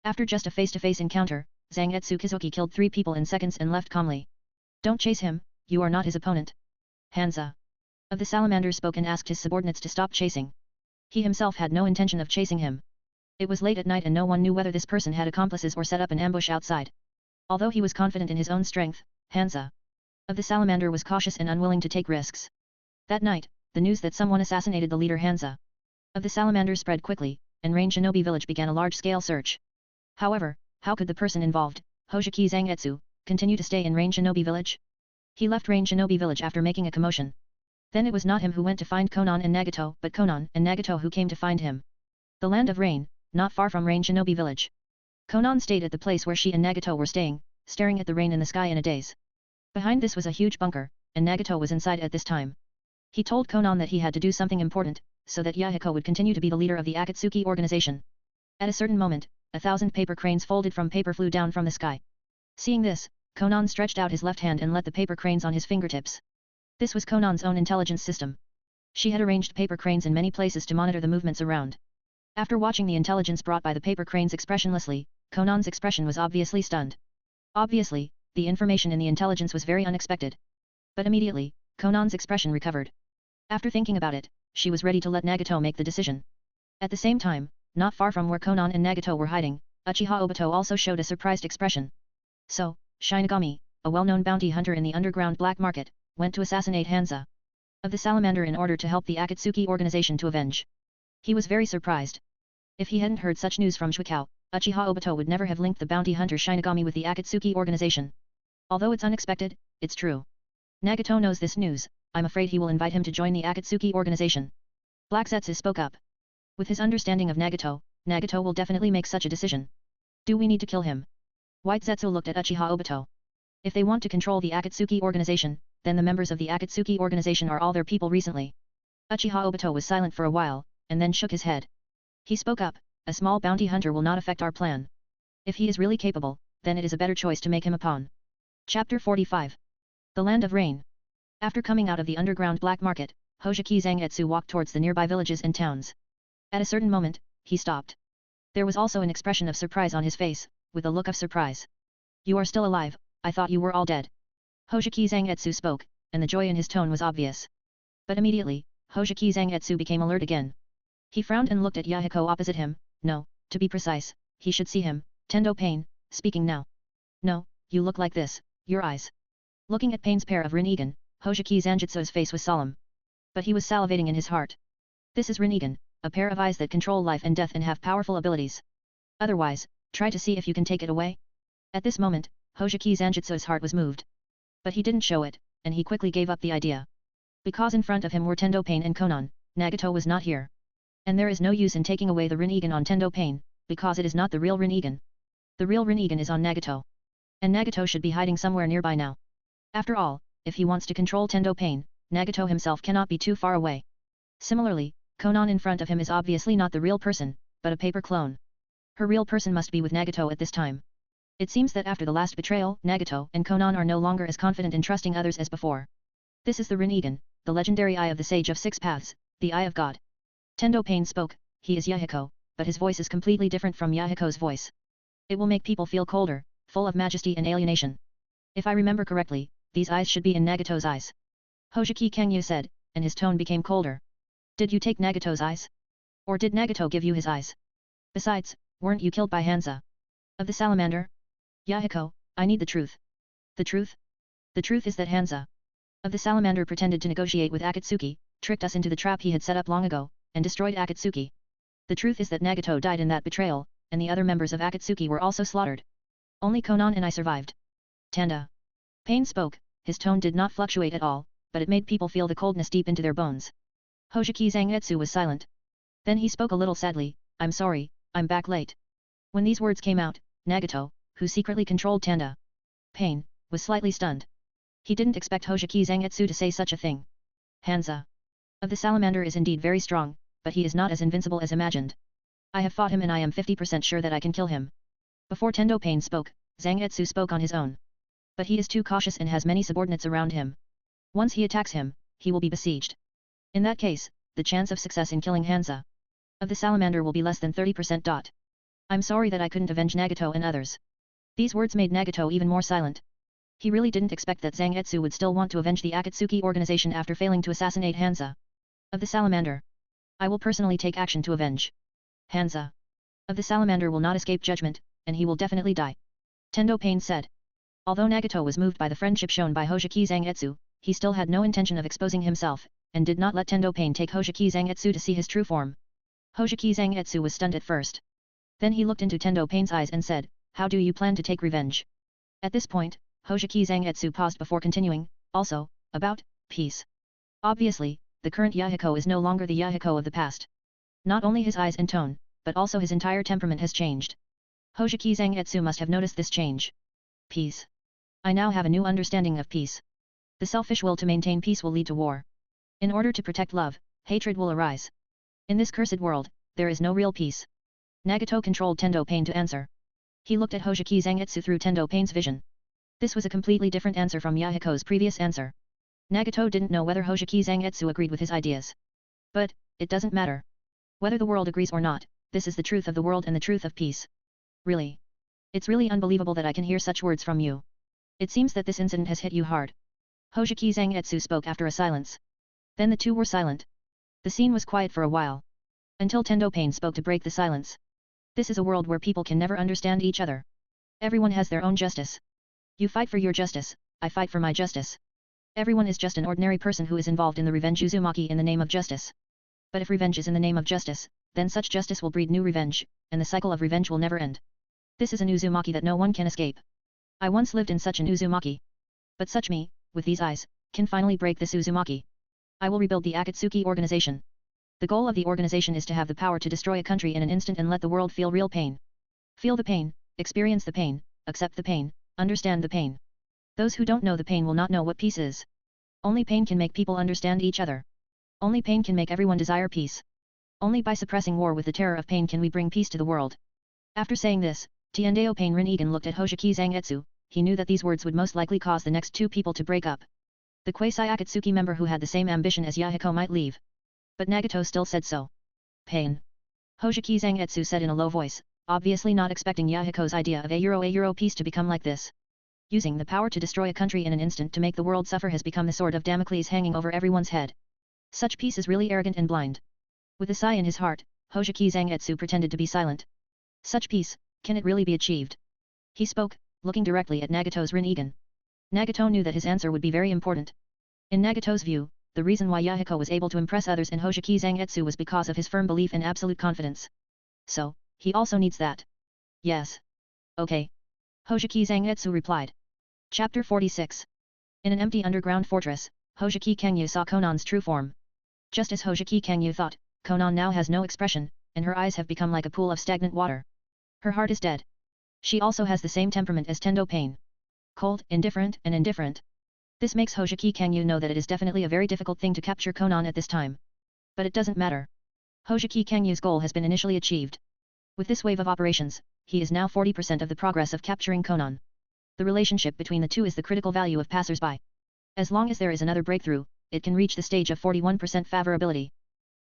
[SPEAKER 1] After just a face-to-face encounter, Zangetsu Kizuki killed 3 people in seconds and left calmly. Don't chase him, you are not his opponent. Hansa of the salamander spoke and asked his subordinates to stop chasing. He himself had no intention of chasing him. It was late at night and no one knew whether this person had accomplices or set up an ambush outside. Although he was confident in his own strength, Hansa of the salamander was cautious and unwilling to take risks. That night, the news that someone assassinated the leader Hansa of the salamander spread quickly, and Rain Shinobi village began a large-scale search. However, how could the person involved, Hojiki Zangetsu, continue to stay in Rain Shinobi village? He left Rain Shinobi village after making a commotion. Then it was not him who went to find Konan and Nagato, but Konan and Nagato who came to find him. The land of rain, not far from Rain Shinobi village. Konan stayed at the place where she and Nagato were staying, staring at the rain in the sky in a daze. Behind this was a huge bunker, and Nagato was inside at this time. He told Konan that he had to do something important, so that Yahiko would continue to be the leader of the Akatsuki organization. At a certain moment, 1,000 paper cranes folded from paper flew down from the sky. Seeing this, Konan stretched out his left hand and let the paper cranes on his fingertips. This was Konan's own intelligence system. She had arranged paper cranes in many places to monitor the movements around. After watching the intelligence brought by the paper cranes expressionlessly, Konan's expression was obviously stunned. Obviously, the information in the intelligence was very unexpected. But immediately, Konan's expression recovered. After thinking about it, she was ready to let Nagato make the decision. At the same time, not far from where Konan and Nagato were hiding, Uchiha Obito also showed a surprised expression. So, Shinigami, a well-known bounty hunter in the underground black market, went to assassinate Hanza of the Salamander in order to help the Akatsuki organization to avenge. He was very surprised. If he hadn't heard such news from Shuikao, Uchiha Obito would never have linked the bounty hunter Shinigami with the Akatsuki organization. Although it's unexpected, it's true. Nagato knows this news, I'm afraid he will invite him to join the Akatsuki organization. Black Zetsu spoke up. With his understanding of Nagato, Nagato will definitely make such a decision. Do we need to kill him? White Zetsu looked at Uchiha Obito. If they want to control the Akatsuki organization, then the members of the Akatsuki organization are all their people recently. Uchiha Obito was silent for a while, and then shook his head. He spoke up, a small bounty hunter will not affect our plan. If he is really capable, then it is a better choice to make him a pawn. Chapter 45. The Land of Rain. After coming out of the underground black market, Hojiki Zangetsu walked towards the nearby villages and towns. At a certain moment, he stopped. There was also an expression of surprise on his face, with a look of surprise. You are still alive, I thought you were all dead. Hojiki Zangetsu spoke, and the joy in his tone was obvious. But immediately, Hojiki Zangetsu became alert again. He frowned and looked at Yahiko opposite him. No, to be precise, he should see him, Tendo Pain, speaking now. No, you look like this, your eyes. Looking at Pain's pair of Rinnegan, Hojiki Zangetsu's face was solemn. But he was salivating in his heart. This is Rinnegan, a pair of eyes that control life and death and have powerful abilities. Otherwise, try to see if you can take it away. At this moment, Hojiki Zangetsu's heart was moved. But he didn't show it, and he quickly gave up the idea. Because in front of him were Tendo Pain and Konan, Nagato was not here. And there is no use in taking away the Rinnegan on Tendo Pain, because it is not the real Rinnegan. The real Rinnegan is on Nagato. And Nagato should be hiding somewhere nearby now. After all, if he wants to control Tendo Pain, Nagato himself cannot be too far away. Similarly, Konan in front of him is obviously not the real person, but a paper clone. Her real person must be with Nagato at this time. It seems that after the last betrayal, Nagato and Konan are no longer as confident in trusting others as before. This is the Rinnegan, the legendary Eye of the Sage of Six Paths, the Eye of God. Tendo Pain spoke, he is Yahiko, but his voice is completely different from Yahiko's voice. It will make people feel colder, full of majesty and alienation. If I remember correctly, these eyes should be in Nagato's eyes. Hojiki Kengyu said, and his tone became colder. Did you take Nagato's eyes? Or did Nagato give you his eyes? Besides, weren't you killed by Hanza of the Salamander? Yahiko, I need the truth. The truth? The truth is that Hanza of the Salamander pretended to negotiate with Akatsuki, tricked us into the trap he had set up long ago, and destroyed Akatsuki. The truth is that Nagato died in that betrayal, and the other members of Akatsuki were also slaughtered. Only Konan and I survived. Tanda. Pain spoke, his tone did not fluctuate at all, but it made people feel the coldness deep into their bones. Hojiki Zangetsu was silent. Then he spoke a little sadly, I'm sorry, I'm back late. When these words came out, Nagato, who secretly controlled Tanda Pain, was slightly stunned. He didn't expect Hojiki Zangetsu to say such a thing. Hanza of the Salamander is indeed very strong, but he is not as invincible as imagined. I have fought him and I am 50% sure that I can kill him. Before Tendo Pain spoke, Zangetsu spoke on his own. But he is too cautious and has many subordinates around him. Once he attacks him, he will be besieged. In that case, the chance of success in killing Hanza of the Salamander will be less than 30%. I'm sorry that I couldn't avenge Nagato and others. These words made Nagato even more silent. He really didn't expect that Zangetsu would still want to avenge the Akatsuki organization after failing to assassinate Hanza of the Salamander. I will personally take action to avenge Hanza of the Salamander will not escape judgment, and he will definitely die. Tendo Pain said. Although Nagato was moved by the friendship shown by Hojiki Zangetsu, he still had no intention of exposing himself, and did not let Tendo Pain take Hojiki Zangetsu to see his true form. Hojiki Zangetsu was stunned at first. Then he looked into Tendo Pain's eyes and said, how do you plan to take revenge? At this point, Hojiki Zangetsu paused before continuing, also, about peace. Obviously, the current Yahiko is no longer the Yahiko of the past. Not only his eyes and tone, but also his entire temperament has changed. Hojiki Zangetsu must have noticed this change. Peace. I now have a new understanding of peace. The selfish will to maintain peace will lead to war. In order to protect love, hatred will arise. In this cursed world, there is no real peace. Nagato controlled Tendo Pain to answer. He looked at Hojiki Zangetsu through Tendo Pain's vision. This was a completely different answer from Yahiko's previous answer. Nagato didn't know whether Hojiki Zangetsu agreed with his ideas. But, it doesn't matter. Whether the world agrees or not, this is the truth of the world and the truth of peace. Really. It's really unbelievable that I can hear such words from you. It seems that this incident has hit you hard. Hojiki Zangetsu spoke after a silence. Then the two were silent. The scene was quiet for a while. Until Tendo Pain spoke to break the silence. This is a world where people can never understand each other. Everyone has their own justice. You fight for your justice, I fight for my justice. Everyone is just an ordinary person who is involved in the revenge Uzumaki in the name of justice. But if revenge is in the name of justice, then such justice will breed new revenge, and the cycle of revenge will never end. This is an Uzumaki that no one can escape. I once lived in such an Uzumaki. But such me, with these eyes, can finally break this Uzumaki. I will rebuild the Akatsuki organization. The goal of the organization is to have the power to destroy a country in an instant and let the world feel real pain. Feel the pain, experience the pain, accept the pain, understand the pain. Those who don't know the pain will not know what peace is. Only pain can make people understand each other. Only pain can make everyone desire peace. Only by suppressing war with the terror of pain can we bring peace to the world. After saying this, Tiendeo Pain Rin-Egan looked at Hojiki Zangetsu. He knew that these words would most likely cause the next two people to break up. The Quasi-Akatsuki member who had the same ambition as Yahiko might leave. But Nagato still said so. Pain. Hojiki Zangetsu said in a low voice, obviously not expecting Yahiko's idea of a euro peace to become like this. Using the power to destroy a country in an instant to make the world suffer has become the sword of Damocles hanging over everyone's head. Such peace is really arrogant and blind. With a sigh in his heart, Hojiki Zangetsu pretended to be silent. Such peace, can it really be achieved? He spoke, looking directly at Nagato's Rin-Egan. Nagato knew that his answer would be very important. In Nagato's view, the reason why Yahiko was able to impress others in Hojiki Zangetsu was because of his firm belief and absolute confidence. So, he also needs that. Yes. Okay. Hojiki Zangetsu replied. Chapter 46. In an empty underground fortress, Hojiki Kangyu saw Konan's true form. Just as Hojiki Kangyu thought, Konan now has no expression, and her eyes have become like a pool of stagnant water. Her heart is dead. She also has the same temperament as Tendo Pain. Cold, indifferent, and indifferent. This makes Hojiki Kangyu know that it is definitely a very difficult thing to capture Konan at this time. But it doesn't matter. Hojiki Kangyu's goal has been initially achieved. With this wave of operations, he is now 40% of the progress of capturing Konan. The relationship between the two is the critical value of passers-by. As long as there is another breakthrough, it can reach the stage of 41% favorability.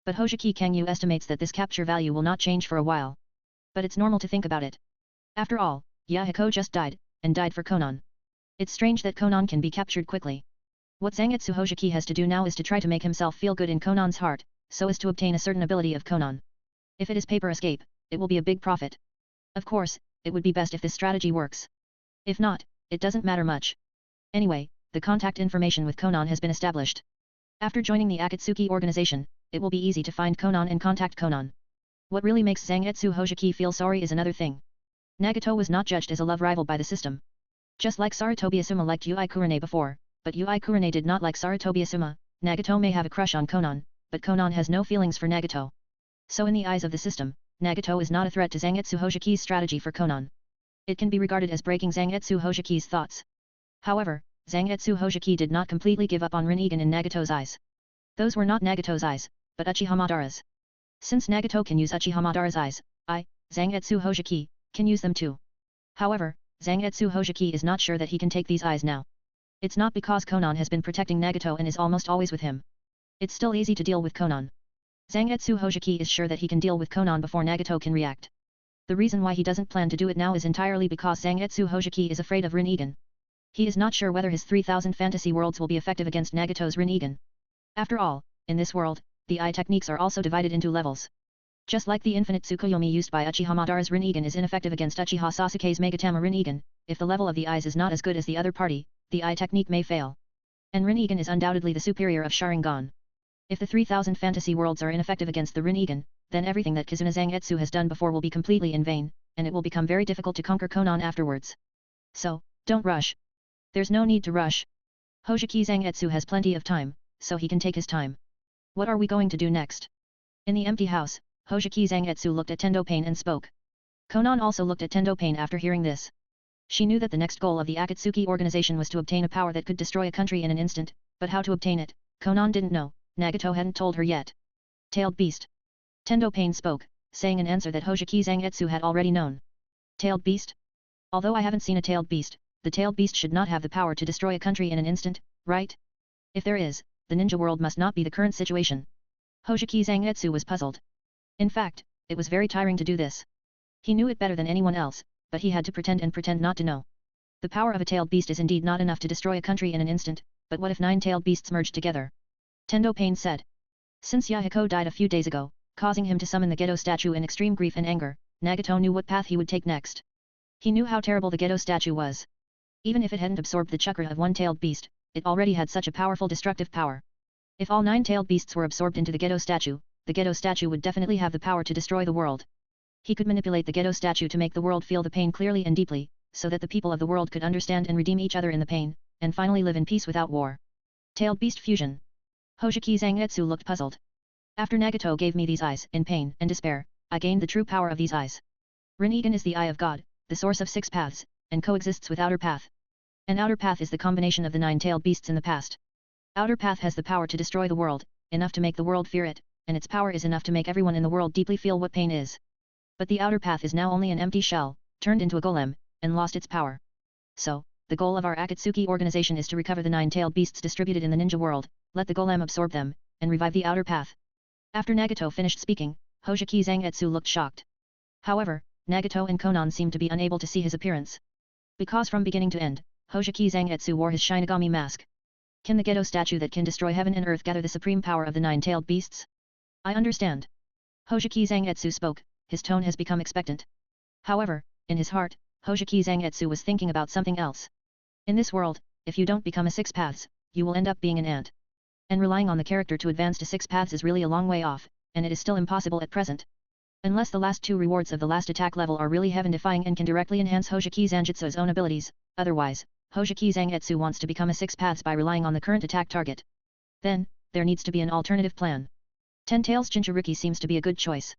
[SPEAKER 1] But Hojiki Kangyu estimates that this capture value will not change for a while. But it's normal to think about it. After all, Yahiko just died, and died for Konan. It's strange that Konan can be captured quickly. What Zangetsu Hojiki has to do now is to try to make himself feel good in Konan's heart, so as to obtain a certain ability of Konan. If it is paper escape, it will be a big profit. Of course, it would be best if this strategy works. If not, it doesn't matter much. Anyway, the contact information with Konan has been established. After joining the Akatsuki organization, it will be easy to find Konan and contact Konan. What really makes Zangetsu Hojiki feel sorry is another thing. Nagato was not judged as a love rival by the system. Just like Sarutobi Asuma liked Ui Kurenai before, but Ui Kurenai did not like Sarutobi Asuma, Nagato may have a crush on Konan, but Konan has no feelings for Nagato. So in the eyes of the system, Nagato is not a threat to Zangetsu Hojiki's strategy for Konan. It can be regarded as breaking Zangetsu Hojiki's thoughts. However, Zangetsu Hojiki did not completely give up on Rin-Egan in Nagato's eyes. Those were not Nagato's eyes, but Uchiha Madara's. Since Nagato can use Uchiha Madara's eyes, Zangetsu Hojiki, can use them too. However, Zangetsu Hojiki is not sure that he can take these eyes now. It's not because Konan has been protecting Nagato and is almost always with him. It's still easy to deal with Konan. Zangetsu Hojiki is sure that he can deal with Konan before Nagato can react. The reason why he doesn't plan to do it now is entirely because Zangetsu Hojiki is afraid of Rin-Egan. He is not sure whether his 3000 fantasy worlds will be effective against Nagato's Rin-Egan. After all, in this world, the eye techniques are also divided into levels. Just like the infinite Tsukuyomi used by Uchiha Madara's Rin-Egan is ineffective against Uchiha Sasuke's Megatama Rin-Egan, if the level of the eyes is not as good as the other party, the eye technique may fail. And Rin-Egan is undoubtedly the superior of Sharingan. If the 3000 fantasy worlds are ineffective against the Rin-Egan, then everything that Kizuna Zangetsu has done before will be completely in vain, and it will become very difficult to conquer Konan afterwards. So, don't rush. There's no need to rush. Hojiki Zangetsu has plenty of time, so he can take his time. What are we going to do next? In the empty house, Hojiki Zangetsu looked at Tendo Pain and spoke. Konan also looked at Tendo Pain after hearing this. She knew that the next goal of the Akatsuki organization was to obtain a power that could destroy a country in an instant, but how to obtain it, Konan didn't know, Nagato hadn't told her yet. Tailed Beast. Tendo Pain spoke, saying an answer that Hojiki Zangetsu had already known. Tailed Beast? Although I haven't seen a tailed beast, the tailed beast should not have the power to destroy a country in an instant, right? If there is, the ninja world must not be the current situation. Hojiki Zangetsu was puzzled. In fact, it was very tiring to do this. He knew it better than anyone else, but he had to pretend and pretend not to know. The power of a tailed beast is indeed not enough to destroy a country in an instant, but what if 9 tailed beasts merged together? Tendo Pain said. Since Yahiko died a few days ago, causing him to summon the Gedo statue in extreme grief and anger, Nagato knew what path he would take next. He knew how terrible the Gedo statue was. Even if it hadn't absorbed the chakra of one tailed beast, it already had such a powerful destructive power. If all 9 tailed beasts were absorbed into the Gedo statue would definitely have the power to destroy the world. He could manipulate the Gedo statue to make the world feel the pain clearly and deeply, so that the people of the world could understand and redeem each other in the pain, and finally live in peace without war. Tailed beast fusion. Hoshiki Zangetsu looked puzzled. After Nagato gave me these eyes, in pain and despair, I gained the true power of these eyes. Rinnegan is the eye of God, the source of 6 paths, and coexists with Outer Path. An Outer Path is the combination of the 9 tailed beasts in the past. Outer Path has the power to destroy the world, enough to make the world fear it, and its power is enough to make everyone in the world deeply feel what pain is. But the Outer Path is now only an empty shell, turned into a golem, and lost its power. So, the goal of our Akatsuki organization is to recover the 9 tailed beasts distributed in the ninja world, let the golem absorb them, and revive the Outer Path. After Nagato finished speaking, Hoshiki Zangetsu looked shocked. However, Nagato and Konan seemed to be unable to see his appearance. Because from beginning to end, Hoshiki Zangetsu wore his Shinigami mask. Can the Gedo statue that can destroy heaven and earth gather the supreme power of the 9 tailed beasts? I understand. Hoshiki Zangetsu spoke, his tone has become expectant. However, in his heart, Hoshiki Zangetsu was thinking about something else. In this world, if you don't become a 6 paths, you will end up being an ant. And relying on the character to advance to 6 paths is really a long way off, and it is still impossible at present. Unless the last 2 rewards of the last attack level are really heaven-defying and can directly enhance Hoshiki Zangetsu's own abilities, otherwise, Hoshiki Zangetsu wants to become a 6 paths by relying on the current attack target. Then, there needs to be an alternative plan. 10 Tails Jinchuriki seems to be a good choice.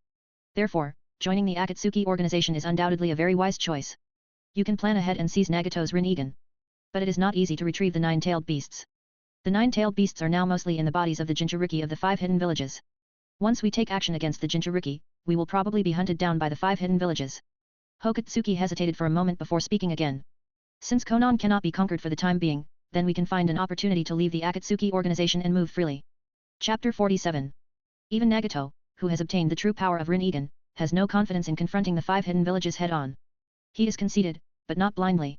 [SPEAKER 1] Therefore, joining the Akatsuki organization is undoubtedly a very wise choice. You can plan ahead and seize Nagato's Rinnegan. But it is not easy to retrieve the 9 tailed beasts. The 9 tailed beasts are now mostly in the bodies of the Jinchuriki of the 5 hidden villages. Once we take action against the Jinchuriki, we will probably be hunted down by the 5 hidden villages. Hokatsuki hesitated for a moment before speaking again. Since Konan cannot be conquered for the time being, then we can find an opportunity to leave the Akatsuki organization and move freely. Chapter 47. Even Nagato, who has obtained the true power of Rinnegan, has no confidence in confronting the 5 hidden villages head-on. He is conceited, but not blindly.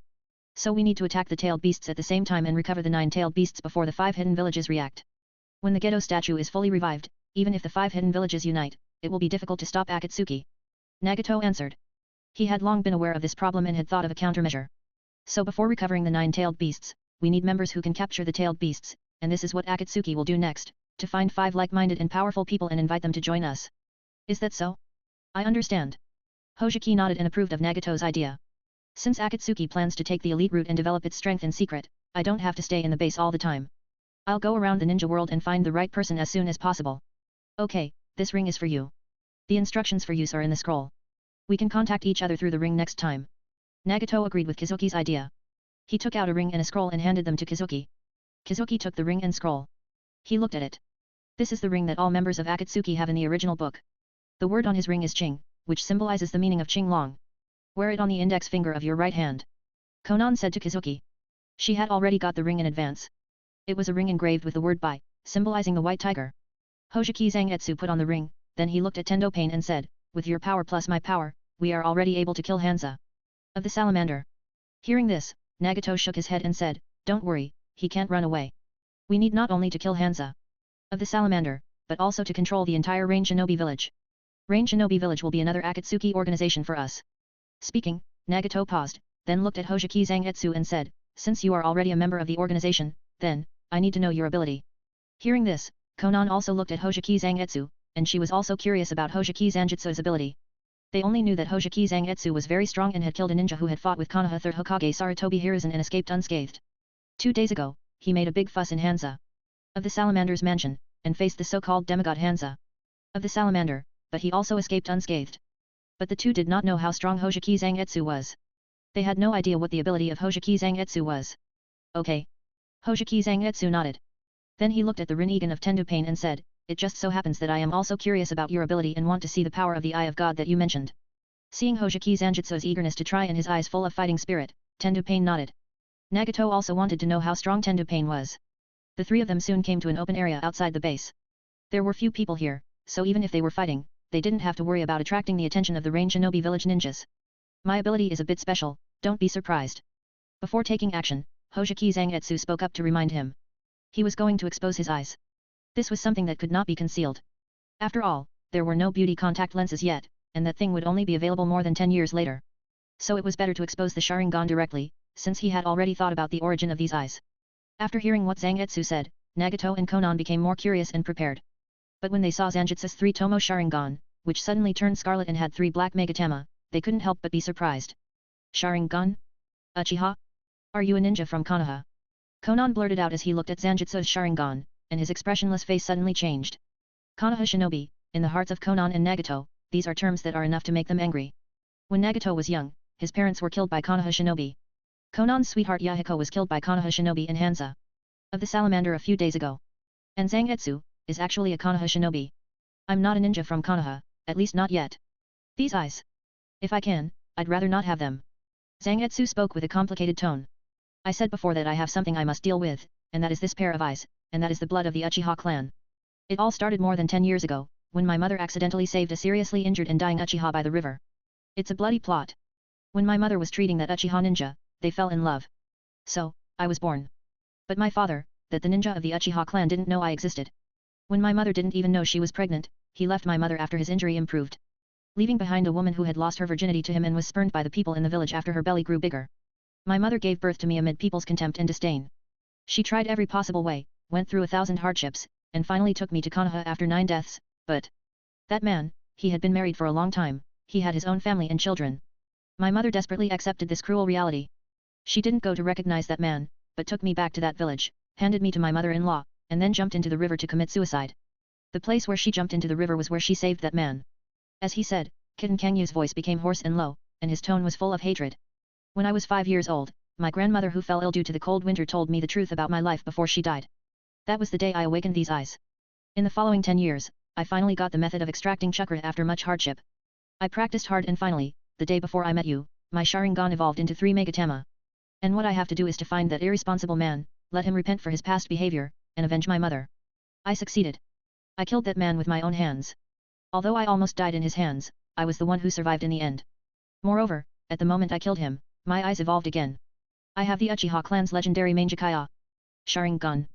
[SPEAKER 1] So we need to attack the tailed beasts at the same time and recover the 9 tailed beasts before the 5 hidden villages react. When the Gedo statue is fully revived, even if the 5 hidden villages unite, it will be difficult to stop Akatsuki. Nagato answered. He had long been aware of this problem and had thought of a countermeasure. So before recovering the 9 tailed beasts, we need members who can capture the tailed beasts, and this is what Akatsuki will do next, to find 5 like-minded and powerful people and invite them to join us. Is that so? I understand. Hoshiki nodded and approved of Nagato's idea. Since Akatsuki plans to take the elite route and develop its strength in secret, I don't have to stay in the base all the time. I'll go around the ninja world and find the right person as soon as possible. Okay, this ring is for you. The instructions for use are in the scroll. We can contact each other through the ring next time. Nagato agreed with Kizuki's idea. He took out a ring and a scroll and handed them to Kizuki. Kizuki took the ring and scroll. He looked at it. This is the ring that all members of Akatsuki have in the original book. The word on his ring is Qing, which symbolizes the meaning of Qinglong. Wear it on the index finger of your right hand. Konan said to Kizuki. She had already got the ring in advance. It was a ring engraved with the word Bai, symbolizing the white tiger. Hoshiki Zangetsu put on the ring, then he looked at Tendo Pain and said, with your power plus my power, we are already able to kill Hansa. Of the salamander. Hearing this, Nagato shook his head and said, don't worry, he can't run away. We need not only to kill Hansa of the salamander, but also to control the entire Rain Shinobi village. Rain Shinobi village will be another Akatsuki organization for us. Speaking, Nagato paused, then looked at Hoshiki Zangetsu and said, since you are already a member of the organization, then, I need to know your ability. Hearing this, Konan also looked at Hoshiki Zangetsu, and she was also curious about Hoshiki Zangetsu's ability. They only knew that Hoshiki Zangetsu was very strong and had killed a ninja who had fought with Konoha 3rd Hokage Sarutobi Hiruzen and escaped unscathed. 2 days ago, he made a big fuss in Hansa of the Salamander's mansion, and faced the so-called demigod Hansa of the Salamander, but he also escaped unscathed. But the two did not know how strong Hoshiki Zangetsu was. They had no idea what the ability of Hoshiki Zangetsu was. Okay. Hoshiki Zangetsu nodded. Then he looked at the Rinnegan of Tendo Pain and said, it just so happens that I am also curious about your ability and want to see the power of the Eye of God that you mentioned. Seeing Hoshiki Zangetsu's eagerness to try and his eyes full of fighting spirit, Tendo Pain nodded. Nagato also wanted to know how strong Tendo Pain was. The 3 of them soon came to an open area outside the base. There were few people here, so even if they were fighting, they didn't have to worry about attracting the attention of the Rain Shinobi village ninjas. My ability is a bit special, don't be surprised. Before taking action, Hojiki Zangetsu spoke up to remind him. He was going to expose his eyes. This was something that could not be concealed. After all, there were no beauty contact lenses yet, and that thing would only be available more than 10 years later. So it was better to expose the Sharingan directly, since he had already thought about the origin of these eyes. After hearing what Zangetsu said, Nagato and Konan became more curious and prepared. But when they saw Zanjutsu's 3 Tomo Sharingan, which suddenly turned scarlet and had 3 black Megatama, they couldn't help but be surprised. Sharingan? Uchiha? Are you a ninja from Konoha? Konan blurted out as he looked at Zanjutsu's Sharingan, and his expressionless face suddenly changed. Konoha Shinobi, in the hearts of Konan and Nagato, these are terms that are enough to make them angry. When Nagato was young, his parents were killed by Konoha Shinobi. Konan's sweetheart Yahiko was killed by Konoha Shinobi in Hansa of the Salamander a few days ago. And Zangetsu is actually a Konoha Shinobi. I'm not a ninja from Konoha, at least not yet. These eyes. If I can, I'd rather not have them. Zangetsu spoke with a complicated tone. I said before that I have something I must deal with, and that is this pair of eyes, and that is the blood of the Uchiha clan. It all started more than 10 years ago, when my mother accidentally saved a seriously injured and dying Uchiha by the river. It's a bloody plot. When my mother was treating that Uchiha ninja, they fell in love. So, I was born. But my father, that the ninja of the Uchiha clan didn't know I existed. When my mother didn't even know she was pregnant, he left my mother after his injury improved, leaving behind a woman who had lost her virginity to him and was spurned by the people in the village after her belly grew bigger. My mother gave birth to me amid people's contempt and disdain. She tried every possible way, went through 1,000 hardships, and finally took me to Konoha after 9 deaths, but that man, he had been married for a long time, he had his own family and children. My mother desperately accepted this cruel reality. She didn't go to recognize that man, but took me back to that village, handed me to my mother-in-law, and then jumped into the river to commit suicide. The place where she jumped into the river was where she saved that man. As he said, Kitten Kangyu's voice became hoarse and low, and his tone was full of hatred. When I was 5 years old, my grandmother who fell ill due to the cold winter told me the truth about my life before she died. That was the day I awakened these eyes. In the following 10 years, I finally got the method of extracting chakra after much hardship. I practiced hard and finally, the day before I met you, my Sharingan evolved into 3 Megatama. And what I have to do is to find that irresponsible man, let him repent for his past behavior, and avenge my mother. I succeeded. I killed that man with my own hands. Although I almost died in his hands, I was the one who survived in the end. Moreover, at the moment I killed him, my eyes evolved again. I have the Uchiha clan's legendary Mangekaya Sharingan.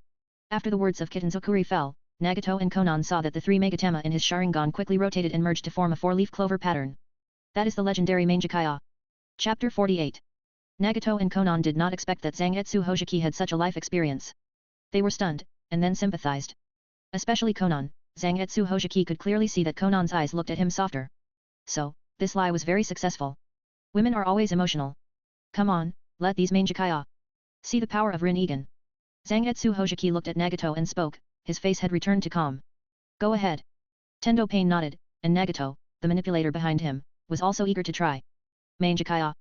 [SPEAKER 1] After the words of Kitanzukuri fell, Nagato and Konan saw that the 3 Megatama in his Sharingan quickly rotated and merged to form a 4-leaf clover pattern. That is the legendary Mangekaya. Chapter 48. Nagato and Konan did not expect that Zangetsu Hojiki had such a life experience. They were stunned, and then sympathized. Especially Konan, Zangetsu Hojiki could clearly see that Konan's eyes looked at him softer. So, this lie was very successful. Women are always emotional. Come on, let these Mangekaya see the power of Rin-Egan. Zangetsu Hojiki looked at Nagato and spoke, his face had returned to calm. Go ahead. Tendo Pain nodded, and Nagato, the manipulator behind him, was also eager to try. Mangekaya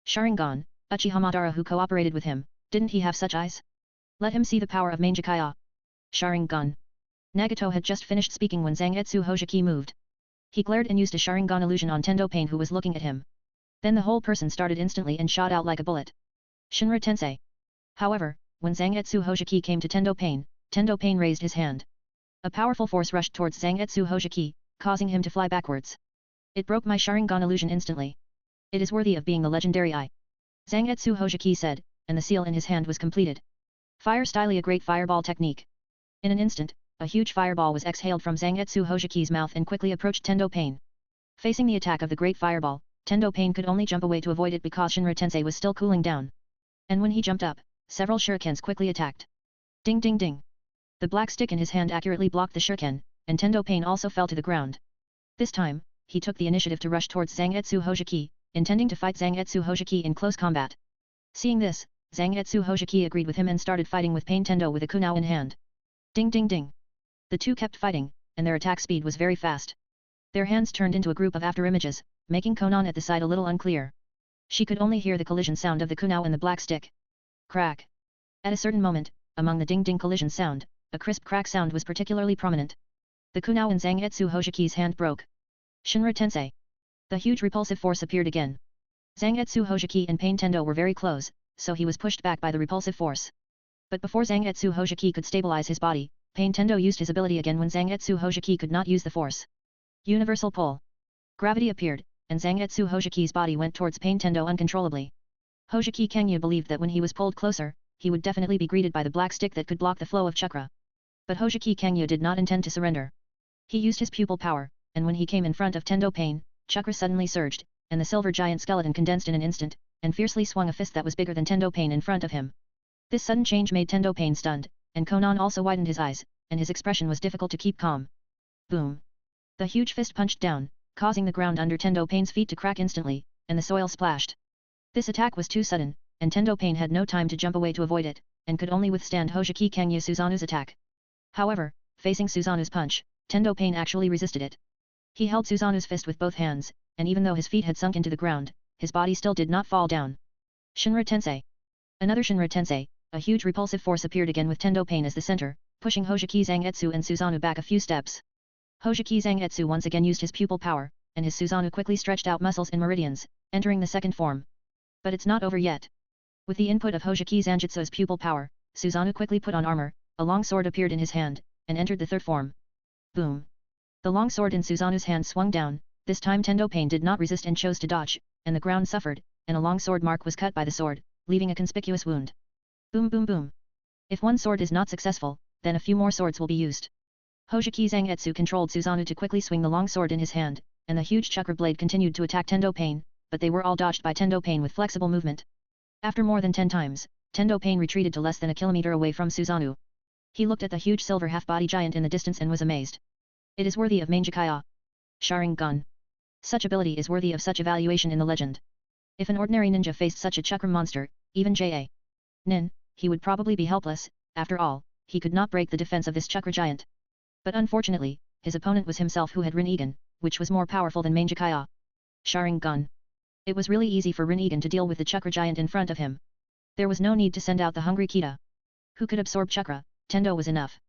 [SPEAKER 1] Sharingan, Uchiha Madara who cooperated with him, didn't he have such eyes? Let him see the power of Mangekaya Sharingan. Nagato had just finished speaking when Zangetsu Hojiki moved. He glared and used a Sharingan illusion on Tendo Pain who was looking at him. Then the whole person started instantly and shot out like a bullet. Shinra Tensei. However, when Zangetsu Hojiki came to Tendo Pain raised his hand. A powerful force rushed towards Zangetsu Hojiki, causing him to fly backwards. It broke my Sharingan illusion instantly. It is worthy of being the legendary eye. Zangetsu Hojiki said, and the seal in his hand was completed. Fire style, a great fireball technique. In an instant, a huge fireball was exhaled from Zangetsu Hojiki's mouth and quickly approached Tendo Pain. Facing the attack of the great fireball, Tendo Pain could only jump away to avoid it because Shinra Tensei was still cooling down. And when he jumped up, several shurikens quickly attacked. Ding ding ding. The black stick in his hand accurately blocked the shuriken, and Tendo Pain also fell to the ground. This time, he took the initiative to rush towards Zangetsu Hojiki, intending to fight Zangetsu Hojiki in close combat. Seeing this, Zangetsu Hojiki agreed with him and started fighting with Pain Tendo with a kunao in hand. Ding ding ding. The two kept fighting, and their attack speed was very fast. Their hands turned into a group of afterimages, making Konan at the side a little unclear. She could only hear the collision sound of the kunao and the black stick. Crack. At a certain moment, among the ding-ding collision sound, a crisp crack sound was particularly prominent. The kunao in Zangetsu Hojiki's hand broke. Shinra Tensei. The huge repulsive force appeared again. Zangetsu Hojiki and Pain Tendo were very close, so he was pushed back by the repulsive force. But before Zangetsu Hojiki could stabilize his body, Pain Tendo used his ability again when Zangetsu Hojiki could not use the force. Universal pull. Gravity appeared, and Zangetsu Hojiki's body went towards Pain Tendo uncontrollably. Hojiki Kangyu believed that when he was pulled closer, he would definitely be greeted by the black stick that could block the flow of chakra. But Hojiki Kangyu did not intend to surrender. He used his pupil power, and when he came in front of Tendo Pain, chakra suddenly surged, and the silver giant skeleton condensed in an instant, and fiercely swung a fist that was bigger than Tendo Pain in front of him. This sudden change made Tendo Pain stunned, and Konan also widened his eyes, and his expression was difficult to keep calm. Boom! The huge fist punched down, causing the ground under Tendo Pain's feet to crack instantly, and the soil splashed. This attack was too sudden, and Tendo Pain had no time to jump away to avoid it, and could only withstand Hojiki Kangyu Suzanu's attack. However, facing Suzanu's punch, Tendo Pain actually resisted it. He held Suzanu's fist with both hands, and even though his feet had sunk into the ground, his body still did not fall down. Shinra Tensei. Another Shinra Tensei, a huge repulsive force appeared again with Tendo Pain as the center, pushing Hojiki Zangetsu and Suzanu back a few steps. Hojiki Zangetsu once again used his pupil power, and his Suzanu quickly stretched out muscles in meridians, entering the second form. But it's not over yet. With the input of Hojiki Zangetsu's pupil power, Suzanu quickly put on armor, a long sword appeared in his hand, and entered the third form. Boom! The long sword in Suzanu's hand swung down, this time Tendo Pain did not resist and chose to dodge, and the ground suffered, and a long sword mark was cut by the sword, leaving a conspicuous wound. Boom boom boom! If one sword is not successful, then a few more swords will be used. Hojiki Zangetsu controlled Suzanu to quickly swing the long sword in his hand, and the huge chakra blade continued to attack Tendo Pain, but they were all dodged by Tendo Pain with flexible movement. After more than 10 times, Tendo Pain retreated to less than a kilometer away from Suzanu. He looked at the huge silver half-body giant in the distance and was amazed. It is worthy of Mangekyou. Sharingan. Such ability is worthy of such evaluation in the legend. If an ordinary ninja faced such a chakra monster, even J.A. Nin, he would probably be helpless. After all, he could not break the defense of this chakra giant. But unfortunately, his opponent was himself who had Rinnegan, which was more powerful than Mangekyou. Sharingan. It was really easy for Rinnegan to deal with the chakra giant in front of him. There was no need to send out the hungry Kita. Who could absorb chakra? Tendo was enough.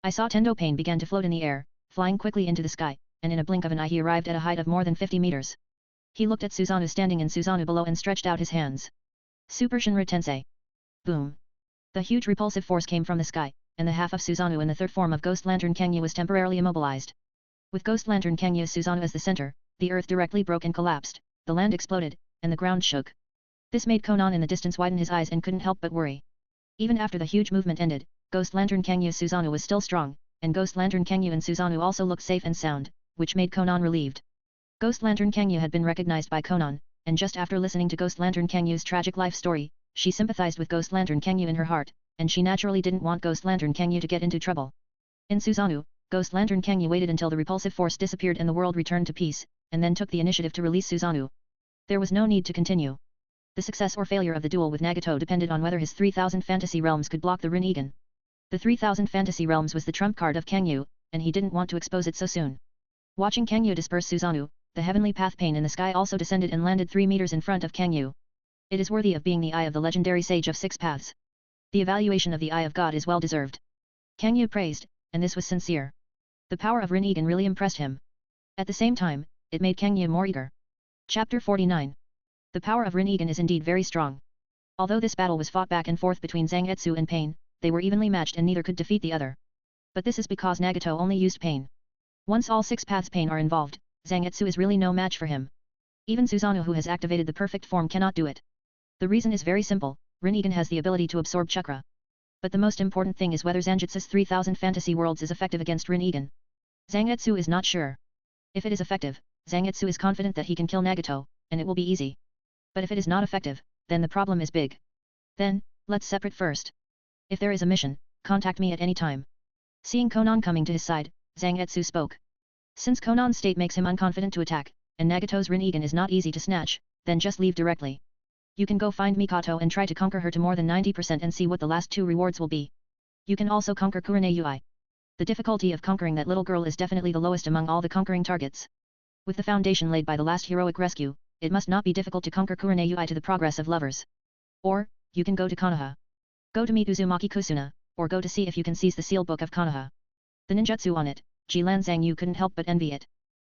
[SPEAKER 1] I saw Tendo Pain began to float in the air, flying quickly into the sky, and in a blink of an eye he arrived at a height of more than 50 meters. He looked at Suzanu standing and Suzanu below and stretched out his hands. Super Shinra Tensei. Boom! The huge repulsive force came from the sky, and the half of Suzanu in the third form of Ghost Lantern Kangyu was temporarily immobilized. With Ghost Lantern Kangyu Suzanu as the center, the earth directly broke and collapsed, the land exploded, and the ground shook. This made Konan in the distance widen his eyes and couldn't help but worry. Even after the huge movement ended, Ghost Lantern Kangyu Suzanu was still strong, and Ghost Lantern Kangyu and Suzanu also looked safe and sound, which made Konan relieved. Ghost Lantern Kangyu had been recognized by Konan, and just after listening to Ghost Lantern Kangyu's tragic life story, she sympathized with Ghost Lantern Kangyu in her heart, and she naturally didn't want Ghost Lantern Kangyu to get into trouble. In Suzanu, Ghost Lantern Kangyu waited until the repulsive force disappeared and the world returned to peace, and then took the initiative to release Suzanu. There was no need to continue. The success or failure of the duel with Nagato depended on whether his 3000 fantasy realms could block the Rinnegan. The 3000 fantasy realms was the trump card of Kangyu, and he didn't want to expose it so soon. Watching Kangyu disperse Suzanu, the heavenly path Pain in the sky also descended and landed 3 meters in front of Kangyu. It is worthy of being the eye of the legendary sage of 6 paths. The evaluation of the eye of God is well deserved. Kangyu praised, and this was sincere. The power of Rinnegan really impressed him. At the same time, it made Kangyu more eager. Chapter 49. The power of Rinnegan is indeed very strong. Although this battle was fought back and forth between Zangetsu and Pain, they were evenly matched and neither could defeat the other. But this is because Nagato only used Pain. Once all 6 paths Pain are involved, Zangetsu is really no match for him. Even Suzanu who has activated the perfect form cannot do it. The reason is very simple, Rinnegan has the ability to absorb chakra. But the most important thing is whether Zangetsu's 3000 fantasy worlds is effective against Rinnegan. Zangetsu is not sure. If it is effective, Zangetsu is confident that he can kill Nagato, and it will be easy. But if it is not effective, then the problem is big. Then, let's separate first. If there is a mission, contact me at any time. Seeing Konan coming to his side, Zangetsu spoke. Since Konan's state makes him unconfident to attack, and Nagato's Rinnegan is not easy to snatch, then just leave directly. You can go find Mikoto and try to conquer her to more than 90% and see what the last 2 rewards will be. You can also conquer Kurenai. The difficulty of conquering that little girl is definitely the lowest among all the conquering targets. With the foundation laid by the last heroic rescue, it must not be difficult to conquer Kurenai to the progress of lovers. Or, you can go to Konoha. Go to meet Uzumaki Kusuna, or go to see if you can seize the sealed book of Konoha. The ninjutsu on it, Jilan Zhangyu couldn't help but envy it.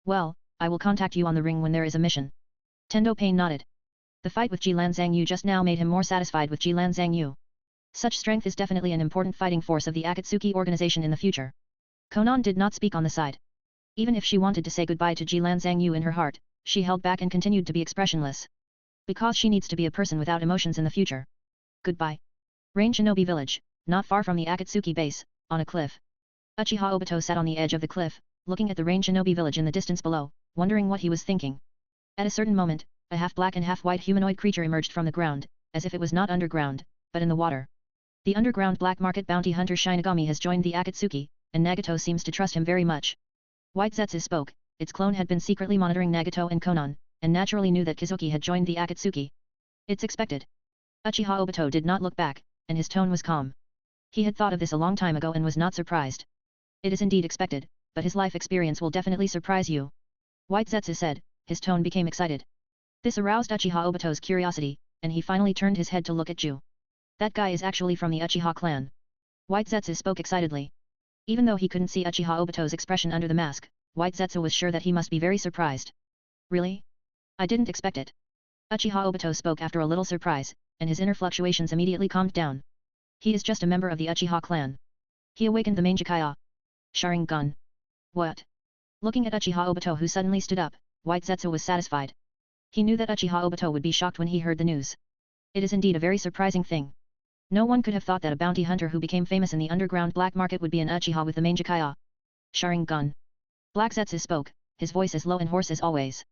[SPEAKER 1] Well, I will contact you on the ring when there is a mission. Tendo Pain nodded. The fight with Jilan Zhangyu just now made him more satisfied with Jilan Zhangyu. Such strength is definitely an important fighting force of the Akatsuki organization in the future. Konan did not speak on the side. Even if she wanted to say goodbye to Jilan Zhangyu in her heart, She held back and continued to be expressionless. Because she needs to be a person without emotions in the future. Goodbye. Rain Shinobi Village, not far from the Akatsuki base, on a cliff. Uchiha Obito sat on the edge of the cliff, looking at the Rain Shinobi Village in the distance below, wondering what he was thinking. At a certain moment, a half-black and half-white humanoid creature emerged from the ground, as if it was not underground, but in the water. The underground black market bounty hunter Shinigami has joined the Akatsuki, and Nagato seems to trust him very much. White Zetsu spoke. Its clone had been secretly monitoring Nagato and Konan, and naturally knew that Kizuki had joined the Akatsuki. It's expected. Uchiha Obito did not look back, and his tone was calm. He had thought of this a long time ago and was not surprised. It is indeed expected, but his life experience will definitely surprise you. White Zetsu said, his tone became excited. This aroused Uchiha Obito's curiosity, and he finally turned his head to look at Ju. That guy is actually from the Uchiha clan. White Zetsu spoke excitedly. Even though he couldn't see Uchiha Obito's expression under the mask, White Zetsu was sure that he must be very surprised. Really? I didn't expect it. Uchiha Obito spoke after a little surprise, and his inner fluctuations immediately calmed down. He is just a member of the Uchiha clan. He awakened the Mangekyo. Sharingan. What? Looking at Uchiha Obito who suddenly stood up, White Zetsu was satisfied. He knew that Uchiha Obito would be shocked when he heard the news. It is indeed a very surprising thing. No one could have thought that a bounty hunter who became famous in the underground black market would be an Uchiha with the Mangekyo. Sharingan. Black Zetsu spoke, his voice as low and hoarse as always.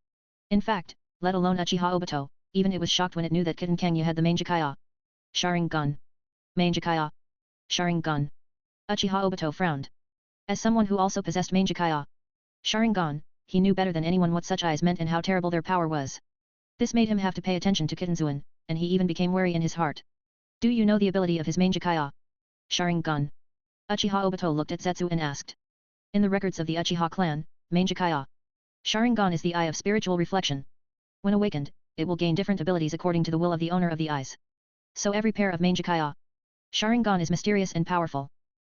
[SPEAKER 1] In fact, let alone Uchiha Obito, even it was shocked when it knew that Kitten Kangyu had the Mangekyo. Sharingan. Mangekyo. Sharingan. Uchiha Obito frowned. As someone who also possessed Mangekyo Sharingan, he knew better than anyone what such eyes meant and how terrible their power was. This made him have to pay attention to Kittenzuan, and he even became wary in his heart. Do you know the ability of his Mangekyo? Sharingan. Uchiha Obito looked at Zetsu and asked. In the records of the Uchiha clan, Mangekyo Sharingan is the eye of spiritual reflection. When awakened, it will gain different abilities according to the will of the owner of the eyes. So every pair of Mangekyo Sharingan is mysterious and powerful.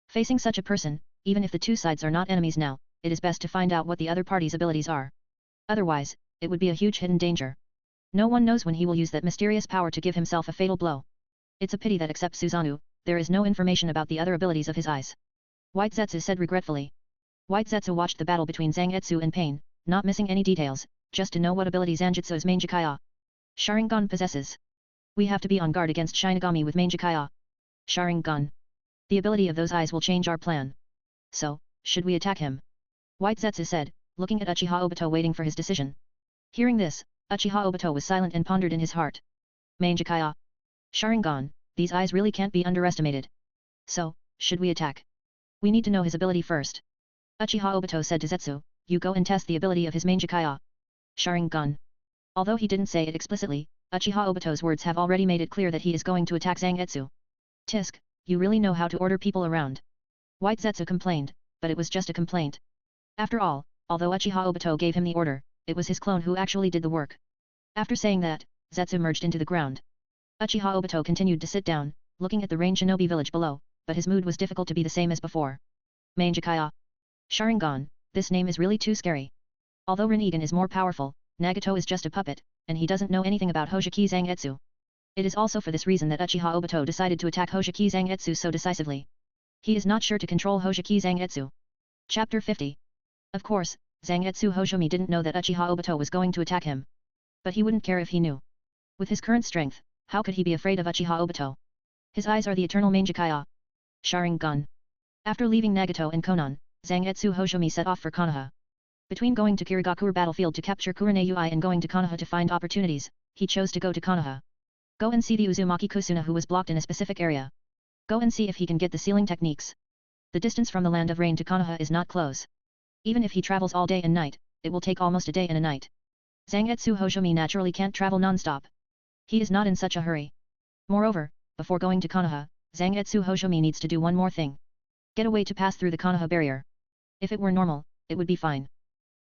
[SPEAKER 1] Facing such a person, even if the two sides are not enemies now, it is best to find out what the other party's abilities are. Otherwise, it would be a huge hidden danger. No one knows when he will use that mysterious power to give himself a fatal blow. It's a pity that except Susanoo, there is no information about the other abilities of his eyes. White Zetsu said regretfully. White Zetsu watched the battle between Zangetsu and Pain, not missing any details, just to know what ability Zangetsu's Mangekyo Sharingan possesses. We have to be on guard against Shinigami with Mangekyo Sharingan. The ability of those eyes will change our plan. So, should we attack him? White Zetsu said, looking at Uchiha Obito waiting for his decision. Hearing this, Uchiha Obito was silent and pondered in his heart. Mangekyo Sharingan, these eyes really can't be underestimated. So, should we attack? We need to know his ability first. Uchiha Obito said to Zetsu, you go and test the ability of his Mangekyo Sharingan. Although he didn't say it explicitly, Uchiha Obito's words have already made it clear that he is going to attack Zangetsu. Tisk, you really know how to order people around. White Zetsu complained, but it was just a complaint. After all, although Uchiha Obito gave him the order, it was his clone who actually did the work. After saying that, Zetsu merged into the ground. Uchiha Obito continued to sit down, looking at the Rain Shinobi village below, but his mood was difficult to be the same as before. Mangekyo Sharingan, this name is really too scary. Although Rinnegan is more powerful, Nagato is just a puppet, and he doesn't know anything about Hoseki Zangetsu. It is also for this reason that Uchiha Obito decided to attack Hoseki Zangetsu so decisively. He is not sure to control Hoseki Zangetsu. Chapter 50. Of course, Zangetsu Hoshomi didn't know that Uchiha Obito was going to attack him. But he wouldn't care if he knew. With his current strength, how could he be afraid of Uchiha Obito? His eyes are the eternal Mangekyo Sharingan. After leaving Nagato and Konan, Zangetsu Hoshomi set off for Konoha. Between going to Kirigakure battlefield to capture Kurenai and going to Konoha to find opportunities, he chose to go to Konoha. Go and see the Uzumaki Kusuna who was blocked in a specific area. Go and see if he can get the sealing techniques. The distance from the Land of Rain to Konoha is not close. Even if he travels all day and night, it will take almost a day and a night. Zangetsu Hoshomi naturally can't travel non-stop. He is not in such a hurry. Moreover, before going to Konoha, Zangetsu Hoshomi needs to do one more thing. Get a way to pass through the Konoha barrier. If it were normal, it would be fine.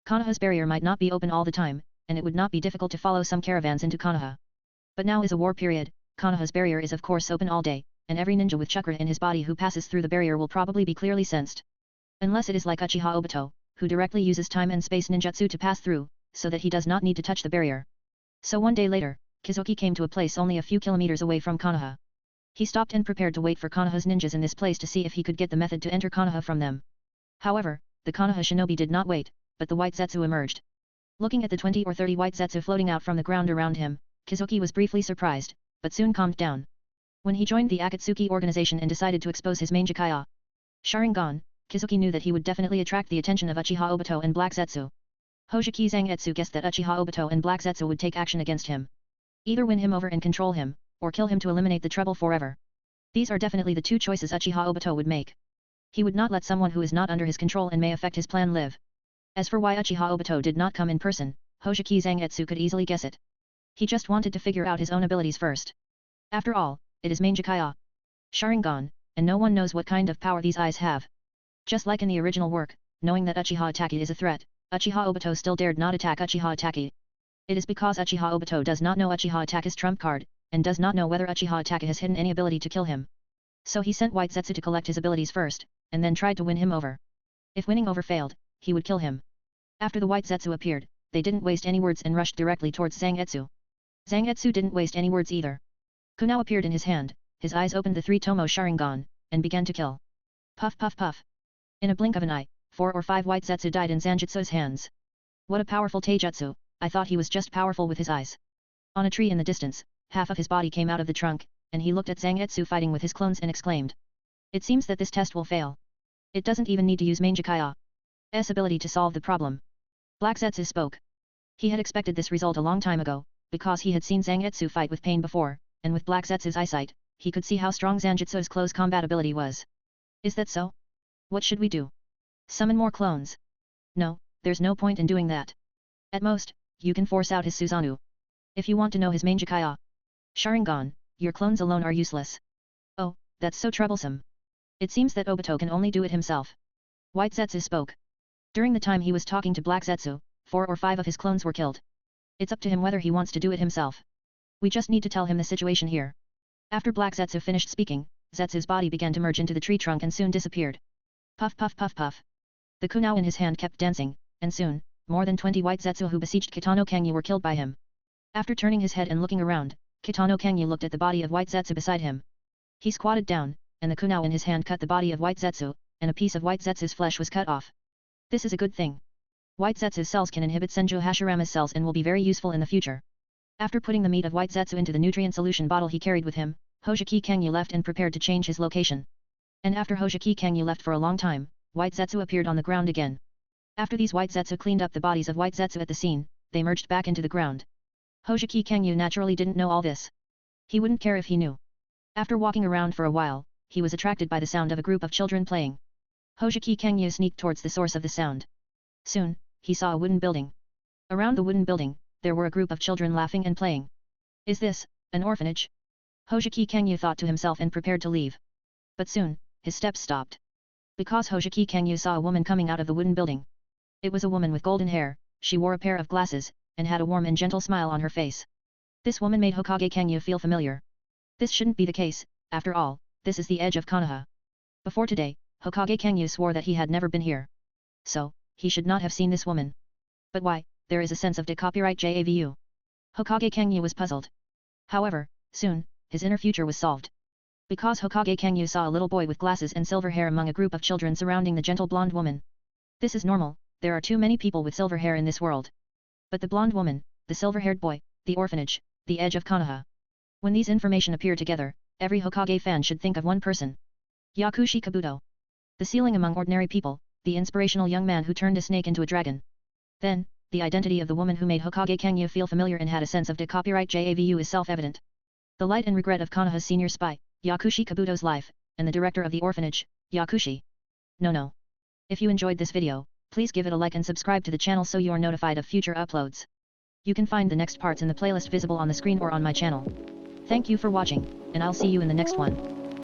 [SPEAKER 1] Konoha's barrier might not be open all the time, and it would not be difficult to follow some caravans into Konoha. But now is a war period, Konoha's barrier is of course open all day, and every ninja with chakra in his body who passes through the barrier will probably be clearly sensed. Unless it is like Uchiha Obito, who directly uses time and space ninjutsu to pass through, so that he does not need to touch the barrier. So one day later, Kizuki came to a place only a few kilometers away from Konoha. He stopped and prepared to wait for Konoha's ninjas in this place to see if he could get the method to enter Konoha from them. However, the Konoha shinobi did not wait, but the white Zetsu emerged. Looking at the 20 or 30 white zetsu floating out from the ground around him, Kizuki was briefly surprised, but soon calmed down. When he joined the Akatsuki organization and decided to expose his main Jikaya Sharingan, Kizuki knew that he would definitely attract the attention of Uchiha Obito and Black Zetsu. Hojiki Zangetsu guessed that Uchiha Obito and Black Zetsu would take action against him. Either win him over and control him, or kill him to eliminate the trouble forever. These are definitely the two choices Uchiha Obito would make. He would not let someone who is not under his control and may affect his plan live. As for why Uchiha Obito did not come in person, Hojiki Zangetsu could easily guess it. He just wanted to figure out his own abilities first. After all, it is main Jikaya Sharingan, and no one knows what kind of power these eyes have. Just like in the original work, knowing that Uchiha Itachi is a threat, Uchiha Obito still dared not attack Uchiha Itachi. It is because Uchiha Obito does not know Uchiha Itachi's trump card, and does not know whether Uchiha Itachi has hidden any ability to kill him. So he sent White Zetsu to collect his abilities first, and then tried to win him over. If winning over failed, he would kill him. After the White Zetsu appeared, they didn't waste any words and rushed directly towards Zangetsu. Zangetsu didn't waste any words either. Kunao appeared in his hand, his eyes opened the 3 Tomo Sharingan, and began to kill. Puff puff puff. In a blink of an eye, 4 or 5 White Zetsu died in Zangetsu's hands. What a powerful taijutsu, I thought he was just powerful with his eyes. On a tree in the distance, half of his body came out of the trunk, and he looked at Zangetsu fighting with his clones and exclaimed. It seems that this test will fail. It doesn't even need to use main Jikaya's ability to solve the problem. Black Zetsu spoke. He had expected this result a long time ago, because he had seen Zangetsu fight with pain before, and with Black Zetsu's eyesight, he could see how strong Zangetsu's close combat ability was. Is that so? What should we do? Summon more clones? No, there's no point in doing that. At most, you can force out his Susanoo. If you want to know his main Jikaya Sharingan, your clones alone are useless. Oh, that's so troublesome. It seems that Obito can only do it himself. White Zetsu spoke. During the time he was talking to Black Zetsu, 4 or 5 of his clones were killed. It's up to him whether he wants to do it himself. We just need to tell him the situation here. After Black Zetsu finished speaking, Zetsu's body began to merge into the tree trunk and soon disappeared. Puff puff puff puff. The kunao in his hand kept dancing, and soon, more than 20 White Zetsu who besieged Kitano Kangyu were killed by him. After turning his head and looking around, Kitano Kangyu looked at the body of White Zetsu beside him. He squatted down, and the kunao in his hand cut the body of White Zetsu, and a piece of White Zetsu's flesh was cut off. This is a good thing. White Zetsu's cells can inhibit Senju Hashirama's cells and will be very useful in the future. After putting the meat of White Zetsu into the nutrient solution bottle he carried with him, Hojiki Kangyu left and prepared to change his location. And after Hojiki Kangyu left for a long time, White Zetsu appeared on the ground again. After these White Zetsu cleaned up the bodies of White Zetsu at the scene, they merged back into the ground. Hojiki Kangyu naturally didn't know all this. He wouldn't care if he knew. After walking around for a while, he was attracted by the sound of a group of children playing. Hojiki Kangyu sneaked towards the source of the sound. Soon, he saw a wooden building. Around the wooden building, there were a group of children laughing and playing. Is this an orphanage? Hojiki Kangyu thought to himself and prepared to leave. But soon, his steps stopped. Because Hojiki Kangyu saw a woman coming out of the wooden building. It was a woman with golden hair, she wore a pair of glasses, and had a warm and gentle smile on her face. This woman made Hokage Kangyu feel familiar. This shouldn't be the case, after all, this is the edge of Konoha. Before today, Hokage Kangyu swore that he had never been here. So, he should not have seen this woman. But why, there is a sense of copyright JAVU. Hokage Kangyu was puzzled. However, soon, his inner future was solved. Because Hokage Kangyu saw a little boy with glasses and silver hair among a group of children surrounding the gentle blonde woman. This is normal, there are too many people with silver hair in this world. But the blonde woman, the silver-haired boy, the orphanage, the edge of Konoha. When these information appear together, every Hokage fan should think of one person. Yakushi Kabuto. The ceiling among ordinary people, the inspirational young man who turned a snake into a dragon. Then, the identity of the woman who made Hokage Kangyu feel familiar and had a sense of copyright JAVU is self-evident. The light and regret of Konoha's senior spy, Yakushi Kabuto's life, and the director of the orphanage, Yakushi. No. If you enjoyed this video, please give it a like and subscribe to the channel so you are notified of future uploads. You can find the next parts in the playlist visible on the screen or on my channel. Thank you for watching, and I'll see you in the next one.